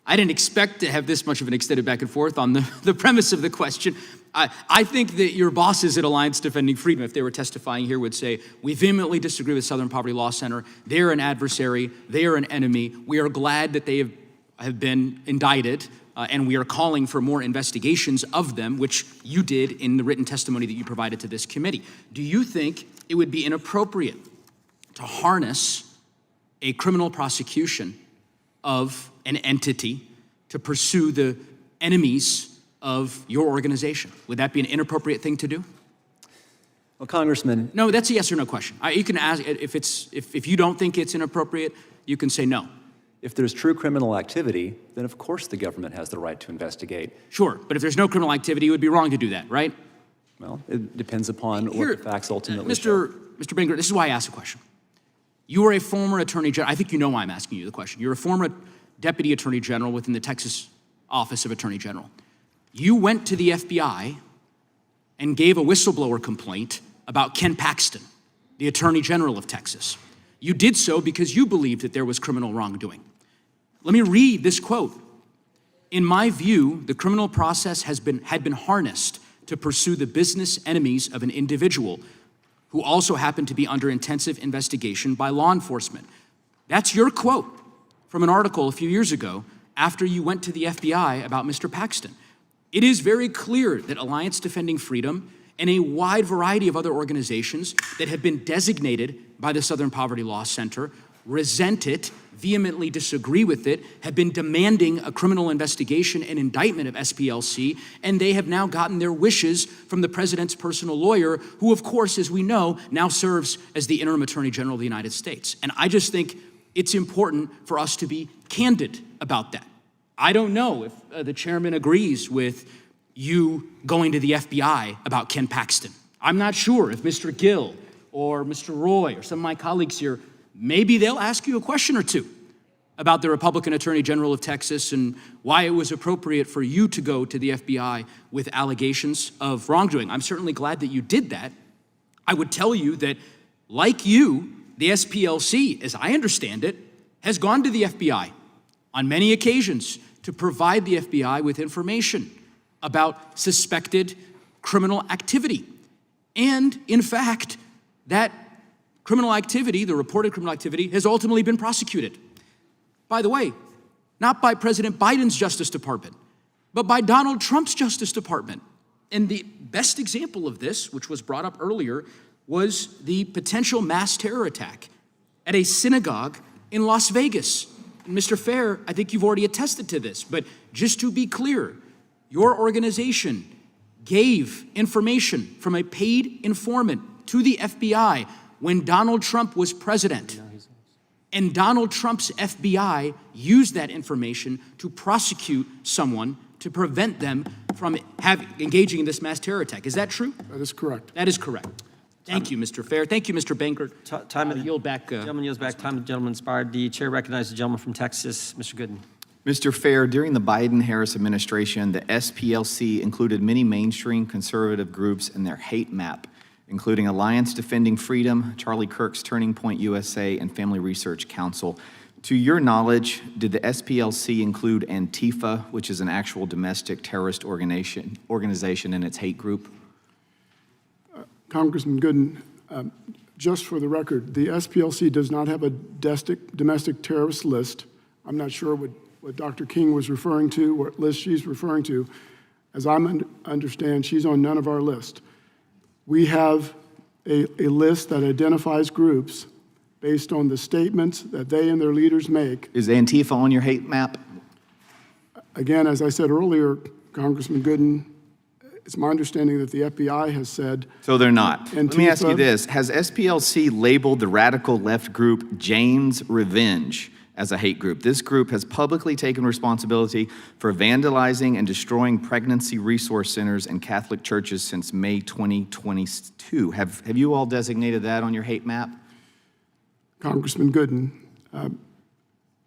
I didn't expect to have this much of an extended back and forth on the premise of the question. I think that your bosses at Alliance Defending Freedom, if they were testifying here, would say, we vehemently disagree with Southern Poverty Law Center. They're an adversary. They are an enemy. We are glad that they have been indicted, and we are calling for more investigations of them, which you did in the written testimony that you provided to this committee. Do you think it would be inappropriate to harness a criminal prosecution of an entity to pursue the enemies of your organization? Would that be an inappropriate thing to do? Well, Congressman. No, that's a yes or no question. You can ask, if you don't think it's inappropriate, you can say no. If there's true criminal activity, then of course the government has the right to investigate. Sure, but if there's no criminal activity, it would be wrong to do that, right? Well, it depends upon what the facts ultimately show. Mr. Bangert, this is why I asked the question. You are a former Attorney General. I think you know why I'm asking you the question. You're a former Deputy Attorney General within the Texas Office of Attorney General. You went to the FBI and gave a whistleblower complaint about Ken Paxton, the Attorney General of Texas. You did so because you believed that there was criminal wrongdoing. Let me read this quote. In my view, the criminal process had been harnessed to pursue the business enemies of an individual who also happened to be under intensive investigation by law enforcement. That's your quote from an article a few years ago after you went to the FBI about Mr. Paxton. It is very clear that Alliance Defending Freedom and a wide variety of other organizations that have been designated by the Southern Poverty Law Center resent it, vehemently disagree with it, have been demanding a criminal investigation and indictment of SPLC, and they have now gotten their wishes from the president's personal lawyer, who, of course, as we know, now serves as the Interim Attorney General of the United States. And I just think it's important for us to be candid about that. I don't know if the chairman agrees with you going to the FBI about Ken Paxton. I'm not sure if Mr. Gill or Mr. Roy or some of my colleagues here, maybe they'll ask you a question or two about the Republican Attorney General of Texas and why it was appropriate for you to go to the FBI with allegations of wrongdoing. I'm certainly glad that you did that. I would tell you that, like you, the SPLC, as I understand it, has gone to the FBI on many occasions to provide the FBI with information about suspected criminal activity. And in fact, that criminal activity, the reported criminal activity, has ultimately been prosecuted. By the way, not by President Biden's Justice Department, but by Donald Trump's Justice Department. And the best example of this, which was brought up earlier, was the potential mass terror attack at a synagogue in Las Vegas. And Mr. Fair, I think you've already attested to this, but just to be clear, your organization gave information from a paid informant to the FBI when Donald Trump was president. And Donald Trump's FBI used that information to prosecute someone to prevent them from engaging in this mass terror attack. Is that true? That is correct. That is correct. Thank you, Mr. Fair. Thank you, Mr. Bangert. Yield back. Gentleman yields back. Time of the gentleman expired. The chair recognizes the gentleman from Texas, Mr. Gooden. Mr. Fair, during the Biden-Harris administration, the SPLC included many mainstream conservative groups in their hate map, including Alliance Defending Freedom, Charlie Kirk's Turning Point USA, and Family Research Council. To your knowledge, did the SPLC include Antifa, which is an actual domestic terrorist organization in its hate group? Congressman Gooden, just for the record, the SPLC does not have a domestic terrorist list. I'm not sure what Dr. King was referring to, what list she's referring to. As I understand, she's on none of our list. We have a list that identifies groups based on the statements that they and their leaders make. Is Antifa on your hate map? Again, as I said earlier, Congressman Gooden, it's my understanding that the FBI has said. So they're not. Antifa, Let me ask you this. Has SPLC labeled the radical left group Jane's Revenge as a hate group? This group has publicly taken responsibility for vandalizing and destroying pregnancy resource centers and Catholic churches since May 2022. Have you all designated that on your hate map? Congressman Gooden,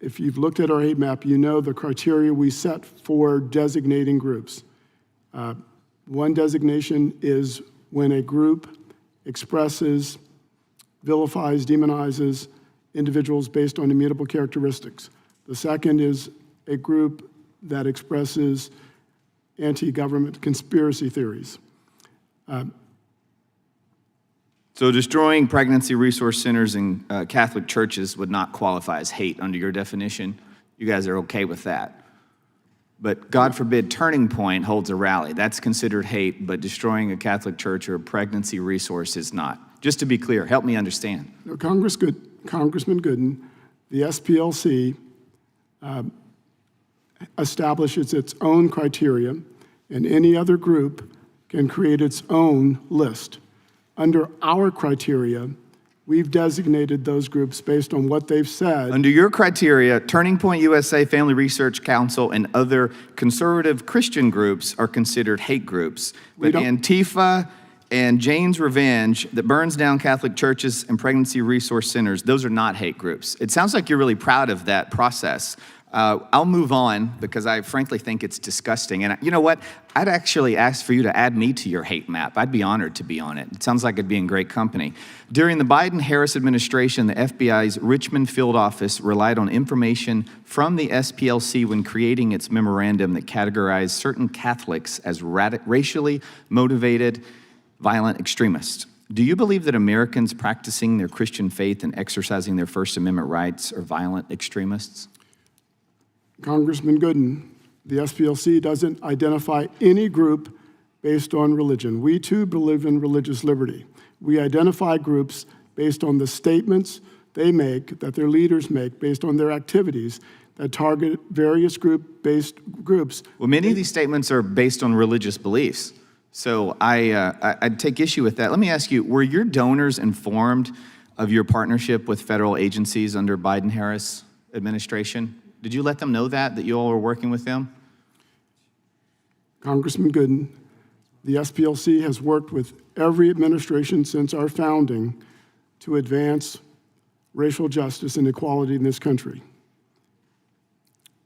if you've looked at our hate map, you know the criteria we set for designating groups. One designation is when a group expresses, vilifies, demonizes individuals based on immutable characteristics. The second is a group that expresses anti-government conspiracy theories. So destroying pregnancy resource centers in Catholic churches would not qualify as hate under your definition. You guys are okay with that. But God forbid Turning Point holds a rally. That's considered hate, but destroying a Catholic church or a pregnancy resource is not. Just to be clear, help me understand. No, Congressman Gooden, the SPLC establishes its own criteria, and any other group can create its own list. Under our criteria, we've designated those groups based on what they've said. Under your criteria, Turning Point USA, Family Research Council, and other conservative Christian groups are considered hate groups. But Antifa and Jane's Revenge that burns down Catholic churches and pregnancy resource centers, those are not hate groups. It sounds like you're really proud of that process. I'll move on because I frankly think it's disgusting. And you know what? I'd actually ask for you to add me to your hate map. I'd be honored to be on it. It sounds like it'd be in great company. During the Biden-Harris administration, the FBI's Richmond field office relied on information from the SPLC when creating its memorandum that categorized certain Catholics as racially motivated violent extremists. Do you believe that Americans practicing their Christian faith and exercising their First Amendment rights are violent extremists? Congressman Gooden, the SPLC doesn't identify any group based on religion. We too believe in religious liberty. We identify groups based on the statements they make, that their leaders make, based on their activities that target various groups. Well, many of these statements are based on religious beliefs. So I'd take issue with that. Let me ask you, were your donors informed of your partnership with federal agencies under Biden-Harris administration? Did you let them know that you all were working with them? Congressman Gooden, the SPLC has worked with every administration since our founding to advance racial justice and equality in this country.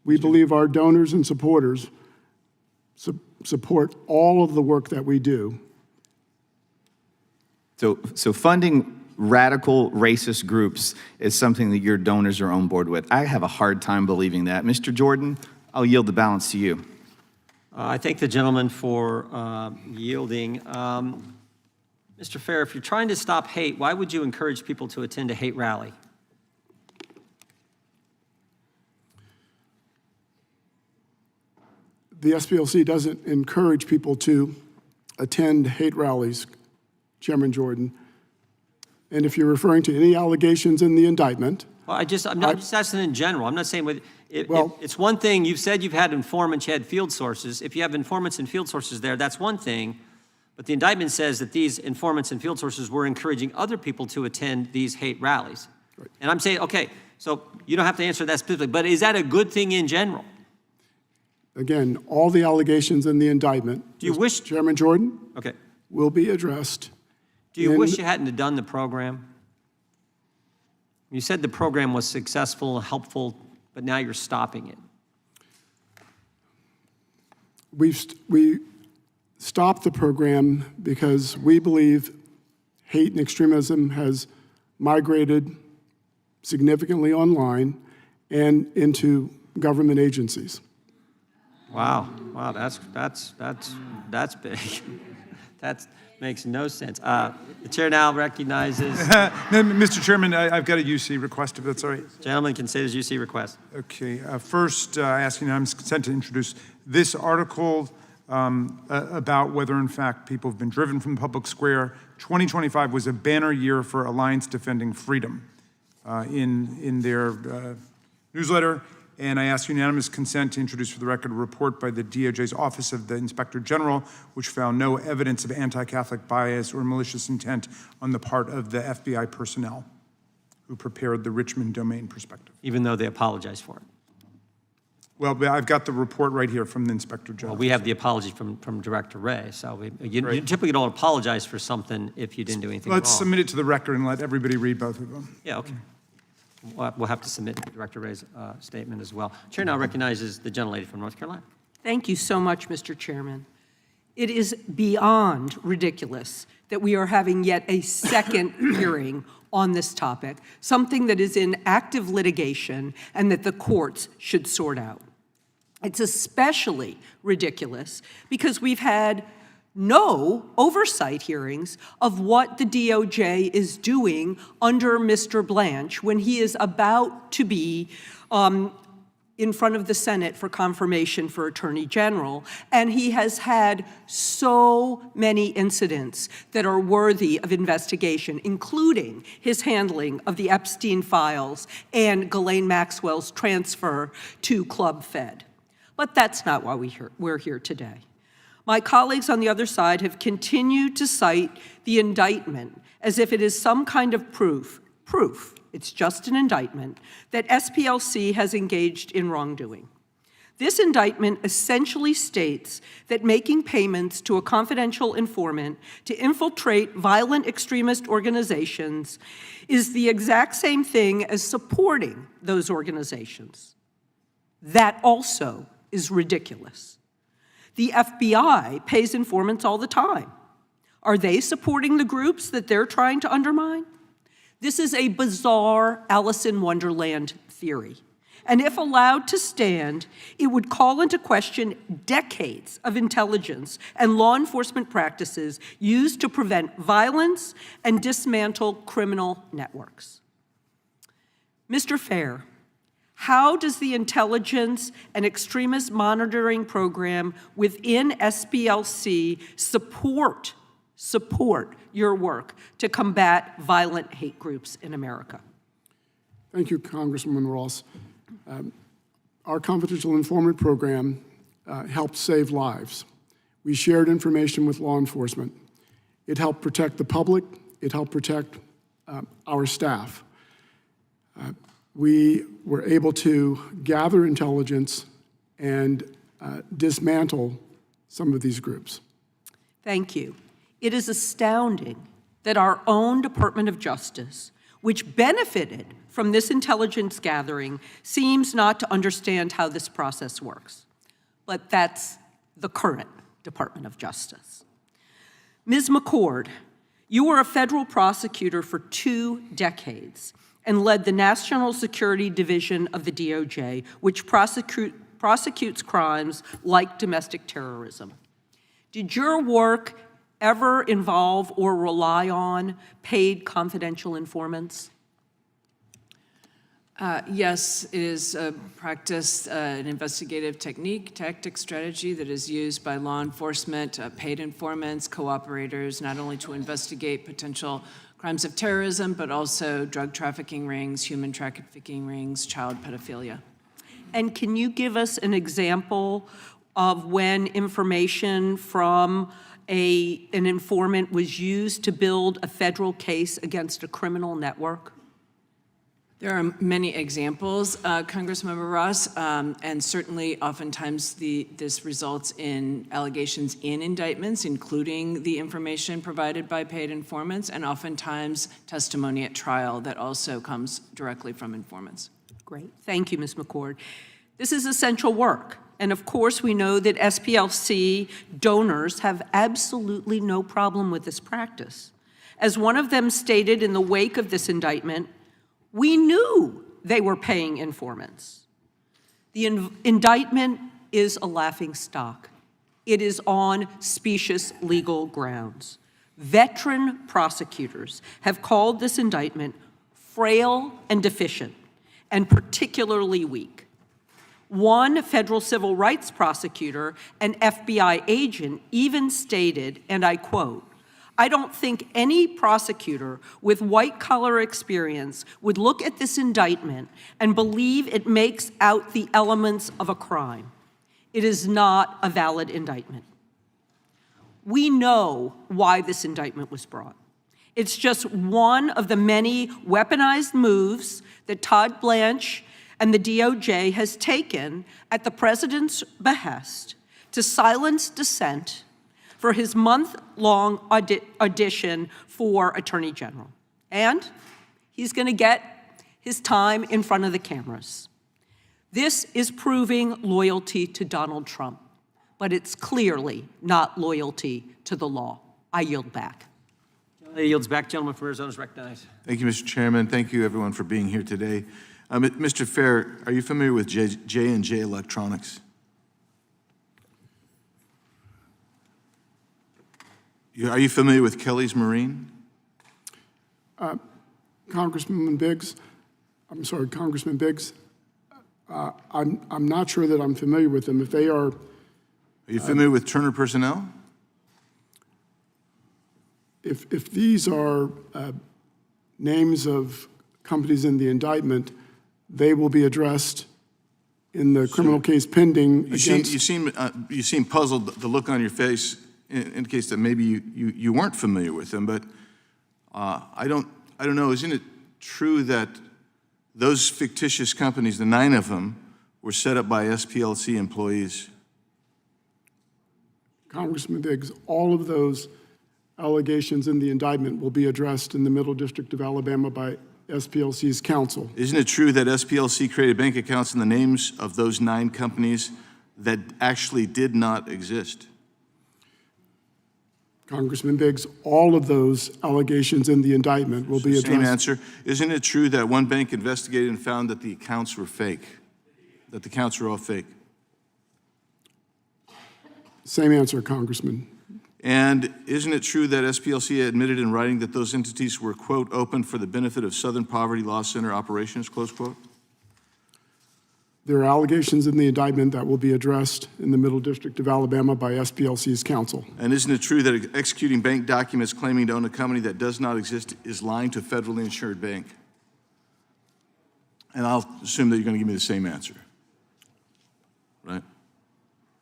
We believe our donors and supporters support all of the work that we do. So funding radical racist groups is something that your donors are on board with. I have a hard time believing that. Mr. Jordan, I'll yield the balance to you. I thank the gentleman for yielding. Mr. Fair, if you're trying to stop hate, why would you encourage people to attend a hate rally? The SPLC doesn't encourage people to attend hate rallies, Chairman Jordan. And if you're referring to any allegations in the indictment. Well, I'm just asking in general. I'm not saying it's one thing. You've said you've had informants, you had field sources. If you have informants and field sources there, that's one thing. But the indictment says that these informants and field sources were encouraging other people to attend these hate rallies. Right. And I'm saying, okay, so you don't have to answer that specifically, but is that a good thing in general? Again, all the allegations in the indictment, do you wish, Chairman Jordan, okay, will be addressed. Do you wish you hadn't have done the program? You said the program was successful and helpful, but now you're stopping it. We stopped the program because we believe hate and extremism has migrated significantly online and into government agencies. Wow, that's big. That makes no sense. The chair now recognizes. Mr. Chairman, I've got a UC request, if that's all right. Gentleman can say his UC request. Okay. First, I ask unanimous consent to introduce this article about whether, in fact, people have been driven from the public square. 2025 was a banner year for Alliance Defending Freedom in their newsletter. And I ask unanimous consent to introduce for the record a report by the DOJ's Office of the Inspector General, which found no evidence of anti-Catholic bias or malicious intent on the part of the FBI personnel who prepared the Richmond domain perspective. Even though they apologized for it. Well, I've got the report right here from the Inspector General. Well, we have the apology from Director Ray, so you typically don't apologize for something if you didn't do anything wrong. Let's submit it to the record and let everybody read both of them. Yeah, okay. we'll have to submit Director Ray's statement as well. Chair now recognizes the gentlelady from North Carolina. Thank you so much, Mr. Chairman. It is beyond ridiculous that we are having yet a second hearing on this topic, something that is in active litigation and that the courts should sort out. It's especially ridiculous because we've had no oversight hearings of what the DOJ is doing under Mr. Blanche when he is about to be in front of the Senate for confirmation for Attorney General, and he has had so many incidents that are worthy of investigation, including his handling of the Epstein files and Ghislaine Maxwell's transfer to Club Fed. But that's not why we're here today. My colleagues on the other side have continued to cite the indictment as if it is some kind of proof, it's just an indictment, that SPLC has engaged in wrongdoing. This indictment essentially states that making payments to a confidential informant to infiltrate violent extremist organizations is the exact same thing as supporting those organizations. That also is ridiculous. The FBI pays informants all the time. Are they supporting the groups that they're trying to undermine? This is a bizarre Alice in Wonderland theory. And if allowed to stand, it would call into question decades of intelligence and law enforcement practices used to prevent violence and dismantle criminal networks. Mr. Fair, how does the intelligence and extremist monitoring program within SPLC support your work to combat violent hate groups in America? Thank you, Congresswoman Ross. Our confidential informant program helped save lives. We shared information with law enforcement. It helped protect the public. It helped protect our staff. We were able to gather intelligence and dismantle some of these groups. Thank you. It is astounding that our own Department of Justice, which benefited from this intelligence gathering, seems not to understand how this process works. But that's the current Department of Justice. Ms. McCord, you were a federal prosecutor for 2 decades and led the National Security Division of the DOJ, which prosecutes crimes like domestic terrorism. Did your work ever involve or rely on paid confidential informants? Yes, it is a practice, an investigative tactic strategy that is used by law enforcement, paid informants, cooperators, not only to investigate potential crimes of terrorism, but also drug trafficking rings, human trafficking rings, child pedophilia. And can you give us an example of when information from an informant was used to build a federal case against a criminal network? There are many examples, Congressmember Ross, and certainly oftentimes this results in allegations in indictments, including the information provided by paid informants, and oftentimes testimony at trial that also comes directly from informants. Great. Thank you, Ms. McCord. This is essential work. And of course, we know that SPLC donors have absolutely no problem with this practice. As one of them stated in the wake of this indictment, we knew they were paying informants. The indictment is a laughingstock. It is on specious legal grounds. Veteran prosecutors have called this indictment frail and deficient, and particularly weak. One federal civil rights prosecutor, an FBI agent, even stated, and I quote, "I don't think any prosecutor with white-collar experience would look at this indictment and believe it makes out the elements of a crime. It is not a valid indictment." We know why this indictment was brought. It's just one of the many weaponized moves that Todd Blanche and the DOJ has taken at the president's behest to silence dissent for his month-long audition for Attorney General. And he's going to get his time in front of the cameras. This is proving loyalty to Donald Trump, but it's clearly not loyalty to the law. I yield back. Yields back. Gentleman from Arizona is recognized. Thank you, Mr. Chairman. Thank you, everyone, for being here today. Mr. Fair, are you familiar with J&J Electronics? Are you familiar with Kelly's Marine? Congressman Biggs, I'm not sure that I'm familiar with them. If they are... Are you familiar with Turner Personnel? If these are names of companies in the indictment, they will be addressed in the criminal case pending against... You seem puzzled. The look on your face indicates that maybe you weren't familiar with them, but I don't know. Isn't it true that those fictitious companies, the 9 of them, were set up by SPLC employees? Congressman Biggs, all of those allegations in the indictment will be addressed in the Middle District of Alabama by SPLC's counsel. Isn't it true that SPLC created bank accounts in the names of those 9 companies that actually did not exist? Congressman Biggs, all of those allegations in the indictment will be addressed. Same answer. Isn't it true that one bank investigated and found that the accounts were fake, that the accounts were all fake? Same answer, Congressman. And isn't it true that SPLC admitted in writing that those entities were, quote, open for the benefit of Southern Poverty Law Center operations, close quote? There are allegations in the indictment that will be addressed in the Middle District of Alabama by SPLC's counsel. And isn't it true that executing bank documents claiming to own a company that does not exist is lying to a federally insured bank? And I'll assume that you're going to give me the same answer, right?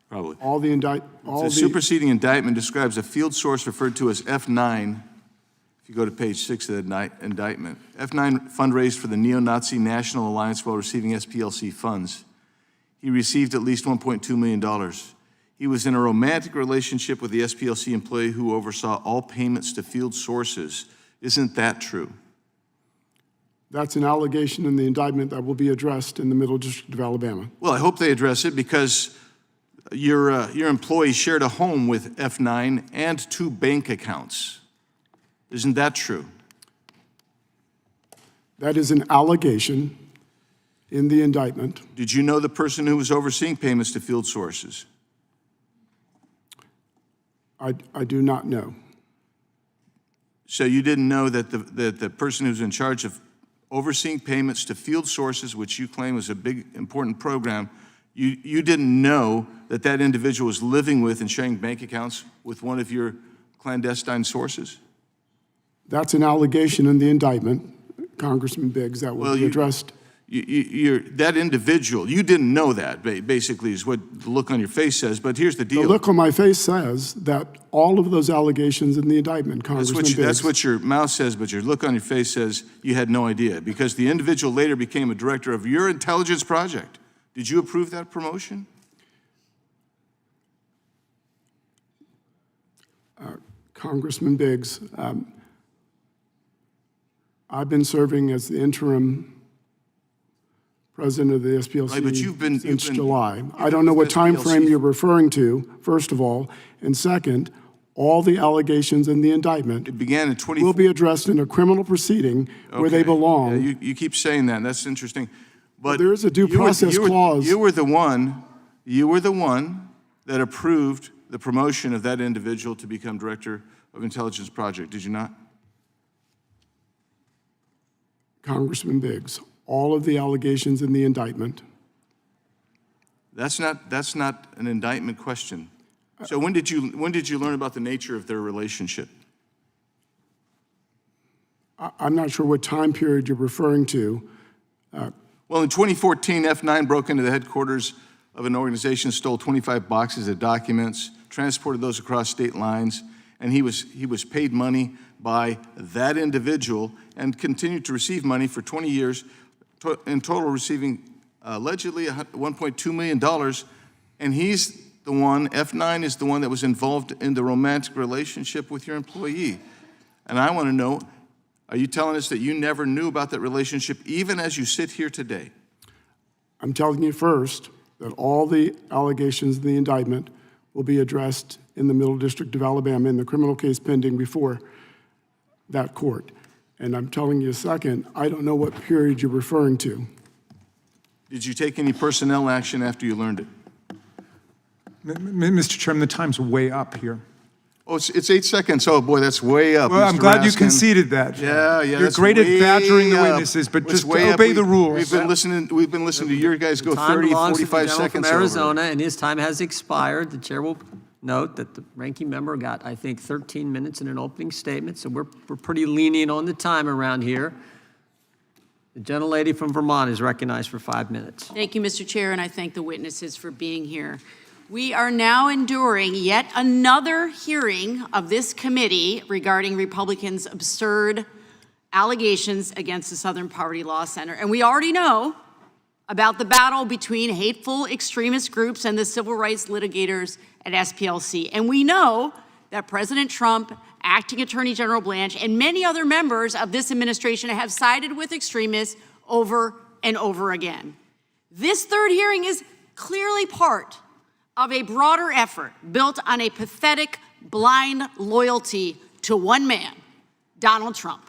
Probably. The superseding indictment describes a field source referred to as F9. If you go to page 6 of the indictment, F9 fundraised for the neo-Nazi National Alliance while receiving SPLC funds. He received at least $1.2 million. He was in a romantic relationship with the SPLC employee who oversaw all payments to field sources. Isn't that true? That's an allegation in the indictment that will be addressed in the Middle District of Alabama. Well, I hope they address it because your employee shared a home with F9 and 2 bank accounts. Isn't that true? That is an allegation in the indictment. Did you know the person who was overseeing payments to field sources? I do not know. So you didn't know that the person who's in charge of overseeing payments to field sources, which you claim was a big, important program, you didn't know that that individual was living with and sharing bank accounts with one of your clandestine sources? That's an allegation in the indictment, Congressman Biggs, that will be addressed. That individual, you didn't know that, basically, is what the look on your face says, but here's the deal. The look on my face says that all of those allegations in the indictment, Congressman Biggs. That's what your mouth says, but your look on your face says you had no idea, because the individual later became a director of your intelligence project. Did you approve that promotion? Congressman Biggs, I've been serving as the interim president of the SPLC since July. I don't know what time frame you're referring to, first of all, and second, all the allegations in the indictment will be addressed in a criminal proceeding where they belong. Yeah, you keep saying that, and that's interesting. But there is a due process clause. You were the one that approved the promotion of that individual to become director of intelligence project, did you not? Congressman Biggs, all of the allegations in the indictment. That's not an indictment question. So when did you learn about the nature of their relationship? I'm not sure what time period you're referring to. Well, in 2014, F9 broke into the headquarters of an organization, stole 25 boxes of documents, transported those across state lines, and he was paid money by that individual and continued to receive money for 20 years, in total receiving allegedly $1.2 million. And he's the one, F9 is the one that was involved in the romantic relationship with your employee. And I want to know, Are you telling us that you never knew about that relationship even as you sit here today? I'm telling you first that all the allegations in the indictment will be addressed in the Middle District of Alabama in the criminal case pending before that court. And I'm telling you second, I don't know what period you're referring to. Did you take any personnel action after you learned it? Mr. Chairman, the time's way up here. Oh, it's 8 seconds. Oh, boy, that's way up. Well, I'm Mr. glad you Raskin. conceded that. Yeah, You're that's great at way badgering the up. witnesses, but It's just way up. obey the rules. We've been listening to you guys go Time 30, belongs to the 45 gentleman seconds from over. Arizona, and his time has expired. The chair will note that the ranking member got, I think, 13 minutes in an opening statement, so we're pretty lenient on the time around here. The gentlelady from Vermont is recognized for 5 minutes. Thank you, Mr. Chair, and I thank the witnesses for being here. We are now enduring yet another hearing of this committee regarding Republicans' absurd allegations against the Southern Poverty Law Center. And we already know about the battle between hateful extremist groups and the civil rights litigators at SPLC. And we know that President Trump, Acting Attorney General Blanche, and many other members of this administration have sided with extremists over and over again. This third hearing is clearly part of a broader effort built on a pathetic, blind loyalty to one man, Donald Trump.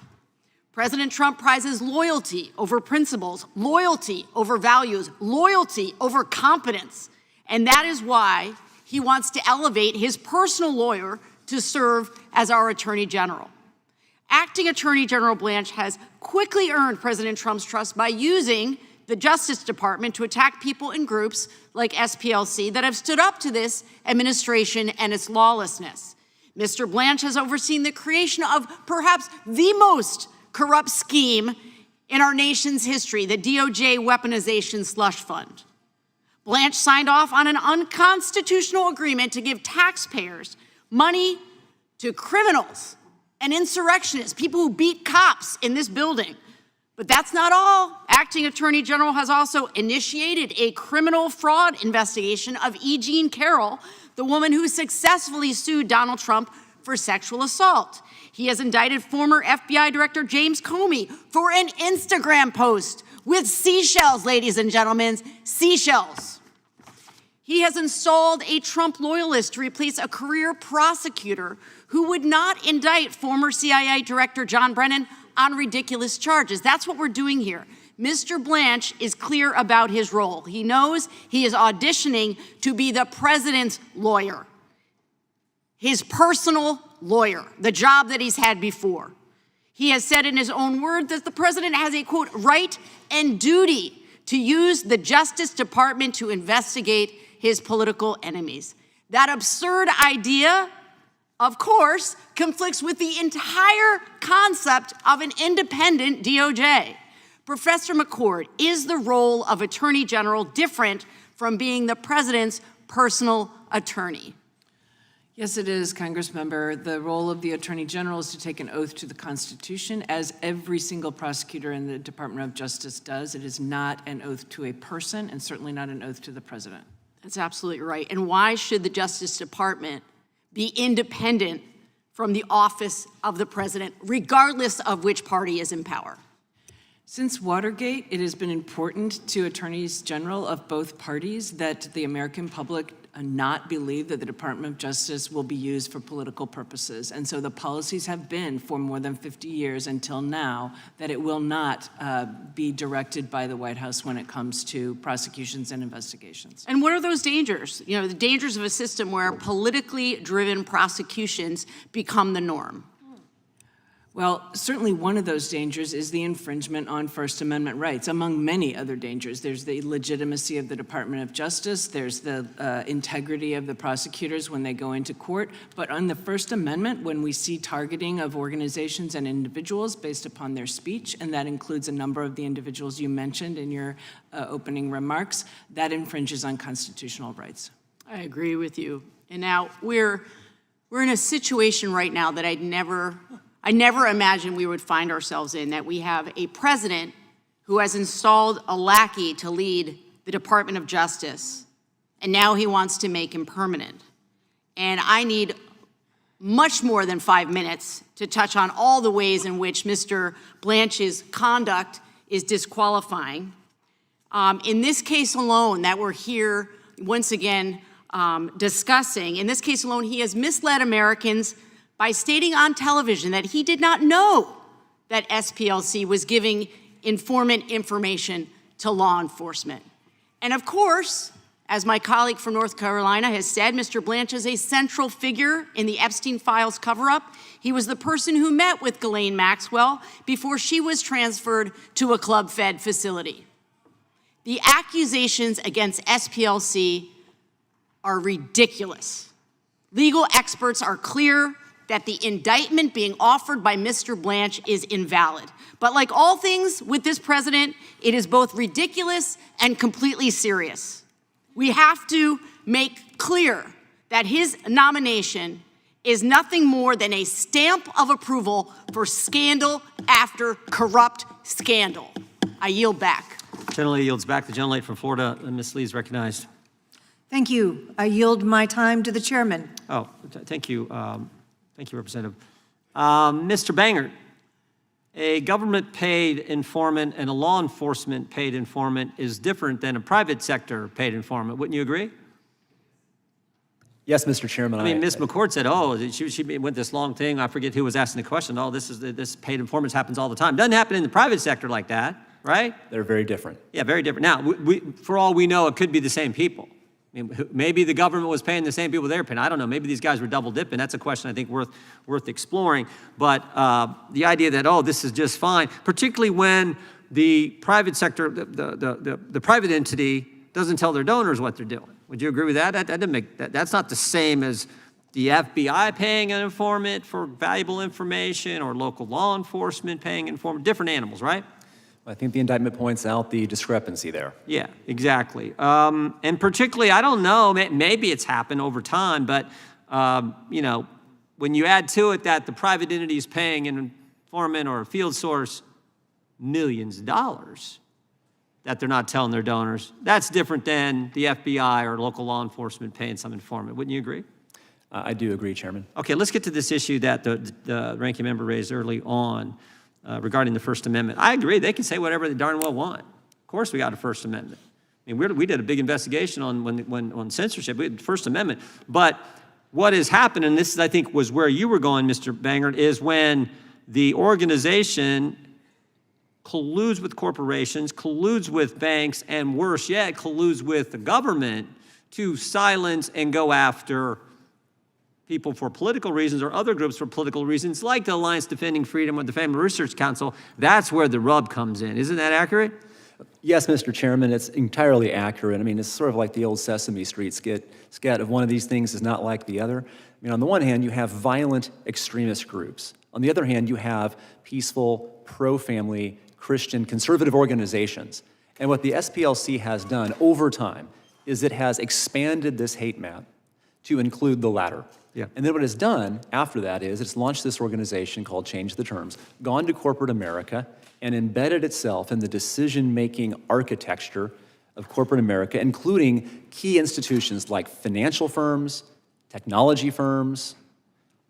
President Trump prizes loyalty over principles, loyalty over values, loyalty over competence. And that is why he wants to elevate his personal lawyer to serve as our Attorney General. Acting Attorney General Blanche has quickly earned President Trump's trust by using the Justice Department to attack people and groups like SPLC that have stood up to this administration and its lawlessness. Mr. Blanche has overseen the creation of perhaps the most corrupt scheme in our nation's history, the DOJ weaponization slush fund. Blanche signed off on an unconstitutional agreement to give taxpayers money to criminals and insurrectionists, people who beat cops in this building. But that's not all. Acting Attorney General has also initiated a criminal fraud investigation of E. Jean Carroll, the woman who successfully sued Donald Trump for sexual assault. He has indicted former FBI Director James Comey for an Instagram post with seashells, ladies and gentlemen, seashells. He has installed a Trump loyalist to replace a career prosecutor who would not indict former CIA Director John Brennan on ridiculous charges. That's what we're doing here. Mr. Blanche is clear about his role. He knows he is auditioning to be the president's lawyer, his personal lawyer, the job that he's had before. He has said in his own words that the president has a, quote, right and duty to use the Justice Department to investigate his political enemies. That absurd idea, of course, conflicts with the entire concept of an independent DOJ. Professor McCord, is the role of Attorney General different from being the president's personal attorney? Yes, it is, Congressmember. The role of the Attorney General is to take an oath to the Constitution, as every single prosecutor in the Department of Justice does. It is not an oath to a person, and certainly not an oath to the president. That's absolutely right. And why should the Justice Department be independent from the office of the president, regardless of which party is in power? Since Watergate, it has been important to attorneys general of both parties that the American public not believe that the Department of Justice will be used for political purposes. And so the policies have been for more than 50 years until now that it will not be directed by the White House when it comes to prosecutions and investigations. And what are those dangers? You know, the dangers of a system where politically driven prosecutions become the norm. Well, certainly one of those dangers is the infringement on First Amendment rights, among many other dangers. There's the legitimacy of the Department of Justice, there's the integrity of the prosecutors when they go into court, but on the First Amendment, when we see targeting of organizations and individuals based upon their speech, and that includes a number of the individuals you mentioned in your opening remarks, that infringes on constitutional rights. I agree with you. And now we're in a situation right now that I never imagined we would find ourselves in, that we have a president who has installed a lackey to lead the Department of Justice, and now he wants to make him permanent. And I need much more than 5 minutes to touch on all the ways in which Mr. Blanch's conduct is disqualifying. In this case alone that we're here once again discussing, in this case alone, he has misled Americans by stating on television that he did not know that SPLC was giving informant information to law enforcement. And of course, as my colleague from North Carolina has said, Mr. Blanch is a central figure in the Epstein files cover-up. He was the person who met with Ghislaine Maxwell before she was transferred to a club-fed facility. The accusations against SPLC are ridiculous. Legal experts are clear that the indictment being offered by Mr. Blanch is invalid. But like all things with this president, it is both ridiculous and completely serious. We have to make clear that his nomination is nothing more than a stamp of approval for scandal after corrupt scandal. I yield back. Gentlelady yields back. The gentlelady from Florida, Ms. Lee, is recognized. Thank you. I yield my time to the chairman. Oh, thank you. Thank you, Representative. Mr. Bangert, a government-paid informant and a law enforcement-paid informant is different than a private sector-paid informant. Wouldn't you agree? Yes, Mr. Chairman. I mean, Ms. McCord said, oh, she went this long thing. I forget who was asking the question. Oh, this paid informants happens all the time. Doesn't happen in the private sector like that, right? They're very different. Yeah, very different. Now, for all we know, it could be the same people. I mean, maybe the government was paying the same people they're paying. I don't know. Maybe these guys were double dipping. That's a question I think worth exploring. But the idea that, oh, this is just fine, particularly when the private sector, the private entity doesn't tell their donors what they're doing. Would you agree with that? That doesn't make that's not the same as the FBI paying an informant for valuable information or local law enforcement paying an informant. Different animals, right? I think the indictment points out the discrepancy there. Yeah, exactly. And particularly, I don't know, maybe it's happened over time, but, you know, when you add to it that the private entity is paying an informant or a field source millions of dollars that they're not telling their donors, that's different than the FBI or local law enforcement paying some informant. Wouldn't you agree? I do agree, Chairman. Okay, let's get to this issue that the ranking member raised early on. Regarding the First Amendment. I agree, they can say whatever they darn well want. Of course we got a First Amendment. I mean, we did a big investigation on censorship, we had the First Amendment. But what has happened, and this I think was where you were going, Mr. Bangert, is when the organization colludes with corporations, colludes with banks, and worse yet, colludes with the government to silence and go after people for political reasons or other groups for political reasons, like the Alliance Defending Freedom or the Family Research Council. That's where the rub comes in. Isn't that accurate? Yes, Mr. Chairman, it's entirely accurate. I mean, it's sort of like the old Sesame Street skit of one of these things is not like the other. I mean, on the one hand, you have violent extremist groups. On the other hand, you have peaceful, pro-family, Christian, conservative organizations. And what the SPLC has done over time is it has expanded this hate map to include the latter. Yeah. And then what it's done after that is it's launched this organization called Change the Terms, gone to corporate America, and embedded itself in the decision-making architecture of corporate America, including key institutions like financial firms, technology firms,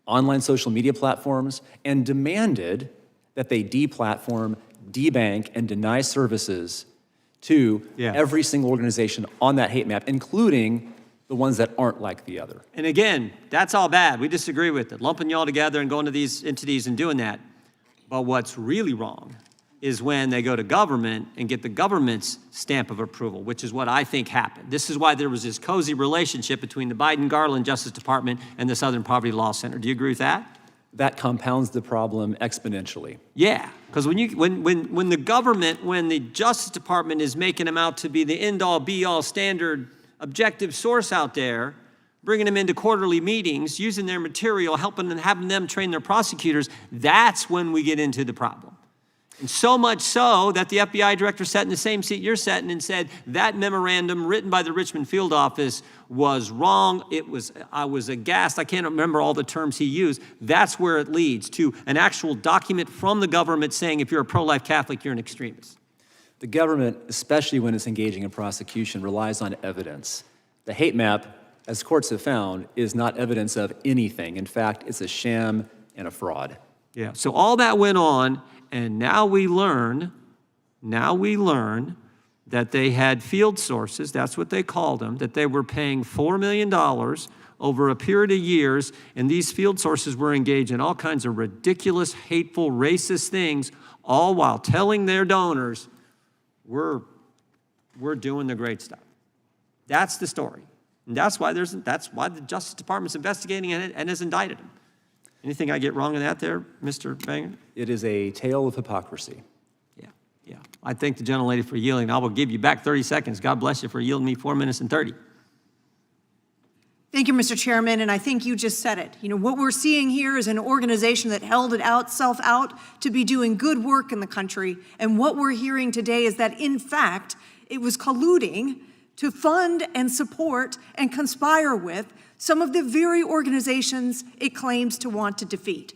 online social media platforms, and demanded that they deplatform, debank, and deny services to every single organization on that hate map, including the ones that aren't like the other. And again, that's all bad. We disagree with it. Lumping y'all together and going to these entities and doing that. But what's really wrong is when they go to government and get the government's stamp of approval, which is what I think happened. This is why there was this cozy relationship between the Biden-Garland Justice Department and the Southern Poverty Law Center. Do you agree with that? That compounds the problem exponentially. Yeah, because when the government, when the Justice Department is making them out to be the end-all, be-all standard objective source out there, bringing them into quarterly meetings, using their material, helping and having them train their prosecutors, that's when we get into the problem. And so much so that the FBI director sat in the same seat you're sitting and said that memorandum written by the Richmond field office was wrong. I was aghast. I can't remember all the terms he used. That's where it leads to an actual document from the government saying if you're a pro-life Catholic, you're an extremist. The government, especially when it's engaging in prosecution, relies on evidence. The hate map as courts have found, is not evidence of anything. In fact, it's a sham and a fraud. Yeah, so all that went on, and now we learn that they had field sources, that's what they called them, that they were paying $4 million over a period of years, and these field sources were engaged in all kinds of ridiculous, hateful, racist things, all while telling their donors, we're doing the great stuff. That's the story. And that's why the Justice Department's investigating it and has indicted them. Anything I get wrong in that there, Mr. Bangert? It is a tale of hypocrisy. Yeah. I thank the gentlelady for yielding. I will give you back 30 seconds. God bless you for yielding me 4 minutes and 30. Thank you, Mr. Chairman, and I think you just said it. You know, what we're seeing here is an organization that held itself out to be doing good work in the country, and what we're hearing today is that, in fact, it was colluding to fund and support and conspire with some of the very organizations it claims to want to defeat.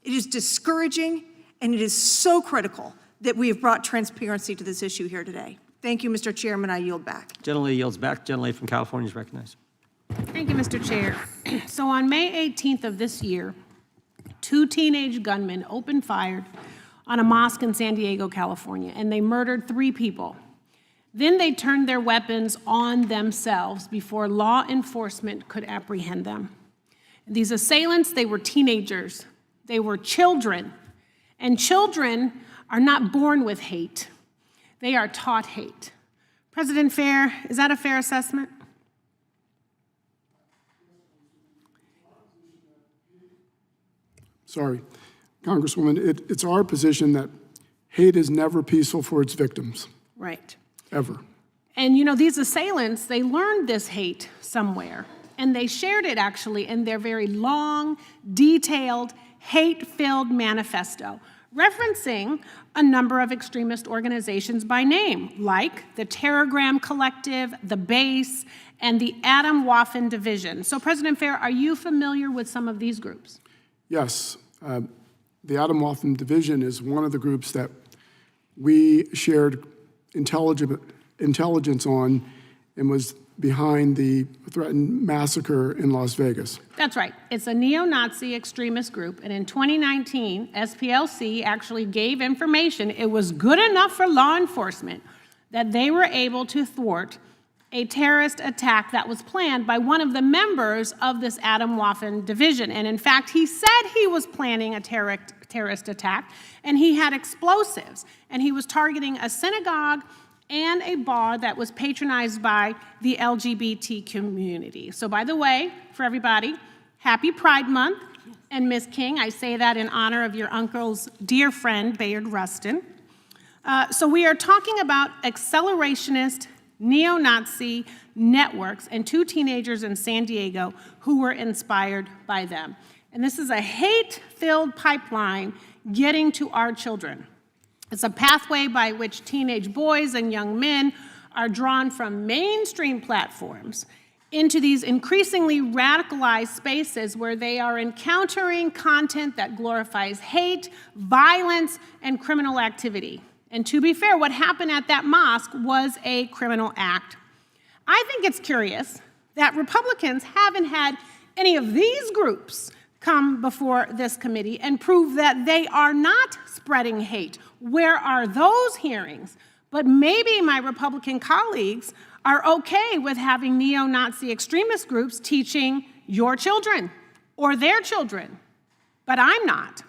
It is discouraging, and it is so critical that we have brought transparency to this issue here today. Thank you, Mr. Chairman. I yield back. Gentlelady yields back. Gentlelady from California is recognized. Thank you, Mr. Chair. So on May 18th of this year, 2 teenage gunmen opened fire on a mosque in San Diego, California, and they murdered 3 people. Then they turned their weapons on themselves before law enforcement could apprehend them. These assailants, they were teenagers. They were children. And children are not born with hate. They are taught hate. President Fair, is that a fair assessment? Sorry, Congresswoman, it's our position that hate is never peaceful for its victims, Right. ever. And you know, these assailants, they learned this hate somewhere, and they shared it actually in their very long, detailed, hate-filled manifesto, referencing a number of extremist organizations by name, like the Terrorgram Collective, the Base, and the Adam Waffen Division. So President Fair, are you familiar with some of these groups? Yes, the Adam Waffen Division is one of the groups that we shared intelligence on and was behind the threatened massacre in Las Vegas. That's right. It's a neo-Nazi extremist group, and in 2019, SPLC actually gave information. It was good enough for law enforcement that they were able to thwart a terrorist attack that was planned by one of the members of this Adam Waffen division. And in fact, he said he was planning a terrorist attack, and he had explosives, and he was targeting a synagogue and a bar that was patronized by the LGBT community. So by the way, for everybody, happy Pride Month. And Ms. King, I say that in honor of your uncle's dear friend, Bayard Rustin. So we are talking about accelerationist, neo-Nazi networks and 2 teenagers in San Diego who were inspired by them. And this is a hate-filled pipeline getting to our children. It's a pathway by which teenage boys and young men are drawn from mainstream platforms into these increasingly radicalized spaces where they are encountering content that glorifies hate, violence, and criminal activity. And to be fair, what happened at that mosque was a criminal act. I think it's curious that Republicans haven't had any of these groups come before this committee and prove that they are not spreading hate. Where are those hearings? But maybe my Republican colleagues are okay with having neo-Nazi extremist groups teaching your children or their children, but I'm not.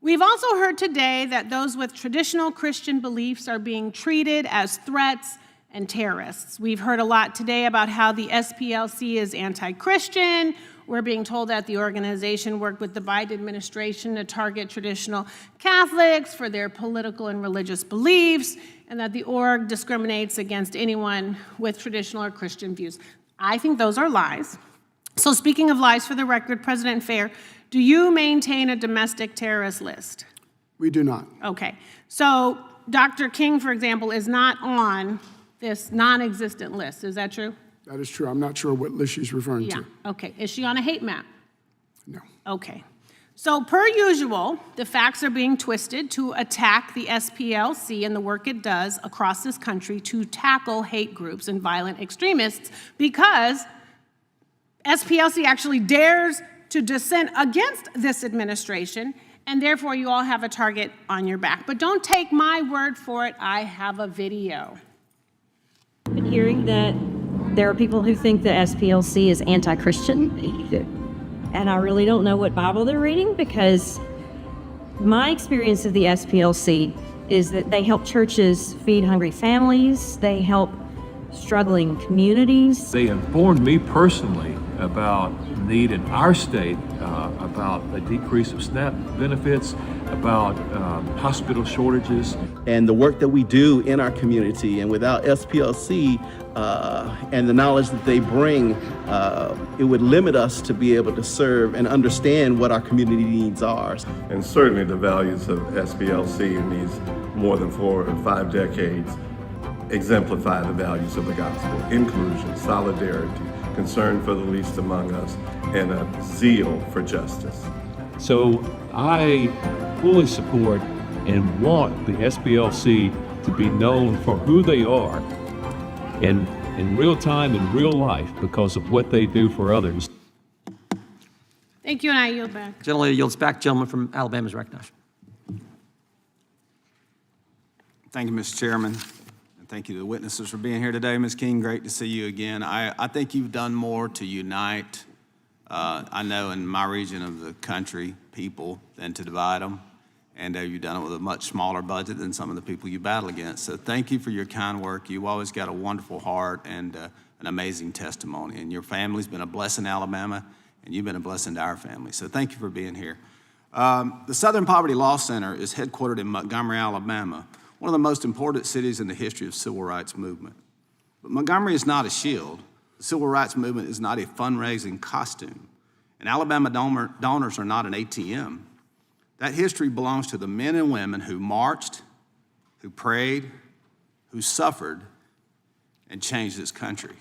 We've also heard today that those with traditional Christian beliefs are being treated as threats and terrorists. We've heard a lot today about how the SPLC is anti-Christian. We're being told that the organization worked with the Biden administration to target traditional Catholics for their political and religious beliefs, and that the org discriminates against anyone with traditional or Christian views. I think those are lies. So speaking of lies, for the record, President Fair, do you maintain a domestic terrorist list? We do not. Okay. So Dr. King, for example, is not on this non-existent list. Is that true? That is true. I'm not sure what list she's referring to. Okay. Is she on a hate map? No. Okay. So per usual, the facts are being twisted to attack the SPLC and the work it does across this country to tackle hate groups and violent extremists because SPLC actually dares to dissent against this administration, and therefore you all have a target on your back. But don't take my word for it. I have a video. I've been hearing that there are people who think the SPLC is anti-Christian, and I really don't know what Bible they're reading, because my experience of the SPLC is that they help churches feed hungry families, they help struggling communities. They informed me personally about need in our state, about a decrease of SNAP benefits, about hospital shortages. And the work that we do in our community, and without SPLC and the knowledge that they bring, it would limit us to be able to serve and understand what our community needs are. And certainly the values of SPLC in these more than 4 or 5 decades exemplify the values of the gospel: inclusion, solidarity, concern for the least among us, and a zeal for justice. So I fully support and want the SPLC to be known for who they are in real time, in real life, because of what they do for others. Thank you, and I yield back. Gentlelady yields back. Gentleman from Alabama is recognized. Thank you, Mr. Chairman. And thank you to the witnesses for being here today. Ms. King, great to see you again. I think you've done more to unite, I know in my region of the country, people than to divide them. And you've done it with a much smaller budget than some of the people you battle against. So thank you for your kind work. You've always got a wonderful heart and an amazing testimony. And your family's been a blessing to Alabama, and you've been a blessing to our family. So thank you for being here. The Southern Poverty Law Center is headquartered in Montgomery, Alabama, one of the most important cities in the history of civil rights movement. But Montgomery is not a shield. The civil rights movement is not a fundraising costume. And Alabama donors are not an ATM. That history belongs to the men and women who marched, who prayed, who suffered, and changed this country.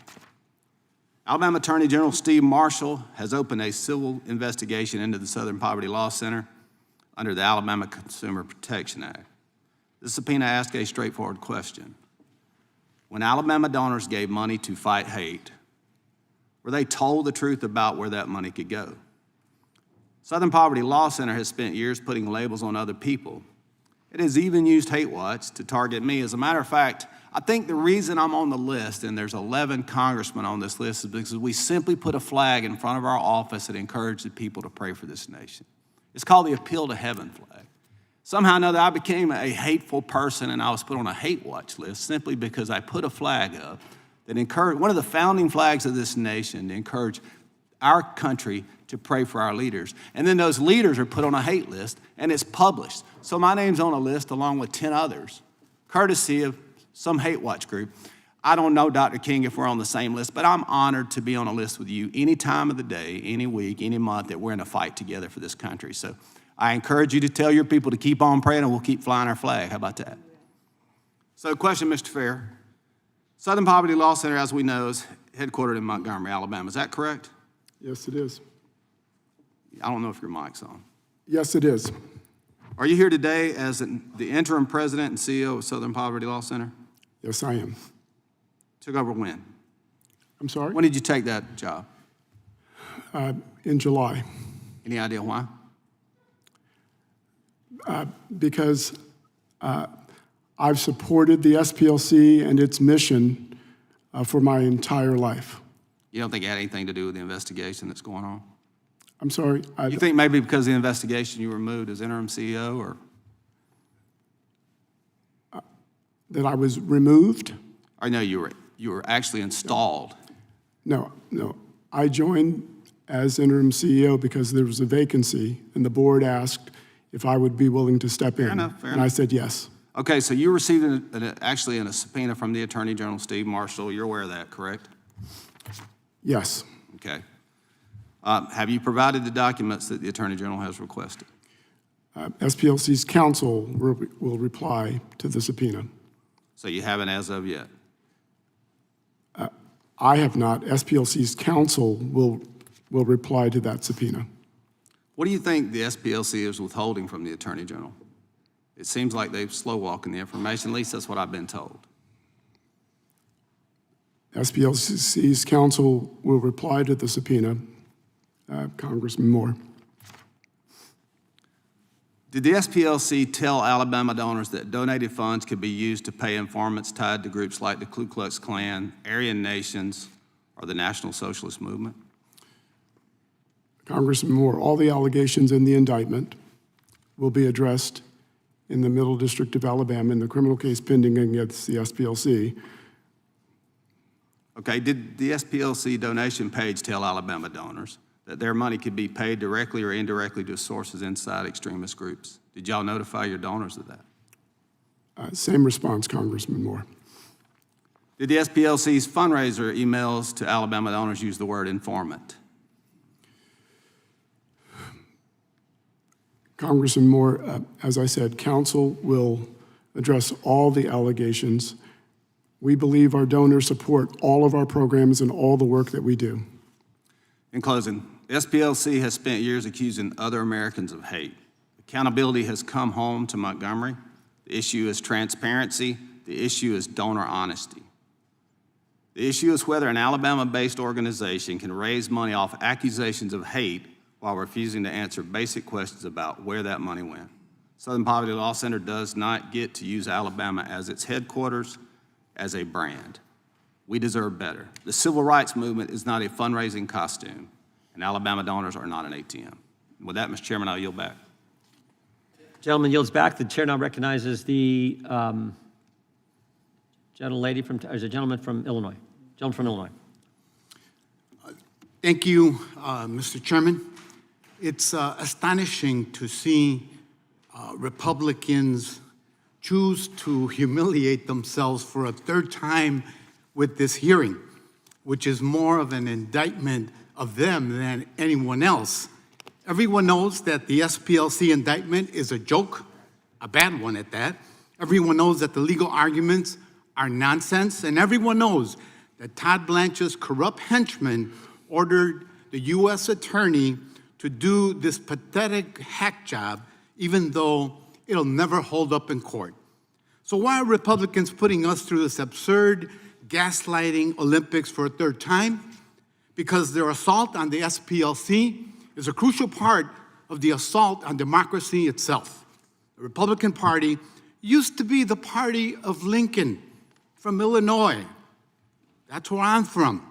Alabama Attorney General Steve Marshall has opened a civil investigation into the Southern Poverty Law Center under the Alabama Consumer Protection Act. The subpoena asks a straightforward question. When Alabama donors gave money to fight hate, were they told the truth about where that money could go? Southern Poverty Law Center has spent years putting labels on other people. It has even used hate watch to target me. As a matter of fact, I think the reason I'm on the list, and there's 11 congressmen on this list, is because we simply put a flag in front of our office that encouraged the people to pray for this nation. It's called the Appeal to Heaven flag. Somehow or another, I became a hateful person, and I was put on a hate watch list simply because I put a flag up that encouraged, one of the founding flags of this nation, to encourage our country to pray for our leaders. And then those leaders are put on a hate list, and it's published. So my name's on a list along with 10 others, courtesy of some hate watch group. I don't know, Dr. King, if we're on the same list, but I'm honored to be on a list with you any time of the day, any week, any month that we're in a fight together for this country. So I encourage you to tell your people to keep on praying, and we'll keep flying our flag. How about that? So question, Mr. Fair. Southern Poverty Law Center, as we know, is headquartered in Montgomery, Alabama. Is that correct? Yes, it is. I don't know if your mic's on. Yes, it is. Are you here today as the interim president and CEO of Southern Poverty Law Center? Yes, I am. Took over when? I'm sorry? When did you take that job? In July. Any idea why? Because I've supported the SPLC and its mission for my entire life. You don't think it had anything to do with the investigation that's going on? I'm sorry? You think maybe because of the investigation you were moved as interim CEO, or? That I was removed? I know you were actually installed. No. I joined as interim CEO because there was a vacancy, and the board asked if I would be willing to step in. Fair and enough. I said yes. Okay, so you received actually a subpoena from the Attorney General, Steve Marshall. You're aware of that, correct? Yes. Okay. Have you provided the documents that the Attorney General has requested? SPLC's counsel will reply to the subpoena. So you haven't as of yet? I have not. SPLC's counsel will reply to that subpoena. What do you think the SPLC is withholding from the Attorney General? It seems like they're slow walking the information. At least that's what I've been told. SPLC's counsel will reply to the subpoena. Congressman Moore. Did the SPLC tell Alabama donors that donated funds could be used to pay informants tied to groups like the Ku Klux Klan, Aryan Nations, or the National Socialist Movement? Congressman Moore, all the allegations in the indictment will be addressed in the Middle District of Alabama in the criminal case pending against the SPLC. Okay, did the SPLC donation page tell Alabama donors that their money could be paid directly or indirectly to sources inside extremist groups? Did y'all notify your donors of that? Same response, Congressman Moore. Did the SPLC's fundraiser emails to Alabama donors use the word informant? Congressman Moore, as I said, counsel will address all the allegations. We believe our donors support all of our programs and all the work that we do. In closing, the SPLC has spent years accusing other Americans of hate. Accountability has come home to Montgomery. The issue is transparency. The issue is donor honesty. The issue is whether an Alabama-based organization can raise money off accusations of hate while refusing to answer basic questions about where that money went. Southern Poverty Law Center does not get to use Alabama as its headquarters, as a brand. We deserve better. The civil rights movement is not a fundraising costume, and Alabama donors are not an ATM. With that, Mr. Chairman, I'll yield back. Gentleman yields back. The chair now recognizes the gentleman from Illinois. Gentleman from Illinois. Thank you, Mr. Chairman. It's astonishing to see Republicans choose to humiliate themselves for a third time with this hearing, which is more of an indictment of them than anyone else. Everyone knows that the SPLC indictment is a joke, a bad one at that. Everyone knows that the legal arguments are nonsense, and everyone knows that Todd Blanche's corrupt henchman ordered the U.S. attorney to do this pathetic hack job, even though it'll never hold up in court. So why are Republicans putting us through this absurd gaslighting Olympics for a third time? Because their assault on the SPLC is a crucial part of the assault on democracy itself. The Republican Party used to be the party of Lincoln from Illinois. That's where I'm from.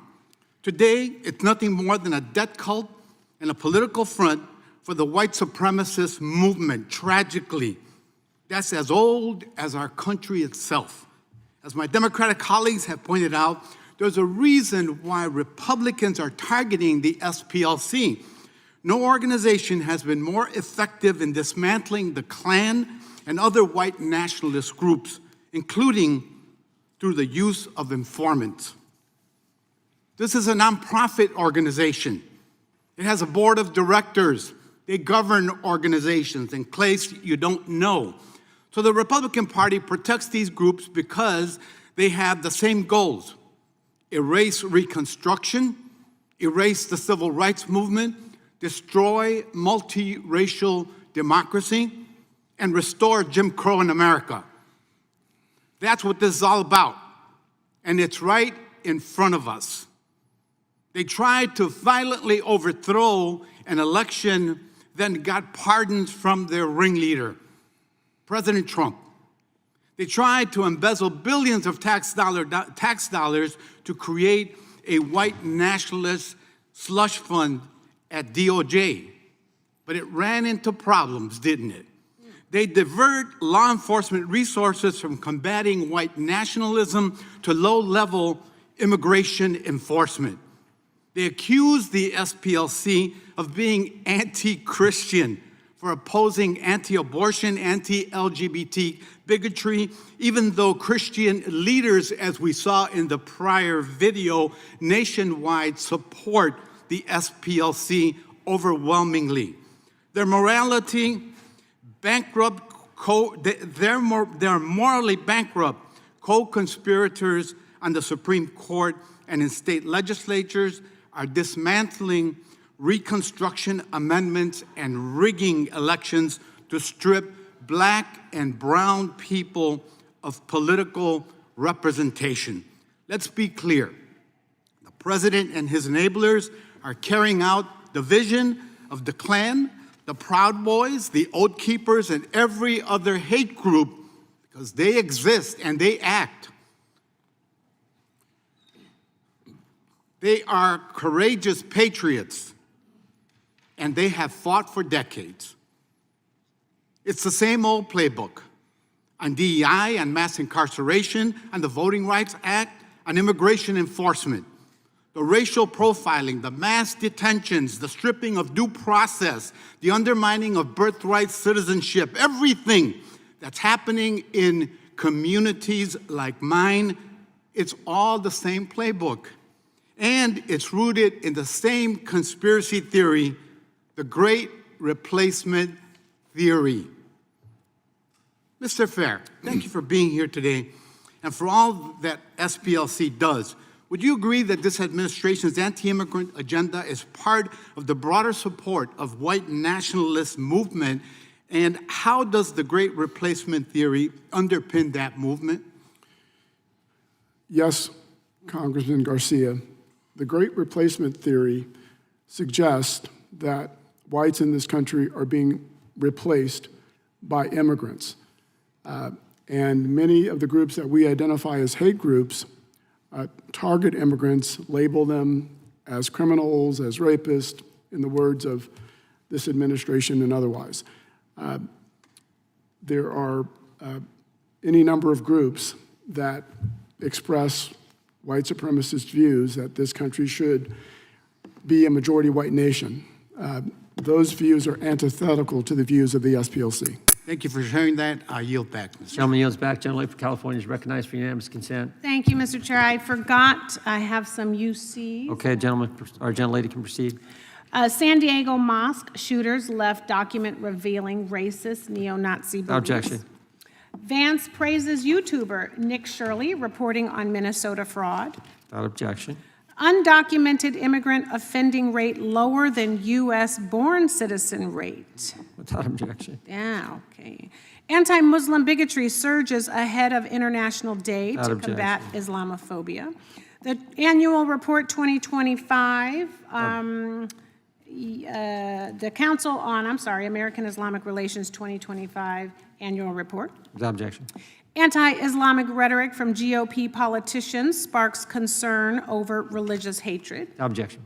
Today, it's nothing more than a debt cult and a political front for the white supremacist movement, tragically. That's as old as our country itself. As my Democratic colleagues have pointed out, there's a reason why Republicans are targeting the SPLC. No organization has been more effective in dismantling the Klan and other white nationalist groups, including through the use of informants. This is a nonprofit organization. It has a board of directors. They govern organizations in case you don't know. So the Republican Party protects these groups because they have the same goals: erase Reconstruction, erase the civil rights movement, destroy multiracial democracy, and restore Jim Crow in America. That's what this is all about, and it's right in front of us. They tried to violently overthrow an election, then got pardons from their ringleader, President Trump. They tried to embezzle billions of tax dollars to create a white nationalist slush fund at DOJ. But it ran into problems, didn't it? They divert law enforcement resources from combating white nationalism to low-level immigration enforcement. They accuse the SPLC of being anti-Christian for opposing anti-abortion, anti-LGBT bigotry, even though Christian leaders, as we saw in the prior video, nationwide support the SPLC overwhelmingly. Their morality bankrupt, they're morally bankrupt co-conspirators on the Supreme Court and in state legislatures are dismantling Reconstruction amendments and rigging elections to strip Black and brown people of political representation. Let's be clear. president and his enablers are carrying out the vision of the Klan, the Proud Boys, the Oath Keepers, and every other hate group, because they exist and they act. They are courageous patriots, and they have fought for decades. It's the same old playbook on DEI, on mass incarceration, on the Voting Rights Act, on immigration enforcement, the racial profiling, the mass detentions, the stripping of due process, the undermining of birthright citizenship, everything that's happening in communities like mine, it's all the same playbook. And it's rooted in the same conspiracy theory, the Great Replacement Theory. Mr. Fair, thank you for being here today and for all that SPLC does. Would you agree that this administration's anti-immigrant agenda is part of the broader support of white nationalist movement? And how does the Great Replacement Theory underpin that movement? Yes, Congressman Garcia. The Great Replacement Theory suggests that whites in this country are being replaced by immigrants. And many of the groups that we identify as hate groups target immigrants, label them as criminals, as rapists, in the words of this administration and otherwise. There are any number of groups that express white supremacist views that this country should be a majority white nation. Those views are antithetical to the views of the SPLC. Thank you for sharing that. I yield back, Mr. Gentleman yields back. Gentleman for California is recognized for unanimous consent. Thank you, Mr. Chair. I forgot I have some UCs. Okay, gentleman, or gentlelady can proceed. San Diego mosque shooters left document revealing racist neo-Nazi beliefs. Objection. Vance praises YouTuber Nick Shirley reporting on Minnesota fraud. Without objection. Undocumented immigrant offending rate lower than U.S.-born citizen rate. Without objection. Yeah, okay. Anti-Muslim bigotry surges ahead of International Day Without to objection. combat Islamophobia. The annual report 2025, the Council on, American Islamic Relations 2025 annual report. Without objection. Anti-Islamic rhetoric from GOP politicians sparks concern over religious hatred. Without objection.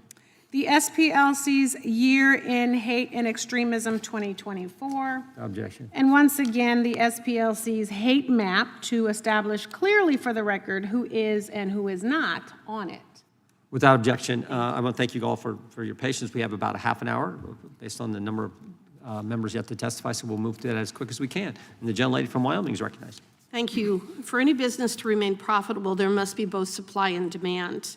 The SPLC's Year in Hate and Extremism 2024. Without objection. And once again, the SPLC's hate map to establish clearly for the record who is and who is not on it. Without objection. I want to thank you all for your patience. We have about a half an hour based on the number of members yet to testify, so we'll move to that as quick as we can. And the gentlelady from Wyoming is recognized. Thank you. For any business to remain profitable, there must be both supply and demand.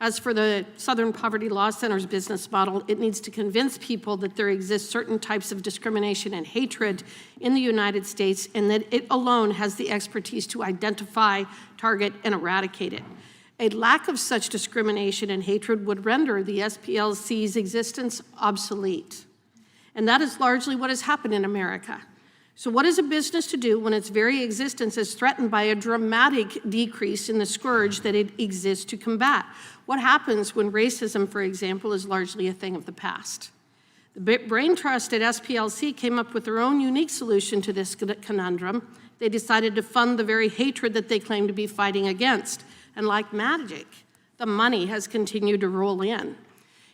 As for the Southern Poverty Law Center's business model, it needs to convince people that there exist certain types of discrimination and hatred in the United States and that it alone has the expertise to identify, target, and eradicate it. A lack of such discrimination and hatred would render the SPLC's existence obsolete. And that is largely what has happened in America. So what is a business to do when its very existence is threatened by a dramatic decrease in the scourge that it exists to combat? What happens when racism, for example, is largely a thing of the past? The Brain Trust at SPLC came up with their own unique solution to this conundrum. They decided to fund the very hatred that they claim to be fighting against. And like magic, the money has continued to roll in.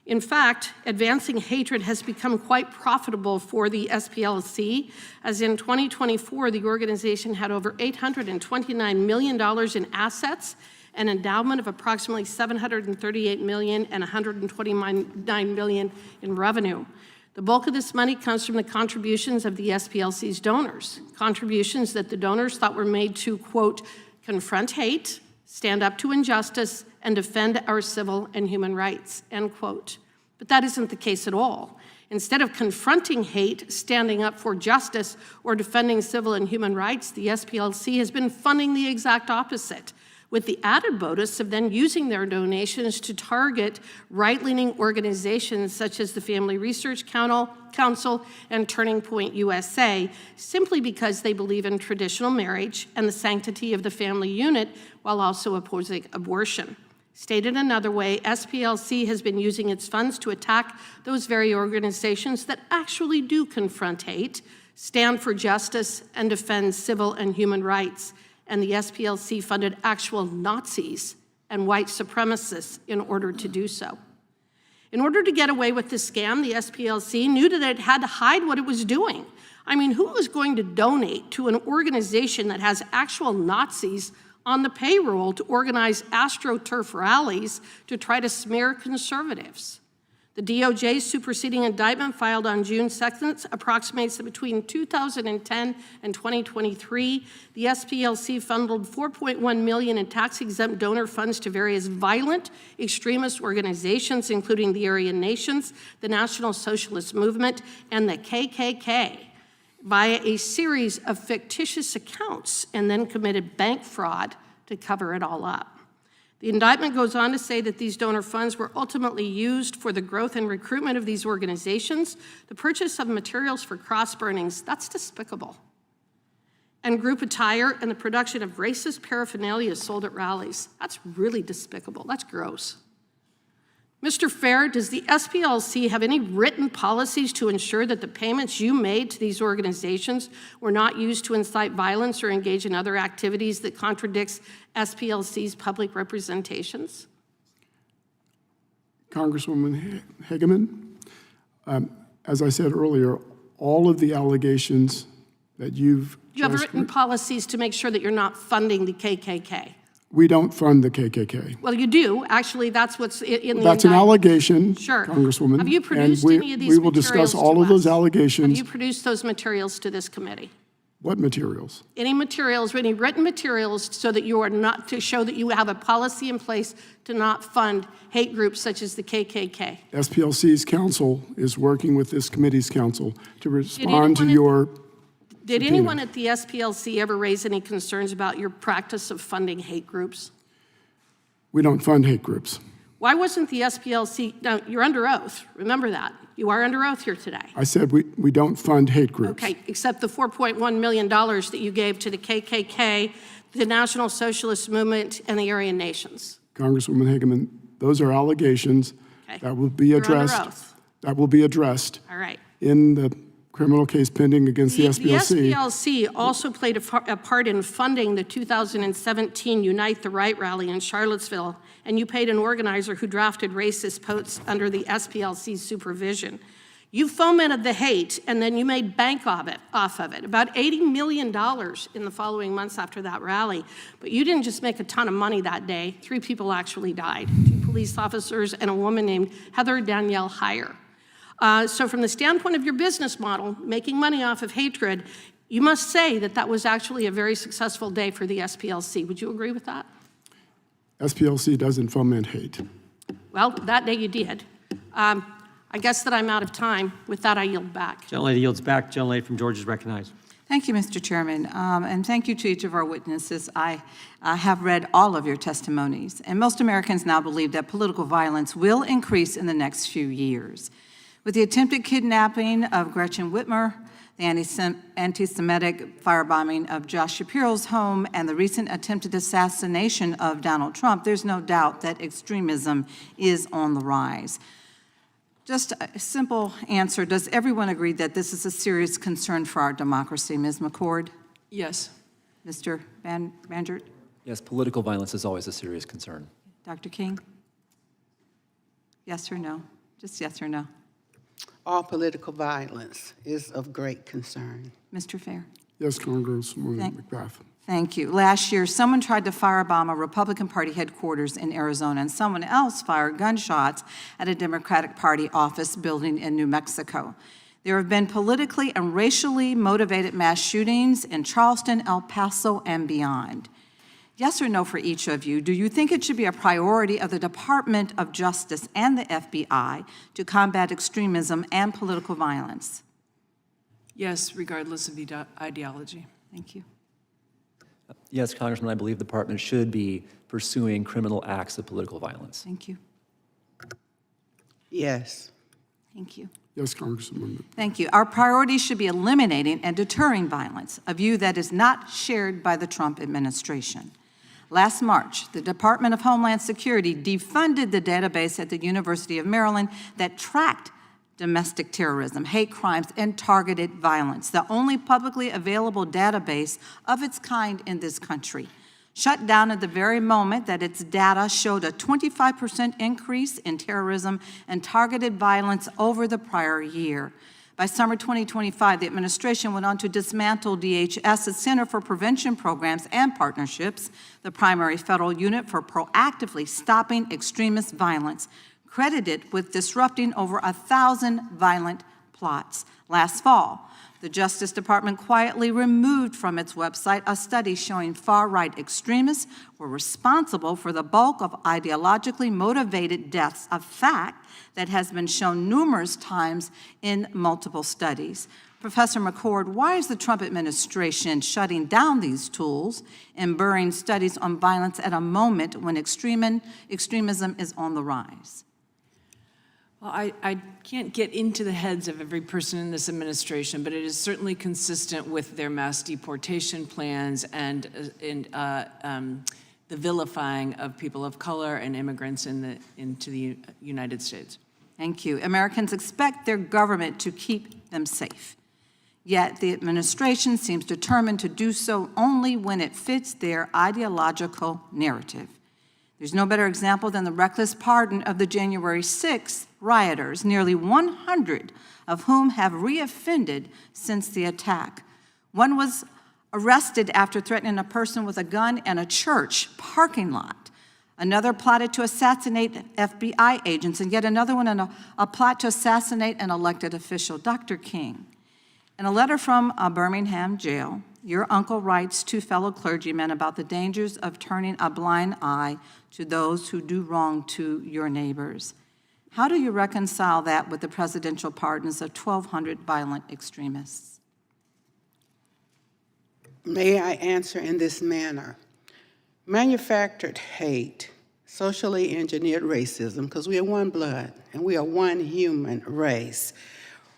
In fact, advancing hatred has become quite profitable for the SPLC, as in 2024, the organization had over $829 million in assets, an endowment of approximately $738 million and $129 million in revenue. The bulk of this money comes from the contributions of the SPLC's donors, contributions that the donors thought were made to, quote, confront hate, stand up to injustice, and defend our civil and human rights, end quote. But that isn't the case at all. Instead of confronting hate, standing up for justice, or defending civil and human rights, the SPLC has been funding the exact opposite, with the added bonus of then using their donations to target right-leaning organizations such as the Family Research Council and Turning Point USA, simply because they believe in traditional marriage and the sanctity of the family unit while also opposing abortion. Stated another way, SPLC has been using its funds to attack those very organizations that actually do confront hate, stand for justice, and defend civil and human rights. And the SPLC funded actual Nazis and white supremacists in order to do so. In order to get away with this scam, the SPLC knew that it had to hide what it was doing. I mean, who was going to donate to an organization that has actual Nazis on the payroll to organize AstroTurf rallies to try to smear conservatives? The DOJ's superseding indictment filed on June 2nd approximates that between 2010 and 2023, the SPLC funneled $4.1 million in tax-exempt donor funds to various violent extremist organizations, including the Aryan Nations, the National Socialist Movement, and the KKK, via a series of fictitious accounts, and then committed bank fraud to cover it all up. The indictment goes on to say that these donor funds were ultimately used for the growth and recruitment of these organizations, the purchase of materials for cross burnings, that's despicable, and group attire and the production of racist paraphernalia sold at rallies. That's really despicable. That's gross. Mr. Fair, does the SPLC have any written policies to ensure that the payments you made to these organizations were not used to incite violence or engage in other activities that contradicts SPLC's public representations? Congresswoman Hageman, as I said earlier, all of the allegations that you've You have just written policies to make sure that you're not funding the KKK. we don't fund the KKK. Well, you do. Actually, that's what's in the That's an indictment. allegation, Sure. Congresswoman. Have you produced and any of these we will materials discuss all to of those us? allegations. Have you produced those materials to this committee? What materials? Any materials, any written materials, so that you are not, to show that you have a policy in place to not fund hate groups such as the KKK? SPLC's counsel is working with this committee's counsel to respond to anyone your Did subpoena. anyone at the SPLC ever raise any concerns about your practice of funding hate groups? We don't fund hate groups. Why wasn't the SPLC, now, you're under oath, remember that. You are under oath here today. I said we don't fund hate groups. Okay, except the $4.1 million that you gave to the KKK, the National Socialist Movement, and the Aryan Nations. Congresswoman Hageman, those are allegations Okay. that will be You're under addressed. oath. That will be addressed All right. in the criminal case pending against the SPLC. The SPLC also played a part in funding the 2017 Unite the Right rally in Charlottesville, and you paid an organizer who drafted racist posts under the SPLC's supervision. You fomented the hate, and then you made bank off of it, about $80 million in the following months after that rally. But you didn't just make a ton of money that day. 3 people actually died, 2 police officers and a woman named Heather Danielle Heyer. So from the standpoint of your business model, making money off of hatred, you must say that that was actually a very successful day for the SPLC. Would you agree with that? SPLC doesn't foment hate. Well, that day you did. I guess that I'm out of time. With that, I yield back. Gentlelady yields back. Gentlelady from Georgia is recognized. Thank you, Mr. Chairman, and thank you to each of our witnesses. I have read all of your testimonies, and most Americans now believe that political violence will increase in the next few years. With the attempted kidnapping of Gretchen Whitmer, the anti-Semitic firebombing of Josh Shapiro's home, and the recent attempted assassination of Donald Trump, there's no doubt that extremism is on the rise. Just a simple answer, does everyone agree that this is a serious concern for our democracy? Ms. McCord? Yes. Mr. Bangert? Yes, political violence is always a serious concern. Dr. King? Yes or no? Just yes or no? All political violence is of great concern. Mr. Fair? Yes, Congresswoman McGrath. Thank you. Last year, someone tried to firebomb a Republican Party headquarters in Arizona, and someone else fired gunshots at a Democratic Party office building in New Mexico. There have been politically and racially motivated mass shootings in Charleston, El Paso, and beyond. Yes or no for each of you, do you think it should be a priority of the Department of Justice and the FBI to combat extremism and political violence? Yes, regardless of the ideology. Thank you. Yes, Congressman, I believe the department should be pursuing criminal acts of political violence. Thank you. Yes. Thank you. Yes, Congresswoman. Thank you. Our priority should be eliminating and deterring violence, a view that is not shared by the Trump administration. Last March, the Department of Homeland Security defunded the database at the University of Maryland that tracked domestic terrorism, hate crimes, and targeted violence, the only publicly available database of its kind in this country. Shut down at the very moment that its data showed a 25% increase in terrorism and targeted violence over the prior year. By summer 2025, the administration went on to dismantle DHS's Center for Prevention Programs and Partnerships, the primary federal unit for proactively stopping extremist violence, credited with disrupting over 1,000 violent plots. Last fall, the Justice Department quietly removed from its website a study showing far-right extremists were responsible for the bulk of ideologically motivated deaths, a fact that has been shown numerous times in multiple studies. Professor McCord, why is the Trump administration shutting down these tools and burying studies on violence at a moment when extremism is on the rise? Well, I can't get into the heads of every person in this administration, but it is certainly consistent with their mass deportation plans and the vilifying of people of color and immigrants into the United States. Thank you. Americans expect their government to keep them safe. Yet the administration seems determined to do so only when it fits their ideological narrative. There's no better example than the reckless pardon of the January 6th rioters, nearly 100 of whom have reoffended since the attack. One was arrested after threatening a person with a gun in a church parking lot. Another plotted to assassinate FBI agents, and yet another one in a plot to assassinate an elected official. Dr. King, in a letter from a Birmingham jail, your uncle writes to fellow clergymen about the dangers of turning a blind eye to those who do wrong to your neighbors. How do you reconcile that with the presidential pardons of 1,200 violent extremists? May I answer in this manner? Manufactured hate, socially engineered racism, because we are one blood and we are one human race.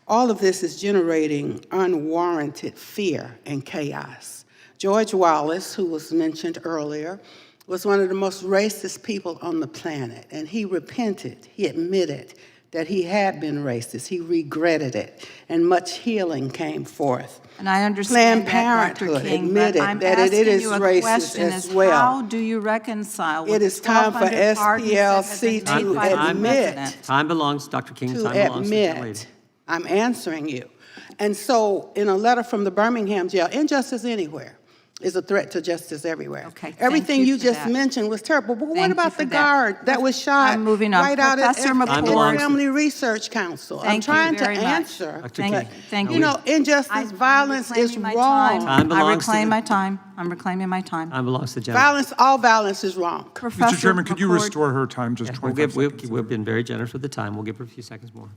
All of this is generating unwarranted fear and chaos. George Wallace, who was mentioned earlier, was one of the most racist people on the planet, and he repented, he admitted that he had been racist, he regretted it, and much healing came forth. And I understand Planned that, Dr. Parenthood King, admitted but I'm that asking it is you a racist question as is well. how do you reconcile with It is time for 1,200 pardons that have SPLC been made to by the admit. president? Time belongs, Dr. King, To time belongs to the lady. admit, I'm answering you. And so in a letter from the Birmingham jail, injustice anywhere is a threat to justice everywhere. Okay, thank Everything you you for just that. mentioned was terrible, but what Thank you about for the that. guard that was shot I'm moving on. right out at Professor at McCord. Family Research Council? I'm Thank you trying to very much. answer. Dr. Thank King. you. Thank You know, injustice, violence is wrong. Time I belongs to reclaim the- my time. I'm reclaiming my time. Time belongs to the gentleman. Violence, all violence is wrong. Mr. Chairman, could you McCord. restore her time just 25 seconds? We've been very generous with the time. We'll give her a few seconds more.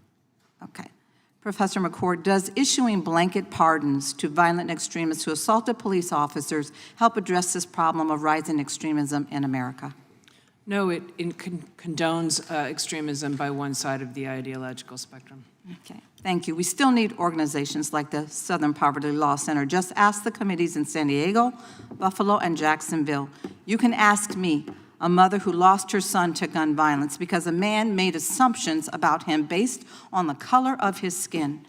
Okay. Professor McCord, does issuing blanket pardons to violent extremists who assaulted police officers help address this problem of rising extremism in America? No, it condones extremism by one side of the ideological spectrum. Okay, thank you. We still need organizations like the Southern Poverty Law Center. Just ask the committees in San Diego, Buffalo, and Jacksonville. You can ask me, a mother who lost her son to gun violence because a man made assumptions about him based on the color of his skin.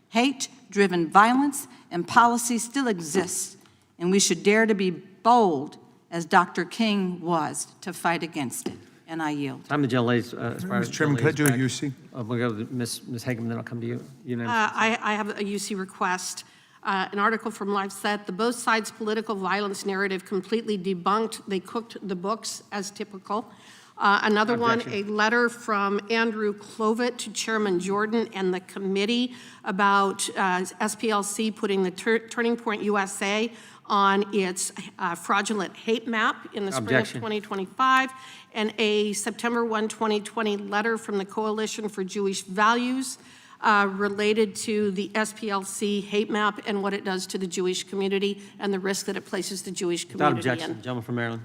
Hate-driven violence and policy still exists, and we should dare to be bold, as Dr. King was, to fight against it. And I yield. Time the gentlelady's. Mr. Chairman, could I do a UC? We'll go to Ms. Hagan, then I'll come to you. I have a UC request. An article from LifeSet, the both sides' political violence narrative completely debunked. They cooked the books as typical. Another one, a letter from Andrew Clovet to Chairman Jordan and the committee about SPLC putting the Turning Point USA on its fraudulent hate map in the spring of 2025, and a September 1, 2020 letter from the Coalition for Jewish Values related to the SPLC hate map and what it does to the Jewish community and the risk that it places the Jewish Without community objection, in. gentleman from Maryland.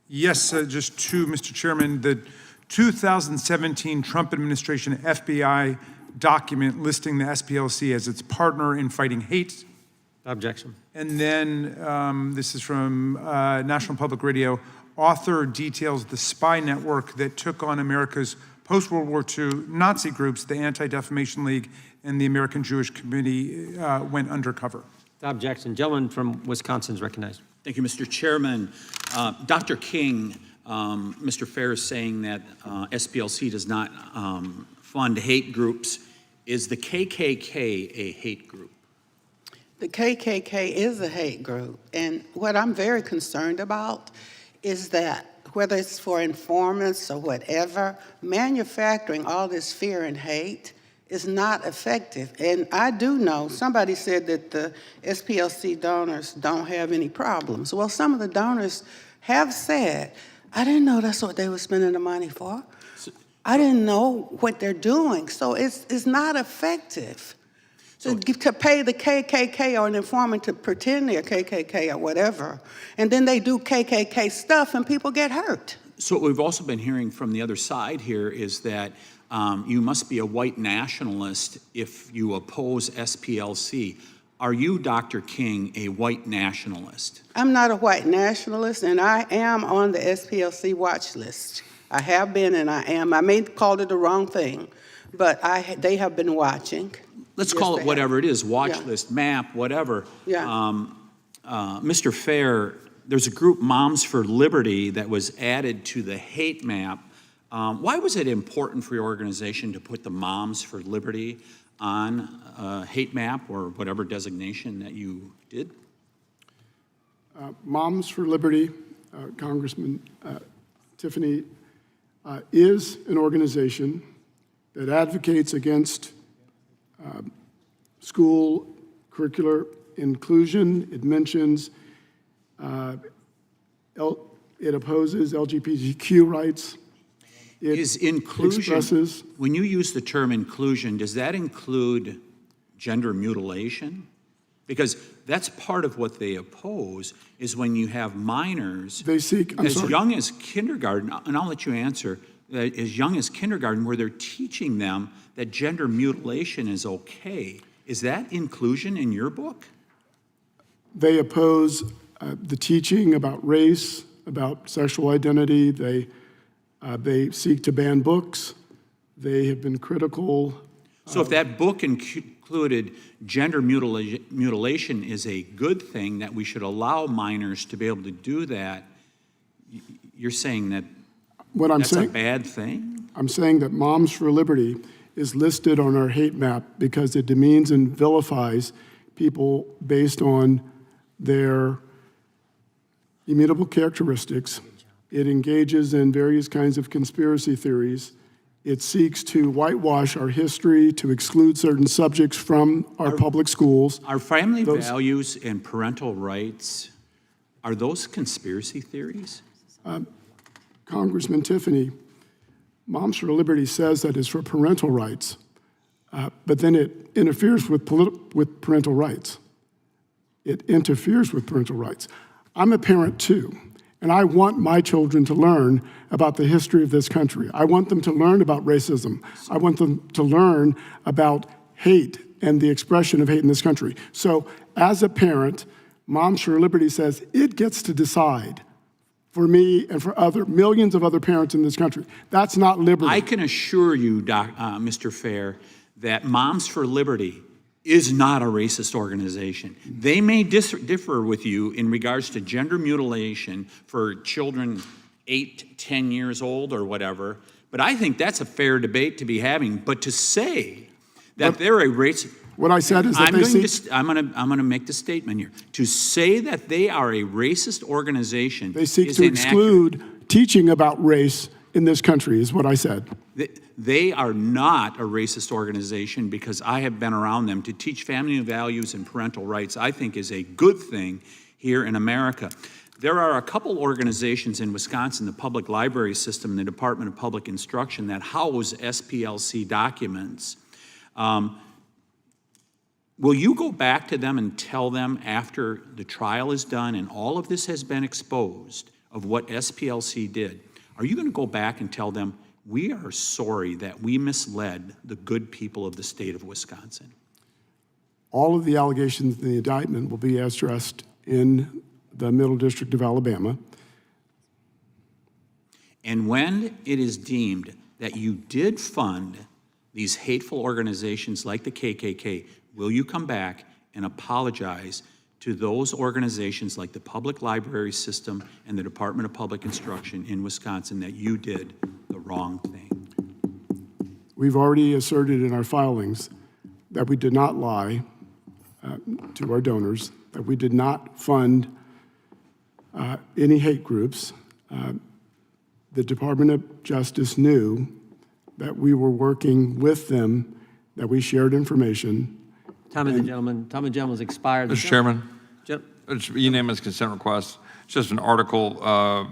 Yes, just two, Mr. Chairman. The 2017 Trump administration FBI document listing the SPLC as its partner in fighting hate. Objection. And then this is from National Public Radio. author details the spy network that took on America's post-World War II Nazi groups. The Anti-Defamation League and the American Jewish Committee went undercover. Without objection. Gentleman from Wisconsin is recognized. Thank you, Mr. Chairman. Dr. King, Mr. Fair is saying that SPLC does not fund hate groups. Is the KKK a hate group? The KKK is a hate group, and what I'm very concerned about is that whether it's for informants or whatever, manufacturing all this fear and hate is not effective. And I do know, somebody said that the SPLC donors don't have any problems. Well, some of the donors have said, I didn't know that's what they were spending the money for. I didn't know what they're doing. So it's not effective. To pay the KKK or an informant to pretend they're KKK or whatever, and then they do KKK stuff and people get hurt. So what we've also been hearing from the other side here is that you must be a white nationalist if you oppose SPLC. Are you, Dr. King, a white nationalist? I'm not a white nationalist, and I am on the SPLC watch list. I have been and I am. I may have called it the wrong thing, but they have been watching. Let's call it whatever it is, watch list, map, whatever. Yeah. Mr. Fair, there's a group, Moms for Liberty, that was added to the hate map. Why was it important for your organization to put the Moms for Liberty on a hate map or whatever designation that you did? Moms for Liberty, Congressman Tiffany, is an organization that advocates against school curricular inclusion. It mentions, it opposes LGBTQ rights. Is inclusion, expresses, when you use the term inclusion, does that include gender mutilation? Because that's part of what they oppose, is when you have minors young as kindergarten, and I'll let you answer, as young as kindergarten, where they're teaching them that gender mutilation is okay. Is that inclusion in your book? They oppose the teaching about race, about sexual identity. They seek to ban books. They have been critical. So if that book included gender mutilation is a good thing, that we should allow minors to be able to do that, you're saying that that's a bad thing? I'm saying that Moms for Liberty is listed on our hate map because it demeans and vilifies people based on their immutable characteristics. It engages in various kinds of conspiracy theories. It seeks to whitewash our history, to exclude certain subjects from our public schools. Are family values and parental rights, are those conspiracy theories? Congressman Tiffany, Moms for Liberty says that it's for parental rights, but then it interferes with parental rights. It interferes with parental rights. I'm a parent too, and I want my children to learn about the history of this country. I want them to learn about racism. I want them to learn about hate and the expression of hate in this country. So as a parent, Moms for Liberty says it gets to decide for me and for millions of other parents in this country. That's not liberty. I can assure you, Mr. Fair, that Moms for Liberty is not a racist organization. They may differ with you in regards to gender mutilation for children 8, 10 years old or whatever, but I think that's a fair debate to be having. But to say that they're a racist... What I said is that I'm going to make the statement here. To say that they are a racist organization, they seek to exclude teaching about race in this country, is what I said. They are not a racist organization, because I have been around them. To teach family values and parental rights, I think, is a good thing here in America. There are a couple organizations in Wisconsin, the Public Library System and the Department of Public Instruction, that house SPLC documents. Will you go back to them and tell them, after the trial is done and all of this has been exposed of what SPLC did, are you going to go back and tell them, we are sorry that we misled the good people of the state of Wisconsin? All of the allegations in the indictment will be addressed in the Middle District of Alabama. And when it is deemed that you did fund these hateful organizations like the KKK, will you come back and apologize to those organizations like the Public Library System and the Department of Public Instruction in Wisconsin that you did the wrong thing? We've already asserted in our filings that we did not lie to our donors, that we did not fund any hate groups. The Department of Justice knew that we were working with them, that we shared information. Time of the gentleman's expired. Mr. Chairman, it's a unanimous consent request. It's just an article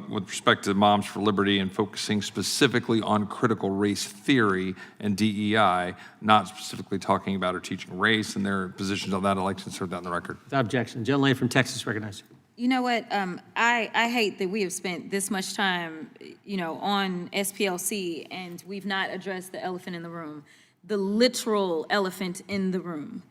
with respect to Moms for Liberty and focusing specifically on critical race theory and DEI, not specifically talking about or teaching race and their positions on that. I'd like to insert that in the record. Without objection. Gentlelady from Texas recognized. You know what? I hate that we have spent this much time, on SPLC and we've not addressed the elephant in the room, the literal elephant in the room.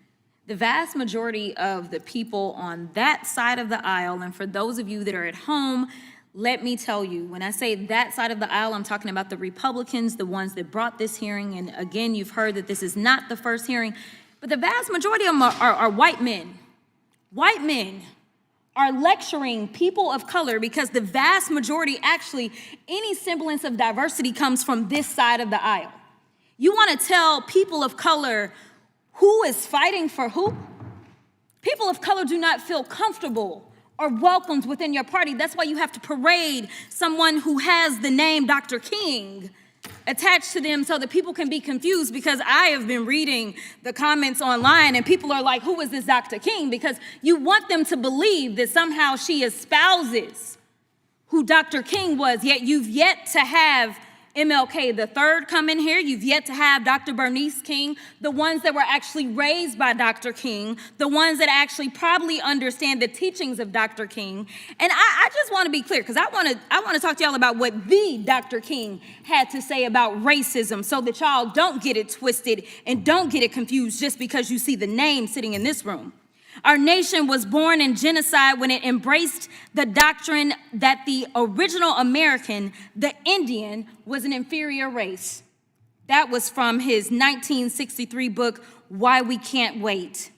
The vast majority of the people on that side of the aisle, and for those of you that are at home, let me tell you, when I say that side of the aisle, I'm talking about the Republicans, the ones that brought this hearing. And again, you've heard that this is not the first hearing, but the vast majority of them are white men. White men are lecturing people of color because the vast majority, actually, any semblance of diversity comes from this side of the aisle. You want to tell people of color who is fighting for who? People of color do not feel comfortable or welcomed within your party. That's why you have to parade someone who has the name Dr. King attached to them so that people can be confused, because I have been reading the comments online and people are like, who is this Dr. King? Because you want them to believe that somehow she espouses who Dr. King was, yet you've yet to have MLK the third come in here. You've yet to have Dr. Bernice King, the ones that were actually raised by Dr. King, the ones that actually probably understand the teachings of Dr. King. And I just want to be clear, because I want to talk to y'all about what the Dr. King had to say about racism, so that y'all don't get it twisted and don't get it confused just because you see the name sitting in this room. Our nation was born in genocide when it embraced the doctrine that the original American, the Indian, was an inferior race. That was from his 1963 book, Why We Can't Wait.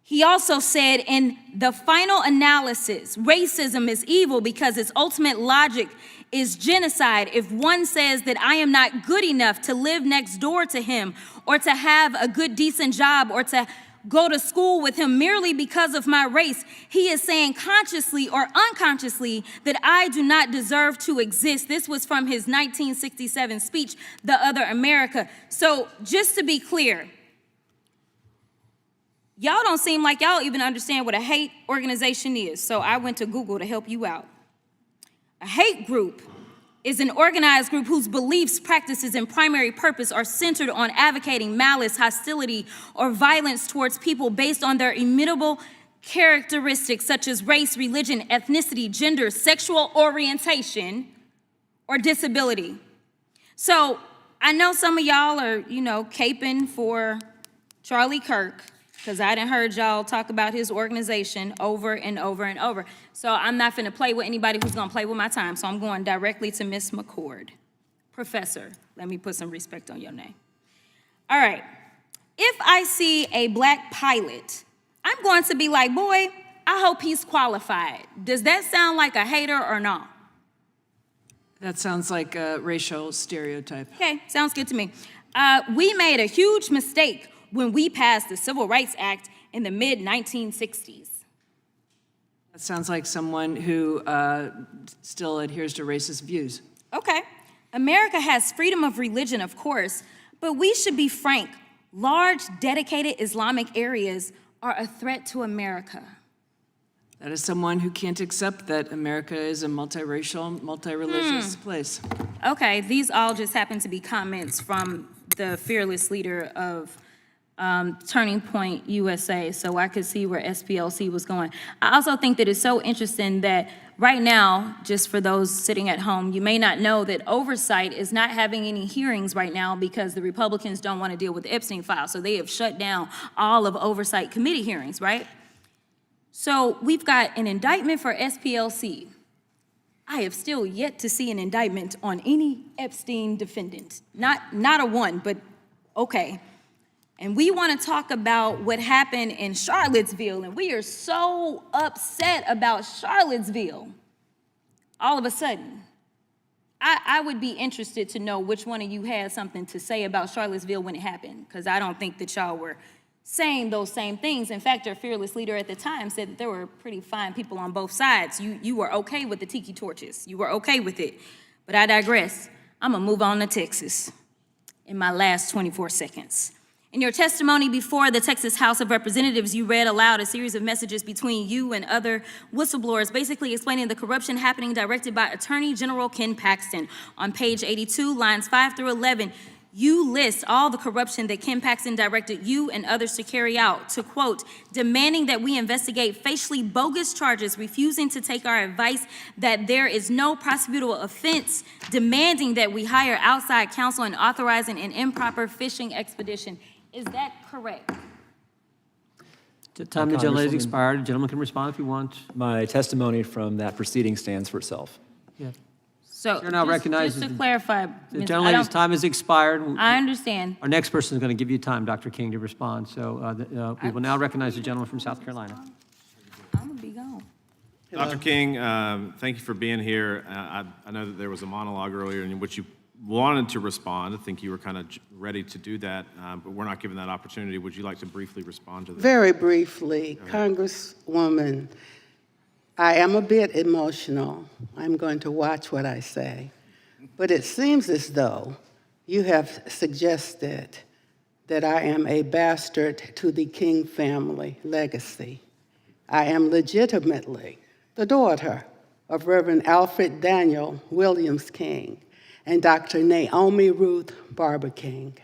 He also said, in the final analysis, racism is evil because its ultimate logic is genocide. If one says that I am not good enough to live next door to him, or to have a good, decent job, or to go to school with him merely because of my race, he is saying consciously or unconsciously that I do not deserve to exist. This was from his 1967 speech, The Other America. So just to be clear, y'all don't seem like y'all even understand what a hate organization is. So I went to Google to help you out. A hate group is an organized group whose beliefs, practices, and primary purpose are centered on advocating malice, hostility, or violence towards people based on their immutable characteristics such as race, religion, ethnicity, gender, sexual orientation, or disability. So I know some of y'all are, caping for Charlie Kirk, because I done heard y'all talk about his organization over and over and over. So I'm not finna play with anybody who's gonna play with my time, so I'm going directly to Miss McCord. Professor, let me put some respect on your name. All right, if I see a black pilot, I'm going to be like, boy, I hope he's qualified. Does that sound like a hater or not? That sounds like a racial stereotype. Okay, sounds good to me. We made a huge mistake when we passed the Civil Rights Act in the mid-1960s. That sounds like someone who still adheres to racist views. Okay. America has freedom of religion, of course, but we should be frank. Large, dedicated Islamic areas are a threat to America. That is someone who can't accept that America is a multiracial, multi-religious place. Okay, these all just happen to be comments from the fearless leader of Turning Point USA, so I could see where SPLC was going. I also think that it's so interesting that right now, just for those sitting at home, you may not know that Oversight is not having any hearings right now because the Republicans don't want to deal with the Epstein file, so they have shut down all of Oversight committee hearings, right? So we've got an indictment for SPLC. I have still yet to see an indictment on any Epstein defendant. Not a one, but okay. And we want to talk about what happened in Charlottesville, and we are so upset about Charlottesville. All of a sudden, I would be interested to know which one of you had something to say about Charlottesville when it happened, because I don't think that y'all were saying those same things. In fact, our fearless leader at the time said that there were pretty fine people on both sides. You were okay with the tiki torches. You were okay with it. But I digress. I'm going to move on to Texas in my last 24 seconds. In your testimony before the Texas House of Representatives, you read aloud a series of messages between you and other whistleblowers, basically explaining the corruption happening directed by Attorney General Ken Paxton. On page 82, lines 5 through 11, you list all the corruption that Ken Paxton directed you and others to carry out, to quote, demanding that we investigate facially bogus charges, refusing to take our advice that there is no prosecutable offense, demanding that we hire outside counsel, and authorizing an improper fishing expedition. Is that correct? The time of the gentleman has expired. The gentleman can respond if you want. My testimony from that proceeding stands for itself. Yeah. So Chair now recognizes just to clarify, the gentleman's time has expired. I understand. Our next person is going to give you time, Dr. King, to respond. So we will now recognize the gentleman from South Carolina. I'm going to be gone. Dr. King, thank you for being here. I know that there was a monologue earlier in which you wanted to respond. I think you were kind of ready to do that, but we're not given that opportunity. Would you like to briefly respond to that? Very briefly, Congresswoman, I am a bit emotional. I'm going to watch what I say. But it seems as though you have suggested that I am a bastard to the King family legacy. I am legitimately the daughter of Reverend Alfred Daniel Williams King and Dr. Naomi Ruth Barber King.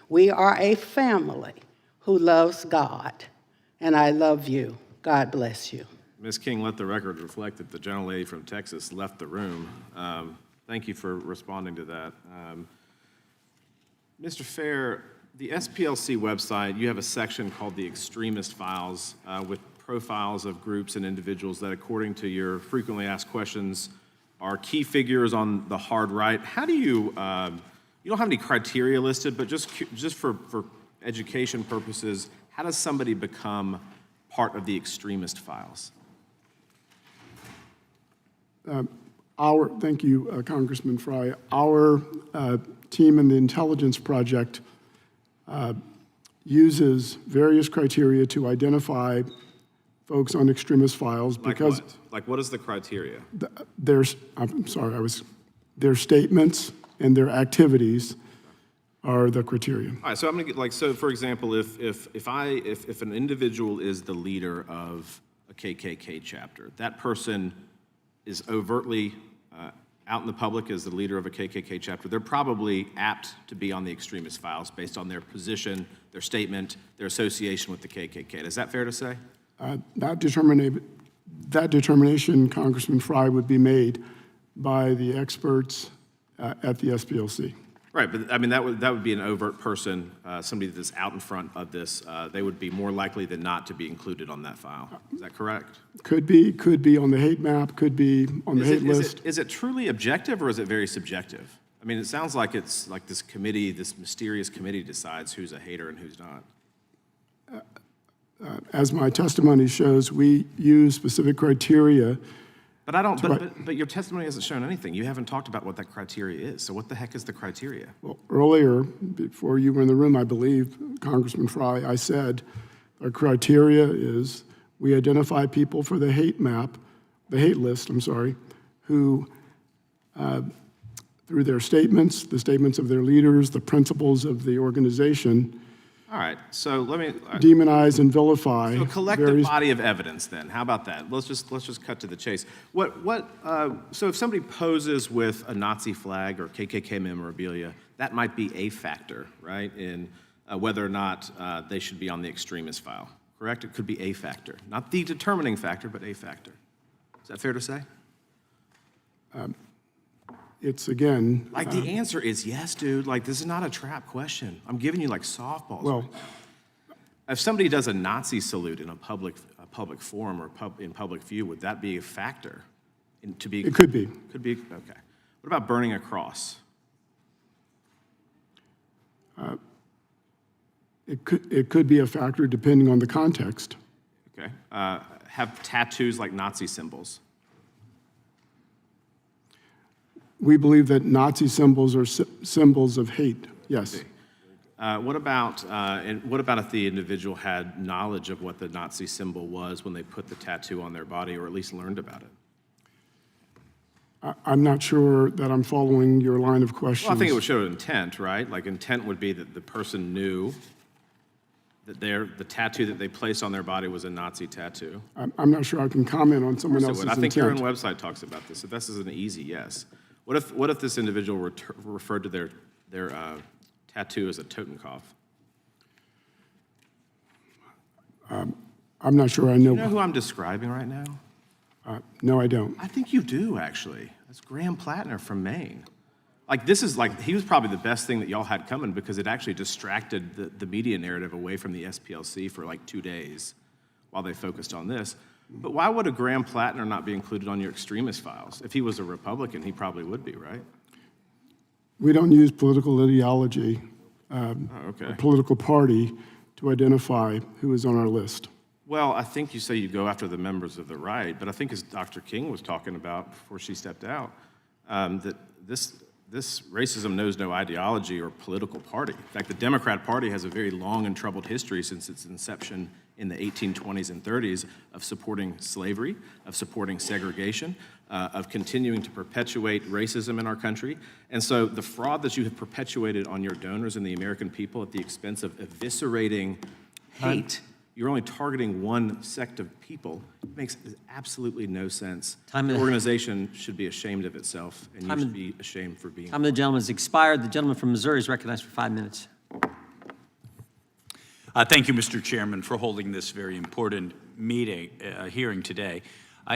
We are a family who loves God, and I love you. God bless you. Ms. King, let the record reflect that the gentlelady from Texas left the room. Thank you for responding to that. Mr. Fair, the SPLC website, you have a section called the Extremist Files with profiles of groups and individuals that, according to your frequently asked questions, are key figures on the hard right. How do you, you don't have any criteria listed, but just for education purposes, how does somebody become part of the extremist files? Thank you, Congressman Fry. Our team in the Intelligence Project uses various criteria to identify folks on extremist files because Like what is the criteria? their statements and their activities are the criteria. All right, so I'm gonna get so for example, if an individual is the leader of a KKK chapter, that person is overtly out in the public as the leader of a KKK chapter, they're probably apt to be on the extremist files based on their position, their statement, their association with the KKK. Is that fair to say? That determination, Congressman Fry, would be made by the experts at the SPLC. Right, but I mean, that would be an overt person, somebody that's out in front of this. They would be more likely than not to be included on that file. Is that correct? Could be on the hate map, could be on the hate list. Is it truly objective or is it very subjective? I mean, it sounds like it's like this committee, this mysterious committee decides who's a hater and who's not. As my testimony shows, we use specific criteria. But but your testimony hasn't shown anything. You haven't talked about what that criteria is. So what the heck is the criteria? Well, earlier, before you were in the room, I believe, Congressman Fry, I said our criteria is we identify people for the hate map, the hate list, who, through their statements, the statements of their leaders, the principles of the organization, all right, so let me demonize and vilify. So a collective body of evidence, then. How about that? Let's just cut to the chase. So if somebody poses with a Nazi flag or KKK memorabilia, that might be a factor, right, in whether or not they should be on the extremist file. Correct? It could be a factor, not the determining factor, but a factor. Is that fair to say? It's again. Like the answer is yes, dude. Like this is not a trap question. I'm giving you like softballs. Well, if somebody does a Nazi salute in a public forum or in public view, would that be a factor To be, It could be. Could be, okay. What about burning a cross? It could be a factor depending on the context. Okay. Have tattoos like Nazi symbols? We believe that Nazi symbols are symbols of hate, yes. What about if the individual had knowledge of what the Nazi symbol was when they put the tattoo on their body, or at least learned about it? I'm not sure that I'm following your line of questions. Well, I think it would show intent, right? Like intent would be that the person knew that the tattoo that they placed on their body was a Nazi tattoo. I'm not sure I can comment on someone else's intent. I think your own website talks about this. So this is an easy yes. What if this individual referred to their tattoo as a Totenkopf? I'm not sure I know. Do you know who I'm describing right now? No, I don't. I think you do, actually. That's Graham Plattner from Maine. Like, this is like, he was probably the best thing that y'all had coming because it actually distracted the media narrative away from the SPLC for like 2 days while they focused on this. But why would a Graham Plattner not be included on your extremist files? If he was a Republican, he probably would be, right? We don't use political ideology or political party to identify who is on our list. Well, I think you say you go after the members of the right, but I think as Dr. King was talking about before she stepped out, that this racism knows no ideology or political party. In fact, the Democrat Party has a very long and troubled history since its inception in the 1820s and 30s of supporting slavery, of supporting segregation, of continuing to perpetuate racism in our country. And so the fraud that you have perpetuated on your donors and the American people at the expense of eviscerating hate, you're only targeting one sect of people. It makes absolutely no sense. The organization should be ashamed of itself, and you should be ashamed for being. Time of the gentleman has expired. The gentleman from Missouri is recognized for 5 minutes. Thank you, Mr. Chairman, for holding this very important hearing today.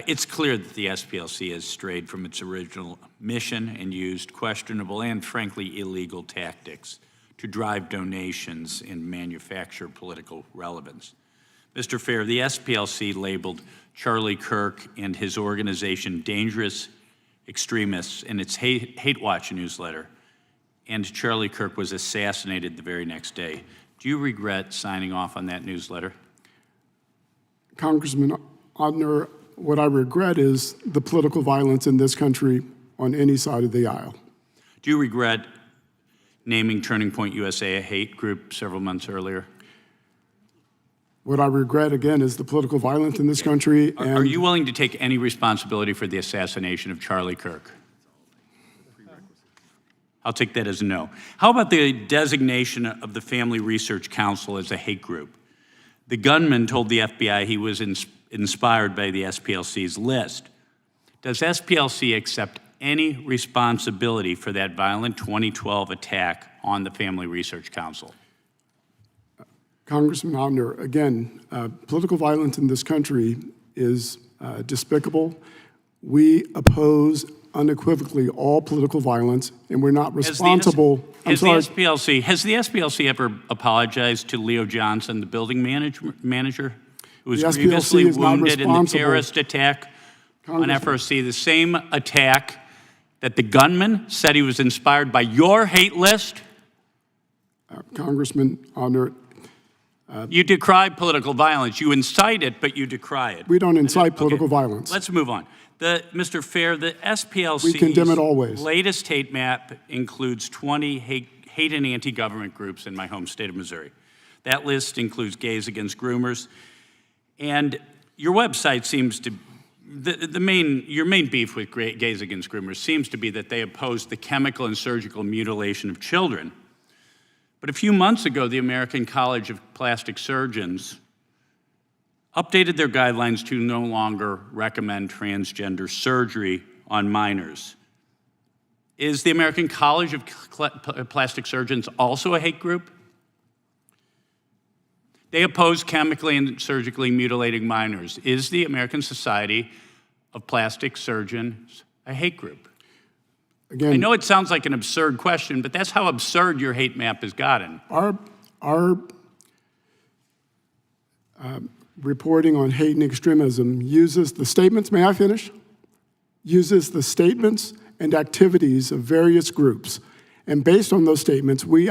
It's clear that the SPLC has strayed from its original mission and used questionable and, frankly, illegal tactics to drive donations and manufacture political relevance. Mr. Fair, the SPLC labeled Charlie Kirk and his organization dangerous extremists in its Hate Watch newsletter, and Charlie Kirk was assassinated the very next day. Do you regret signing off on that newsletter? Congressman Odner, what I regret is the political violence in this country on any side of the aisle. Do you regret naming Turning Point USA a hate group several months earlier? What I regret, again, is the political violence in this country. And are you willing to take any responsibility for the assassination of Charlie Kirk? I'll take that as a no. How about the designation of the Family Research Council as a hate group? The gunman told the FBI he was inspired by the SPLC's list. Does SPLC accept any responsibility for that violent 2012 attack on the Family Research Council? Congressman Odner, again, political violence in this country is despicable. We oppose unequivocally all political violence, and we're not responsible. Has the SPLC ever apologized to Leo Johnson, the building manager, who was grievously wounded in the terrorist attack on FRC, the same attack that the gunman said he was inspired by your hate list? Congressman Odner, you decry political violence. You incite it, but you decry it. we don't incite political violence. Let's move on. Mr. Fair, the We condemn it always. SPLC's latest hate map includes 20 hate and anti-government groups in my home state of Missouri. That list includes Gays Against Groomers. And your website seems to, your main beef with Gays Against Groomers seems to be that they oppose the chemical and surgical mutilation of children. But a few months ago, the American College of Plastic Surgeons updated their guidelines to no longer recommend transgender surgery on minors. Is the American College of Plastic Surgeons also a hate group? They oppose chemically and surgically mutilating minors. Is the American Society of Plastic Surgeons a hate group? Again, I know it sounds like an absurd question, but that's how absurd your hate map has gotten. Our reporting on hate and extremism uses the statements. May I finish? uses the statements and activities of various groups. And based on those statements, we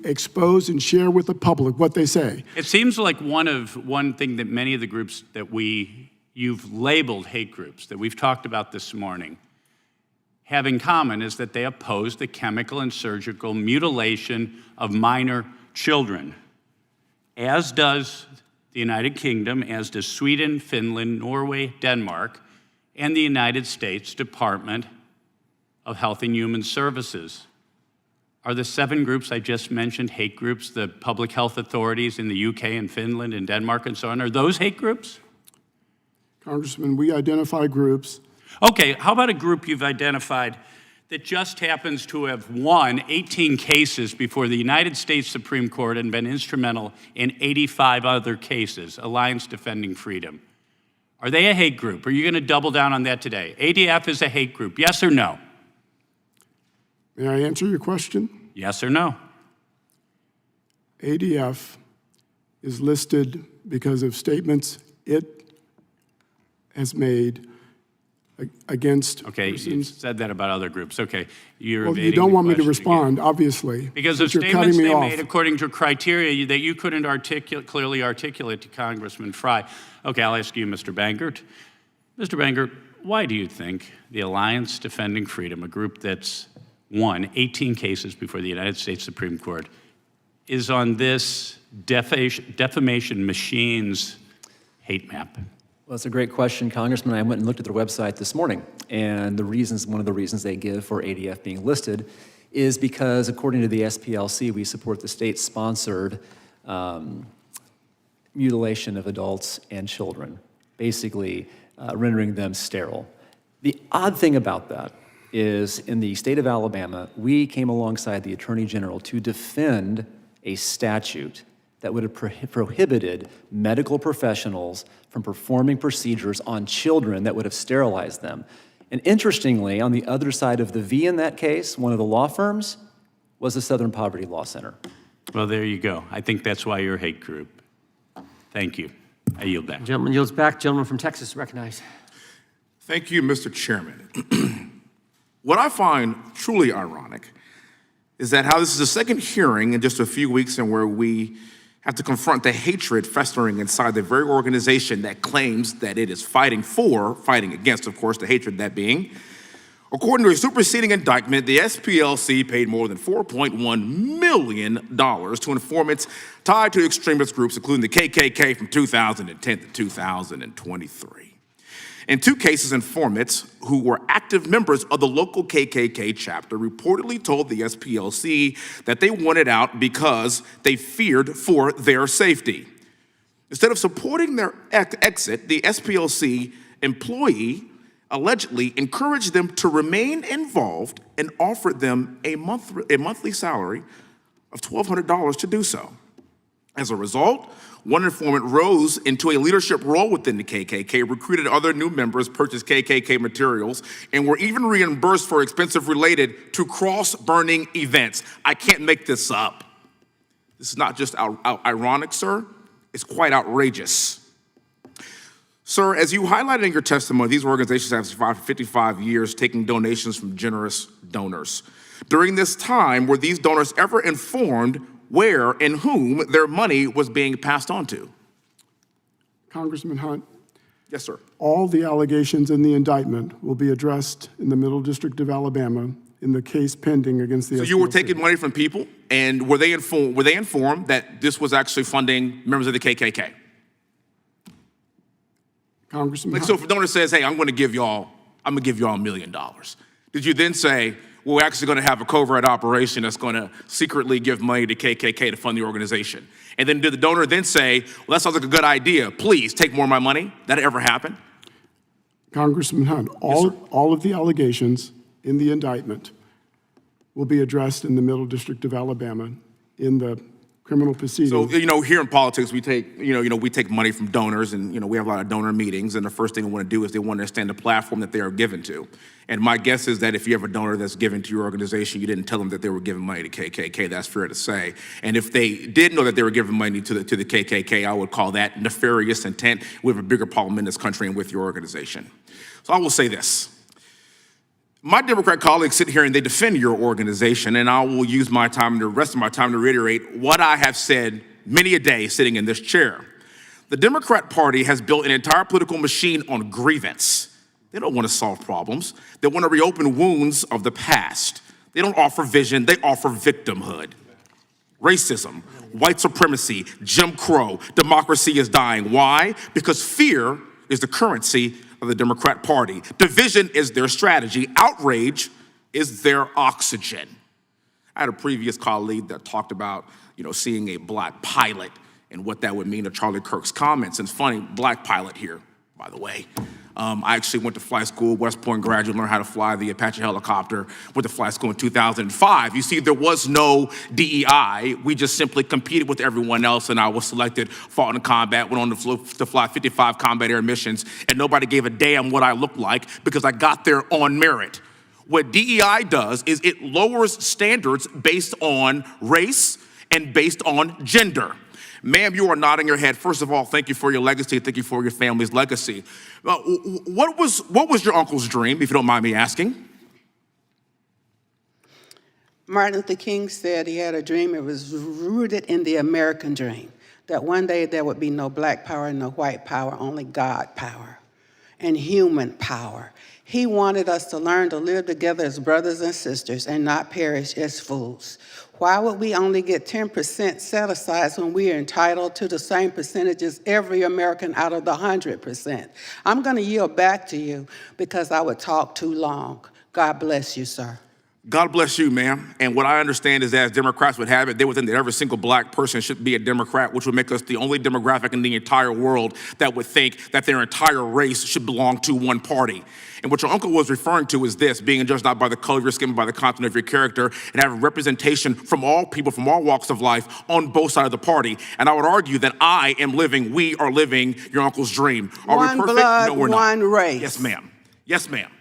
expose and share with the public what they say. It seems like one thing that many of the groups that you've labeled hate groups that we've talked about this morning have in common is that they oppose the chemical and surgical mutilation of minor children, as does the United Kingdom, as does Sweden, Finland, Norway, Denmark, and the United States Department of Health and Human Services. Are the 7 groups I just mentioned hate groups, the public health authorities in the UK and Finland and Denmark and so on, are those hate groups? Congressman, we identify groups. Okay, how about a group you've identified that just happens to have won 18 cases before the United States Supreme Court and been instrumental in 85 other cases, Alliance Defending Freedom? Are they a hate group? Are you going to double down on that today? ADF is a hate group, yes or no? May I answer your question? Yes or no? ADF is listed because of statements it has made against Okay, you said that about other groups. Okay, you're Well, you evading don't the want me to question respond, again. obviously. Because of but you're statements cutting me they off. made according to criteria that you couldn't clearly articulate to Congressman Fry. Okay, I'll ask you, Mr. Bangert. Mr. Bangert, why do you think the Alliance Defending Freedom, a group that's won 18 cases before the United States Supreme Court, is on this defamation machine's hate map? Well, that's a great question, Congressman. I went and looked at their website this morning, and one of the reasons they give for ADF being listed is because, according to the SPLC, we support the state-sponsored mutilation of adults and children, basically rendering them sterile. The odd thing about that is, in the state of Alabama, we came alongside the Attorney General to defend a statute that would have prohibited medical professionals from performing procedures on children that would have sterilized them. And interestingly, on the other side of the V in that case, one of the law firms was the Southern Poverty Law Center. Well, there you go. I think that's why you're a hate group. Thank you. I yield back. Gentleman yields back. Gentleman from Texas, recognized. Thank you, Mr. Chairman. What I find truly ironic is that how this is the second hearing in just a few weeks and where we have to confront the hatred festering inside the very organization that claims that it is fighting against, of course, the hatred that being. According to a superseding indictment, the SPLC paid more than $4.1 million to informants tied to extremist groups, including the KKK from 2010 to 2023. In 2 cases, informants who were active members of the local KKK chapter reportedly told the SPLC that they wanted out because they feared for their safety. Instead of supporting their exit, the SPLC employee allegedly encouraged them to remain involved and offered them a monthly salary of $1,200 to do so. As a result, one informant rose into a leadership role within the KKK, recruited other new members, purchased KKK materials, and were even reimbursed for expenses related to cross-burning events. I can't make this up. This is not just ironic, sir. It's quite outrageous. Sir, as you highlighted in your testimony, these organizations have survived for 55 years, taking donations from generous donors. During this time, were these donors ever informed where and whom their money was being passed on to? Congressman Hunt. Yes, sir. All the allegations in the indictment will be addressed in the Middle District of Alabama in the case pending against the So SPLC. you were taking money from people, and were they informed that this was actually funding members of the KKK? Congressman Like, so if a donor says, hey, I'm gonna give y'all $1 million, did you then say, well, we're actually gonna have a covert operation that's gonna secretly give money to KKK to fund the organization? And then did the donor then say, well, that sounds like a good idea, please take more of my money? That ever happen? Congressman Hunt, all of the allegations in the indictment will be addressed in the Middle District of Alabama in the criminal proceeding. So, here in politics, we take money from donors, and, we have a lot of donor meetings, and the first thing they want to do is they want to understand the platform that they are given to. And my guess is that if you have a donor that's given to your organization, you didn't tell them that they were giving money to KKK. That's fair to say. And if they did know that they were giving money to the KKK, I would call that nefarious intent. We have a bigger problem in this country and with your organization. So I will say this. My Democrat colleagues sit here and they defend your organization, and I will use the rest of my time to reiterate what I have said many a day sitting in this chair. The Democrat Party has built an entire political machine on grievance. They don't want to solve problems. They want to reopen wounds of the past. They don't offer vision, they offer victimhood. Racism, white supremacy, Jim Crow, democracy is dying. Why? Because fear is the currency of the Democrat Party. Division is their strategy. Outrage is their oxygen. I had a previous colleague that talked about, seeing a black pilot and what that would mean to Charlie Kirk's comments. And it's funny, black pilot here, by the way. I actually went to flight school, West Point graduate, learned how to fly the Apache helicopter, went to flight school in 2005. You see, there was no DEI. We just simply competed with everyone else, and I was selected, fought in combat, went on to fly 55 combat air missions, and nobody gave a damn what I looked like because I got there on merit. What DEI does is it lowers standards based on race and based on gender. Ma'am, you are nodding your head. First of all, thank you for your legacy. Thank you for your family's legacy. What was your uncle's dream, if you don't mind me asking? Martin Luther King said he had a dream. It was rooted in the American dream, that one day there would be no black power, no white power, only God power and human power. He wanted us to learn to live together as brothers and sisters and not perish as fools. Why would we only get 10% set aside when we are entitled to the same percentage as every American out of the 100%? I'm going to yield back to you because I would talk too long. God bless you, sir. God bless you, ma'am. And what I understand is that as Democrats would have it, they would think that every single black person should be a Democrat, which would make us the only demographic in the entire world that would think that their entire race should belong to one party. And what your uncle was referring to is this: being judged not by the color of your skin, but by the content of your character, and having representation from all people, from all walks of life, on both sides of the party. And I would argue that we are living your uncle's dream. Are one we perfect? blood, No, we're not. one race. Yes, ma'am. Yes, ma'am.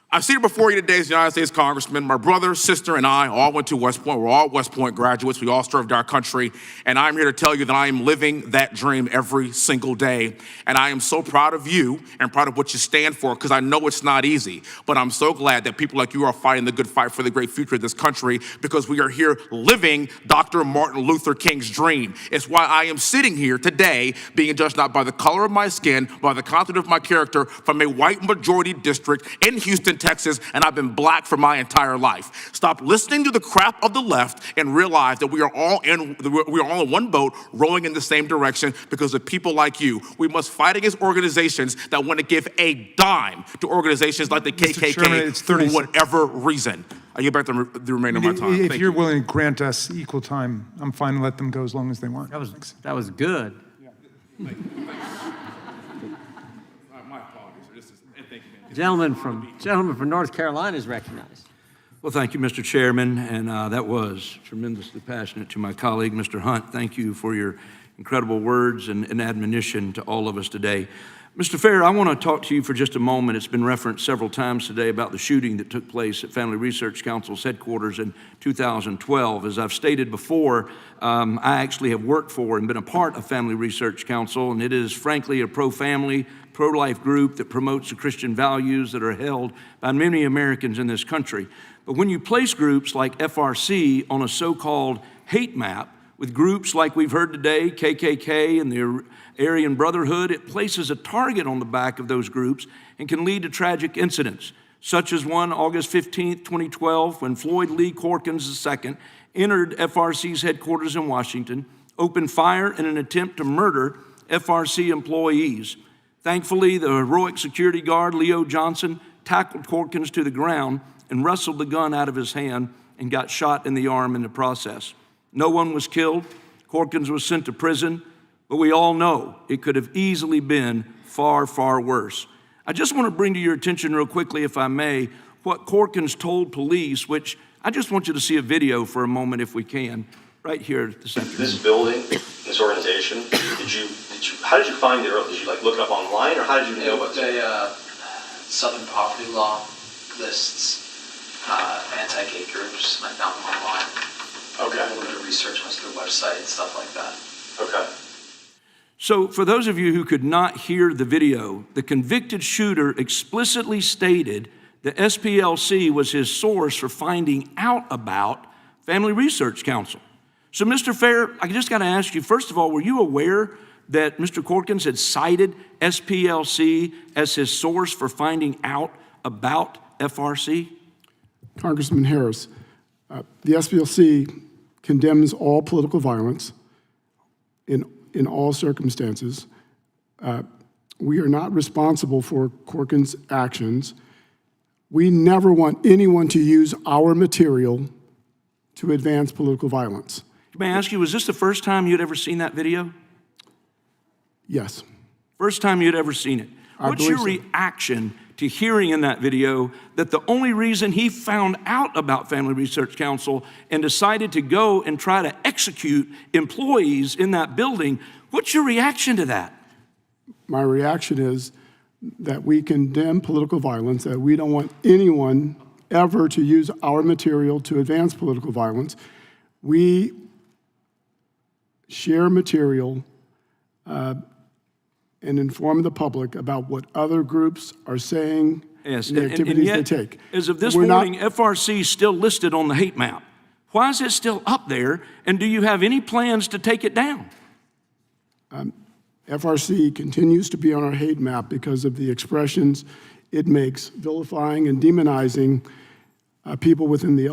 I'm seated before you today as United States Congressman. My brother, sister, and I all went to West Point. We're all West Point graduates. We all served our country. And I'm here to tell you that I am living that dream every single day. And I am so proud of you and proud of what you stand for, because I know it's not easy. But I'm so glad that people like you are fighting the good fight for the great future of this country, because we are here living Dr. Martin Luther King's dream. It's why I am sitting here today being judged not by the color of my skin, by the content of my character, from a white majority district in Houston, Texas, and I've been black for my entire life. Stop listening to the crap of the left and realize that we are all in one boat rowing in the same direction because of people like you. We must fight against organizations that want to give a dime to organizations like the KKK Chairman, for whatever reason. I get back to the remainder of my time. If Thank you're you. willing to grant us equal time, I'm fine to let them go as long as they want. That was good. My apologies. Thank you, man. Gentleman from North Carolina is recognized. Well, thank you, Mr. Chairman, and that was tremendously passionate. To my colleague, Mr. Hunt, thank you for your incredible words and admonition to all of us today. Mr. Fair, I want to talk to you for just a moment. It's been referenced several times today about the shooting that took place at Family Research Council's headquarters in 2012. As I've stated before, I actually have worked for and been a part of Family Research Council, and it is frankly a pro-family, pro-life group that promotes the Christian values that are held by many Americans in this country. But when you place groups like FRC on a so-called hate map with groups like we've heard today, KKK and the Aryan Brotherhood, it places a target on the back of those groups and can lead to tragic incidents, such as one August 15th, 2012, when Floyd Lee Corkins II entered FRC's headquarters in Washington, opened fire in an attempt to murder FRC employees. Thankfully, the heroic security guard, Leo Johnson, tackled Corkins to the ground and wrestled the gun out of his hand and got shot in the arm in the process. No one was killed. Corkins was sent to prison, but we all know it could have easily been far, far worse. I just want to bring to your attention real quickly, if I may, what Corkins told police, which I just want you to see a video for a moment if we can, right here this afternoon. This building, this organization, how did you find it early? Did you look it up online, or how did you know about it? Southern Poverty Law lists anti-gay groups. I found them online. Okay. A little bit of research on their website and stuff like that. Okay. So for those of you who could not hear the video, the convicted shooter explicitly stated the SPLC was his source for finding out about Family Research Council. So, Mr. Fair, I just got to ask you, first of all, were you aware that Mr. Corkins had cited SPLC as his source for finding out about FRC? Congressman Harris, the SPLC condemns all political violence in all circumstances. We are not responsible for Corkins' actions. We never want anyone to use our material to advance political violence. May I ask you, was this the first time you'd ever seen that video? Yes. First time you'd ever seen it. What's your reaction to hearing in that video that the only reason he found out about Family Research Council and decided to go and try to execute employees in that building, what's your reaction to that? My reaction is that we condemn political violence, that we don't want anyone ever to use our material to advance political violence. We share material and inform the public about what other groups are saying and the activities yet, they take. As of this morning, FRC is still listed on the hate map. Why is it still up there, and do you have any plans to take it down? FRC continues to be on our hate map because of the expressions it makes, vilifying and demonizing people within the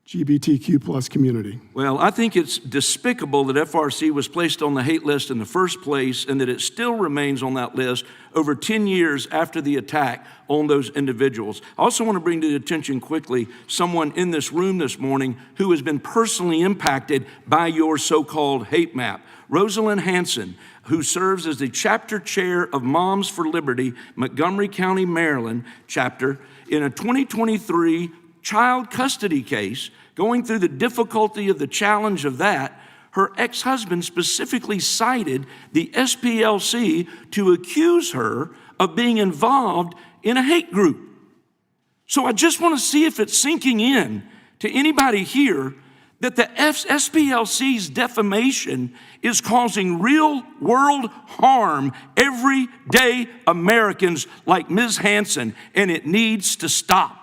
LGBTQ plus community. Well, I think it's despicable that FRC was placed on the hate list in the first place and that it still remains on that list over 10 years after the attack on those individuals. I also want to bring to the attention quickly someone in this room this morning who has been personally impacted by your so-called hate map. Rosalind Hanson, who serves as the chapter chair of Moms for Liberty, Montgomery County, Maryland chapter, in a 2023 child custody case, going through the difficulty of the challenge of that, her ex-husband specifically cited the SPLC to accuse her of being involved in a hate group. So I just want to see if it's sinking in to anybody here that the SPLC's defamation is causing real-world harm everyday Americans like Ms. Hanson, and it needs to stop.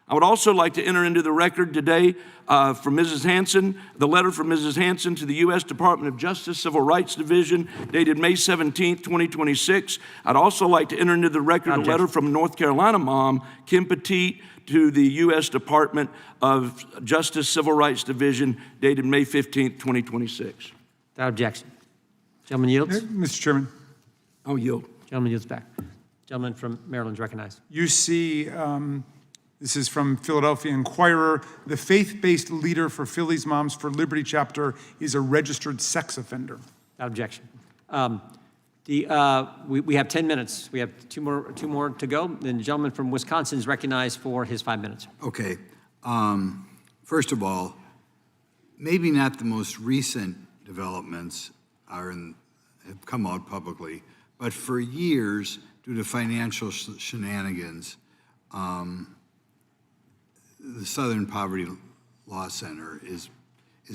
I would also like to enter into the record today from Mrs. Hanson, the letter from Mrs. Hanson to the U.S. Department of Justice Civil Rights Division dated May 17, 2026. I'd also like to enter into the record a letter from North Carolina mom, Kim Petit, to the U.S. Department of Justice Civil Rights Division dated May 15, 2026. Without objection. Gentleman yields. Mr. Chairman. I'll yield. Gentleman yields back. Gentleman from Maryland is recognized. You see, this is from Philadelphia Inquirer. The faith-based leader for Philly's Moms for Liberty chapter is a registered sex offender. Without objection. We have 10 minutes. We have two more to go. Then the gentleman from Wisconsin is recognized for his 5 minutes. Okay. First of all, maybe not the most recent developments have come out publicly, but for years, due to financial shenanigans, the Southern Poverty Law Center has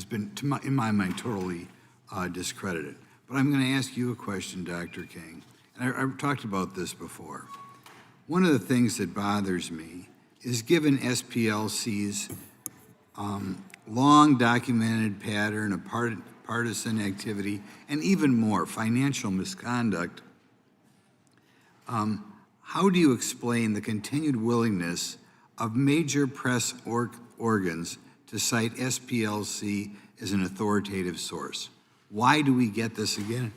been, in my mind, totally discredited. But I'm going to ask you a question, Dr. King, and I've talked about this before. One of the things that bothers me is given SPLC's long documented pattern of partisan activity and even more financial misconduct, how do you explain the continued willingness of major press organs to cite SPLC as an authoritative source? Why do we get this again?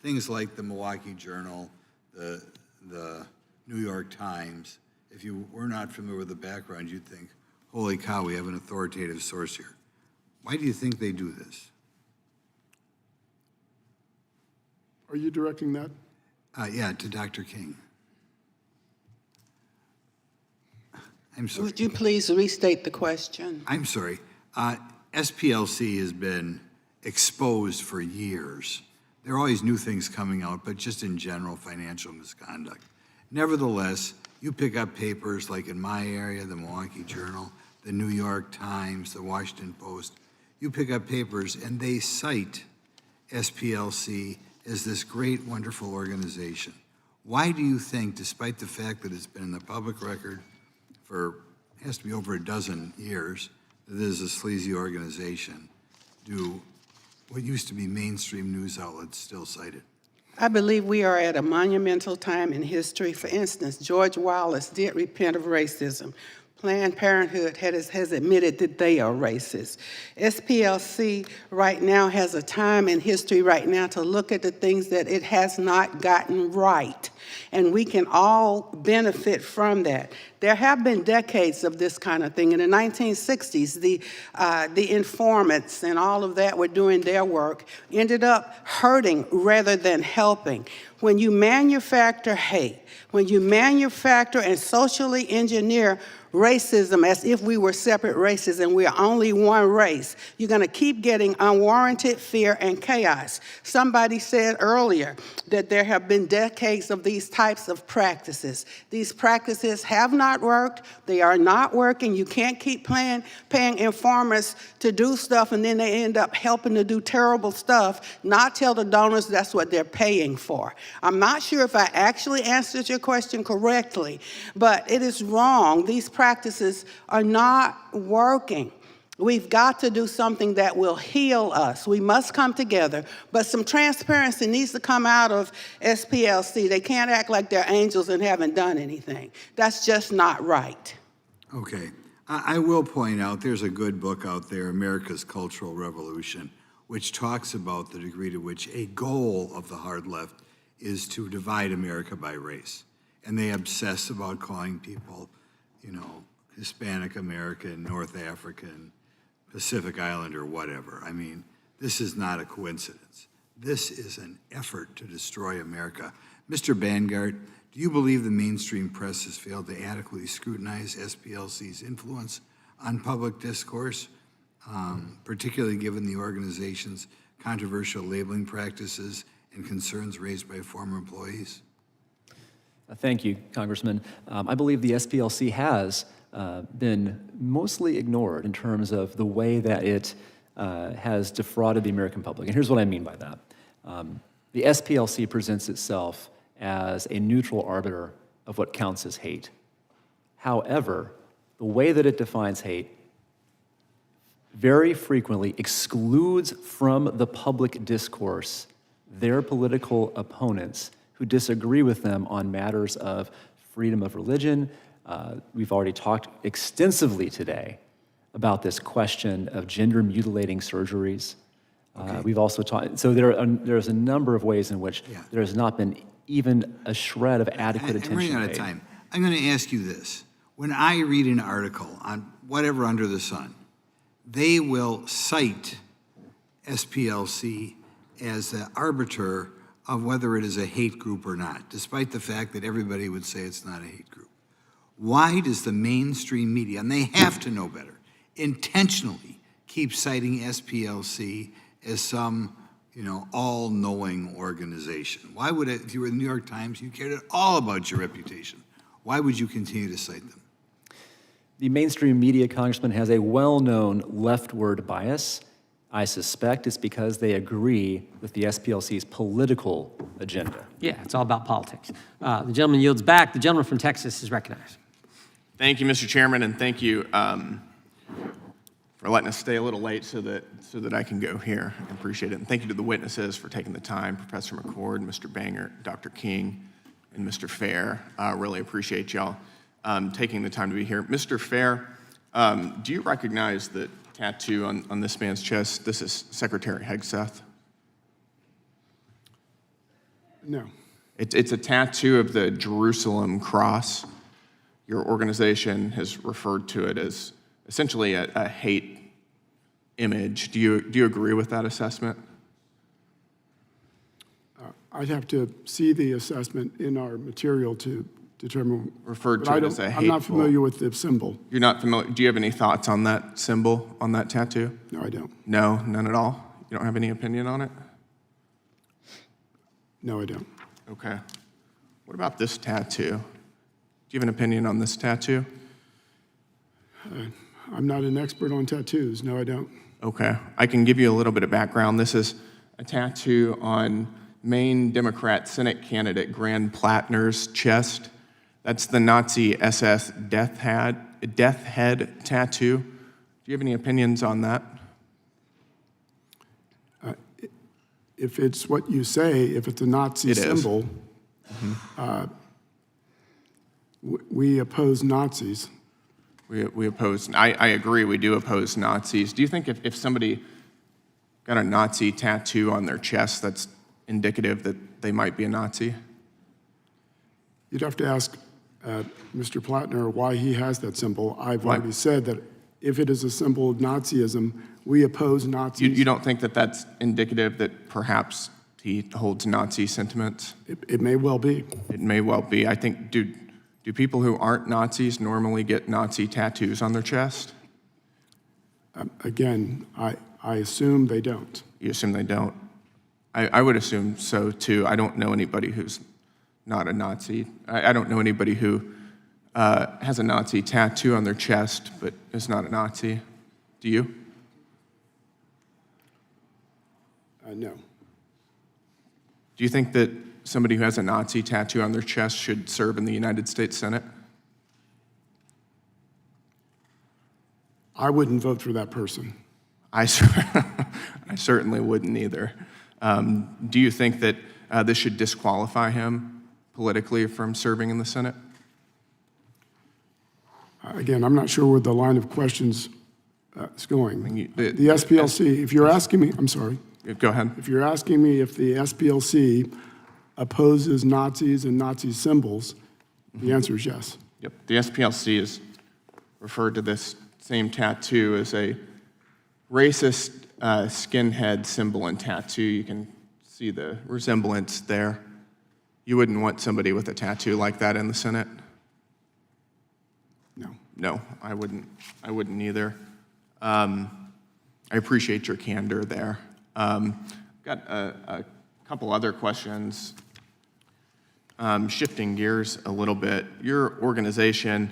Things like the Milwaukee Journal, the New York Times. If you were not familiar with the background, you'd think, holy cow, we have an authoritative source here. Why do you think they do this? Are you directing that? Yeah, to Dr. King. I'm sorry. Would you please restate the question? I'm sorry. SPLC has been exposed for years. There are always new things coming out, but just in general, financial misconduct. Nevertheless, you pick up papers like in my area, the Milwaukee Journal, the New York Times, the Washington Post. You pick up papers and they cite SPLC as this great, wonderful organization. Why do you think, despite the fact that it's been in the public record for, it has to be over a dozen years, that this is a sleazy organization. Do what used to be mainstream news outlets still cite it? I believe we are at a monumental time in history. For instance, George Wallace did repent of racism. Planned Parenthood has admitted that they are racist. SPLC right now has a time in history right now to look at the things that it has not gotten right. And we can all benefit from that. There have been decades of this kind of thing. In the 1960s, the informants and all of that were doing their work, ended up hurting rather than helping. When you manufacture hate, when you manufacture and socially engineer racism as if we were separate races and we're only one race, you're going to keep getting unwarranted fear and chaos. Somebody said earlier that there have been decades of these types of practices. These practices have not worked. They are not working. You can't keep paying informers to do stuff and then they end up helping to do terrible stuff, not tell the donors that's what they're paying for. I'm not sure if I actually answered your question correctly, but it is wrong. These practices are not working. We've got to do something that will heal us. We must come together, but some transparency needs to come out of SPLC. They can't act like they're angels and haven't done anything. That's just not right. Okay. I will point out there's a good book out there, America's Cultural Revolution, which talks about the degree to which a goal of the hard left is to divide America by race. And they obsess about calling people, Hispanic American, North African, Pacific Islander, whatever. I mean, this is not a coincidence. This is an effort to destroy America. Mr. Bangert, do you believe the mainstream press has failed to adequately scrutinize SPLC's influence on public discourse, particularly given the organization's controversial labeling practices and concerns raised by former employees? Thank you, Congressman. I believe the SPLC has been mostly ignored in terms of the way that it has defrauded the American public. And here's what I mean by that. The SPLC presents itself as a neutral arbiter of what counts as hate. However, the way that it defines hate very frequently excludes from the public discourse their political opponents who disagree with them on matters of freedom of religion. We've already talked extensively today about this question of gender-mutilating surgeries. Okay. We've also talked, so there's a number of ways in which there has not been even a shred of adequate attention paid. I'm running out of time. I'm going to ask you this. When I read an article on whatever under the sun, they will cite SPLC as the arbiter of whether it is a hate group or not, despite the fact that everybody would say it's not a hate group. Why does the mainstream media, and they have to know better, intentionally keep citing SPLC as some, all-knowing organization? Why would it, if you were the New York Times, you cared all about your reputation? Why would you continue to cite them? The mainstream media, Congressman, has a well-known leftward bias. I suspect it's because they agree with the SPLC's political agenda. Yeah, it's all about politics. The gentleman yields back. The gentleman from Texas is recognized. Thank you, Mr. Chairman, and thank you for letting us stay a little late so that I can go here. I appreciate it. And thank you to the witnesses for taking the time, Professor McCord, Mr. Bangert, Dr. King, and Mr. Fair. I really appreciate y'all taking the time to be here. Mr. Fair, do you recognize the tattoo on this man's chest? This is Secretary Hegseth. No. It's a tattoo of the Jerusalem cross. Your organization has referred to it as essentially a hate image. Do you agree with that assessment? I'd have to see the assessment in our material to determine. Referred to it as a hateful. I'm not familiar with the symbol. You're not familiar. Do you have any thoughts on that symbol, on that tattoo? No, I don't. No, none at all? You don't have any opinion on it? No, I don't. Okay. What about this tattoo? Do you have an opinion on this tattoo? I'm not an expert on tattoos. No, I don't. Okay. I can give you a little bit of background. This is a tattoo on Maine Democrat Senate candidate Grand Plattner's chest. That's the Nazi SS death head tattoo. Do you have any opinions on that? If it's what you say, if it's a Nazi symbol, we oppose Nazis. We oppose, I agree, we do oppose Nazis. Do you think if somebody got a Nazi tattoo on their chest, that's indicative that they might be a Nazi? You'd have to ask Mr. Plattner why he has that symbol. I've already said that if it is a symbol of Nazism, we oppose Nazis. You don't think that that's indicative that perhaps he holds Nazi sentiments? It may well be. It may well be. I think, do people who aren't Nazis normally get Nazi tattoos on their chest? Again, I assume they don't. You assume they don't? I would assume so too. I don't know anybody who's not a Nazi. I don't know anybody who has a Nazi tattoo on their chest but is not a Nazi. Do you? No. Do you think that somebody who has a Nazi tattoo on their chest should serve in the United States Senate? I wouldn't vote for that person. I certainly wouldn't either. Do you think that this should disqualify him politically from serving in the Senate? Again, I'm not sure where the line of questions is going. The SPLC, if you're asking me, I'm sorry. Go ahead. If you're asking me if the SPLC opposes Nazis and Nazi symbols, the answer is yes. Yep. The SPLC has referred to this same tattoo as a racist skinhead symbol and tattoo. You can see the resemblance there. You wouldn't want somebody with a tattoo like that in the Senate? No. No, I wouldn't either. I appreciate your candor there. Got a couple other questions. Shifting gears a little bit, your organization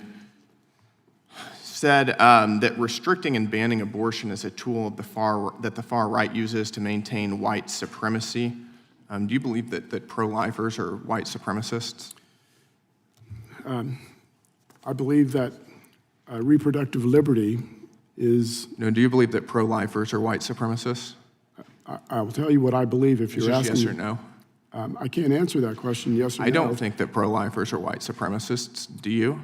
said that restricting and banning abortion is a tool of that the far right uses to maintain white supremacy. Do you believe that pro-lifers are white supremacists? I believe that reproductive liberty is... No, do you believe that pro-lifers are white supremacists? I will tell you what I believe if you're asking. Yes or no? I can't answer that question, yes or no. I don't think that pro-lifers are white supremacists. Do you?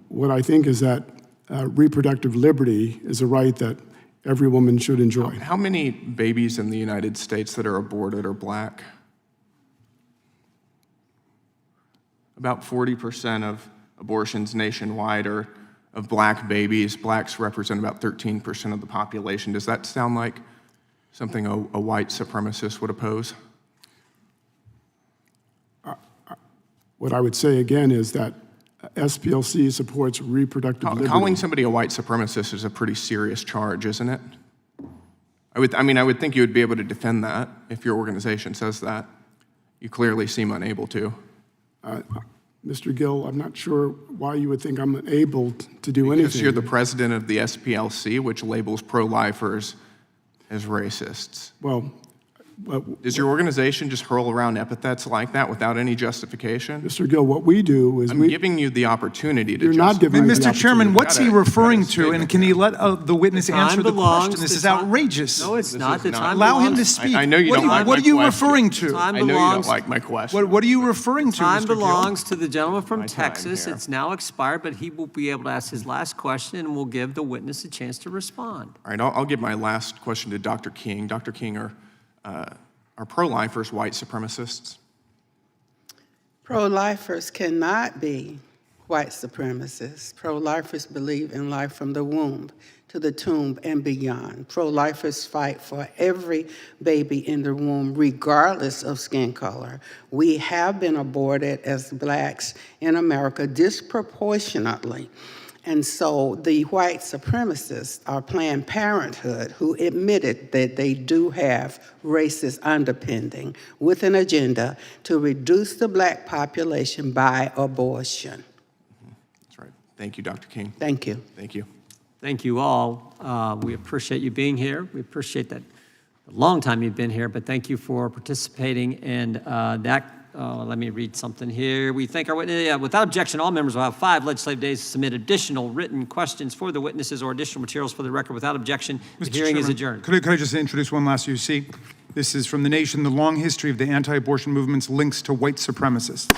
What I think is that reproductive liberty is a right that every woman should enjoy. How many babies in the United States that are aborted are black? About 40% of abortions nationwide are of black babies. Blacks represent about 13% of the population. Does that sound like something a white supremacist would oppose? What I would say again is that SPLC supports reproductive liberty. Calling somebody a white supremacist is a pretty serious charge, isn't it? I would think you would be able to defend that if your organization says that. You clearly seem unable to. Mr. Gill, I'm not sure why you would think I'm able to do anything. Because you're the president of the SPLC, which labels pro-lifers as racists. Well, does your organization just hurl around epithets like that without any justification? Mr. Gill, what we do is I'm giving you the opportunity to You're not giving me the Mr. Chairman, what's he referring to? And can he let the witness answer the question? This is outrageous. No, it's not. The time Allow him to belongs- speak. I know you don't like my What are you question. referring to? Time I know you belongs- don't like my question. What are you referring to, Time Mr. Gill? belongs to the gentleman from My time Texas. here. It's now expired, but he will be able to ask his last question, and we'll give the witness a chance to respond. All right, I'll give my last question to Dr. King. Dr. King, are pro-lifers white supremacists? Pro-lifers cannot be white supremacists. Pro-lifers believe in life from the womb to the tomb and beyond. Pro-lifers fight for every baby in the womb, regardless of skin color. We have been aborted as blacks in America disproportionately. And so the white supremacists are Planned Parenthood, who admitted that they do have racist underpinning with an agenda to reduce the black population by abortion. That's right. Thank you, Dr. King. Thank you. Thank you. Thank you all. We appreciate you being here. We appreciate that a long time you've been here, but thank you for participating. And that Let me read something here. We thank our witness. Without objection, all members will have 5 legislative days to submit additional written questions for the witnesses or additional materials for the record. Without objection, the hearing is adjourned. Could I just introduce one last UC? This is from The Nation, the long history of the anti-abortion movement's links to white supremacists.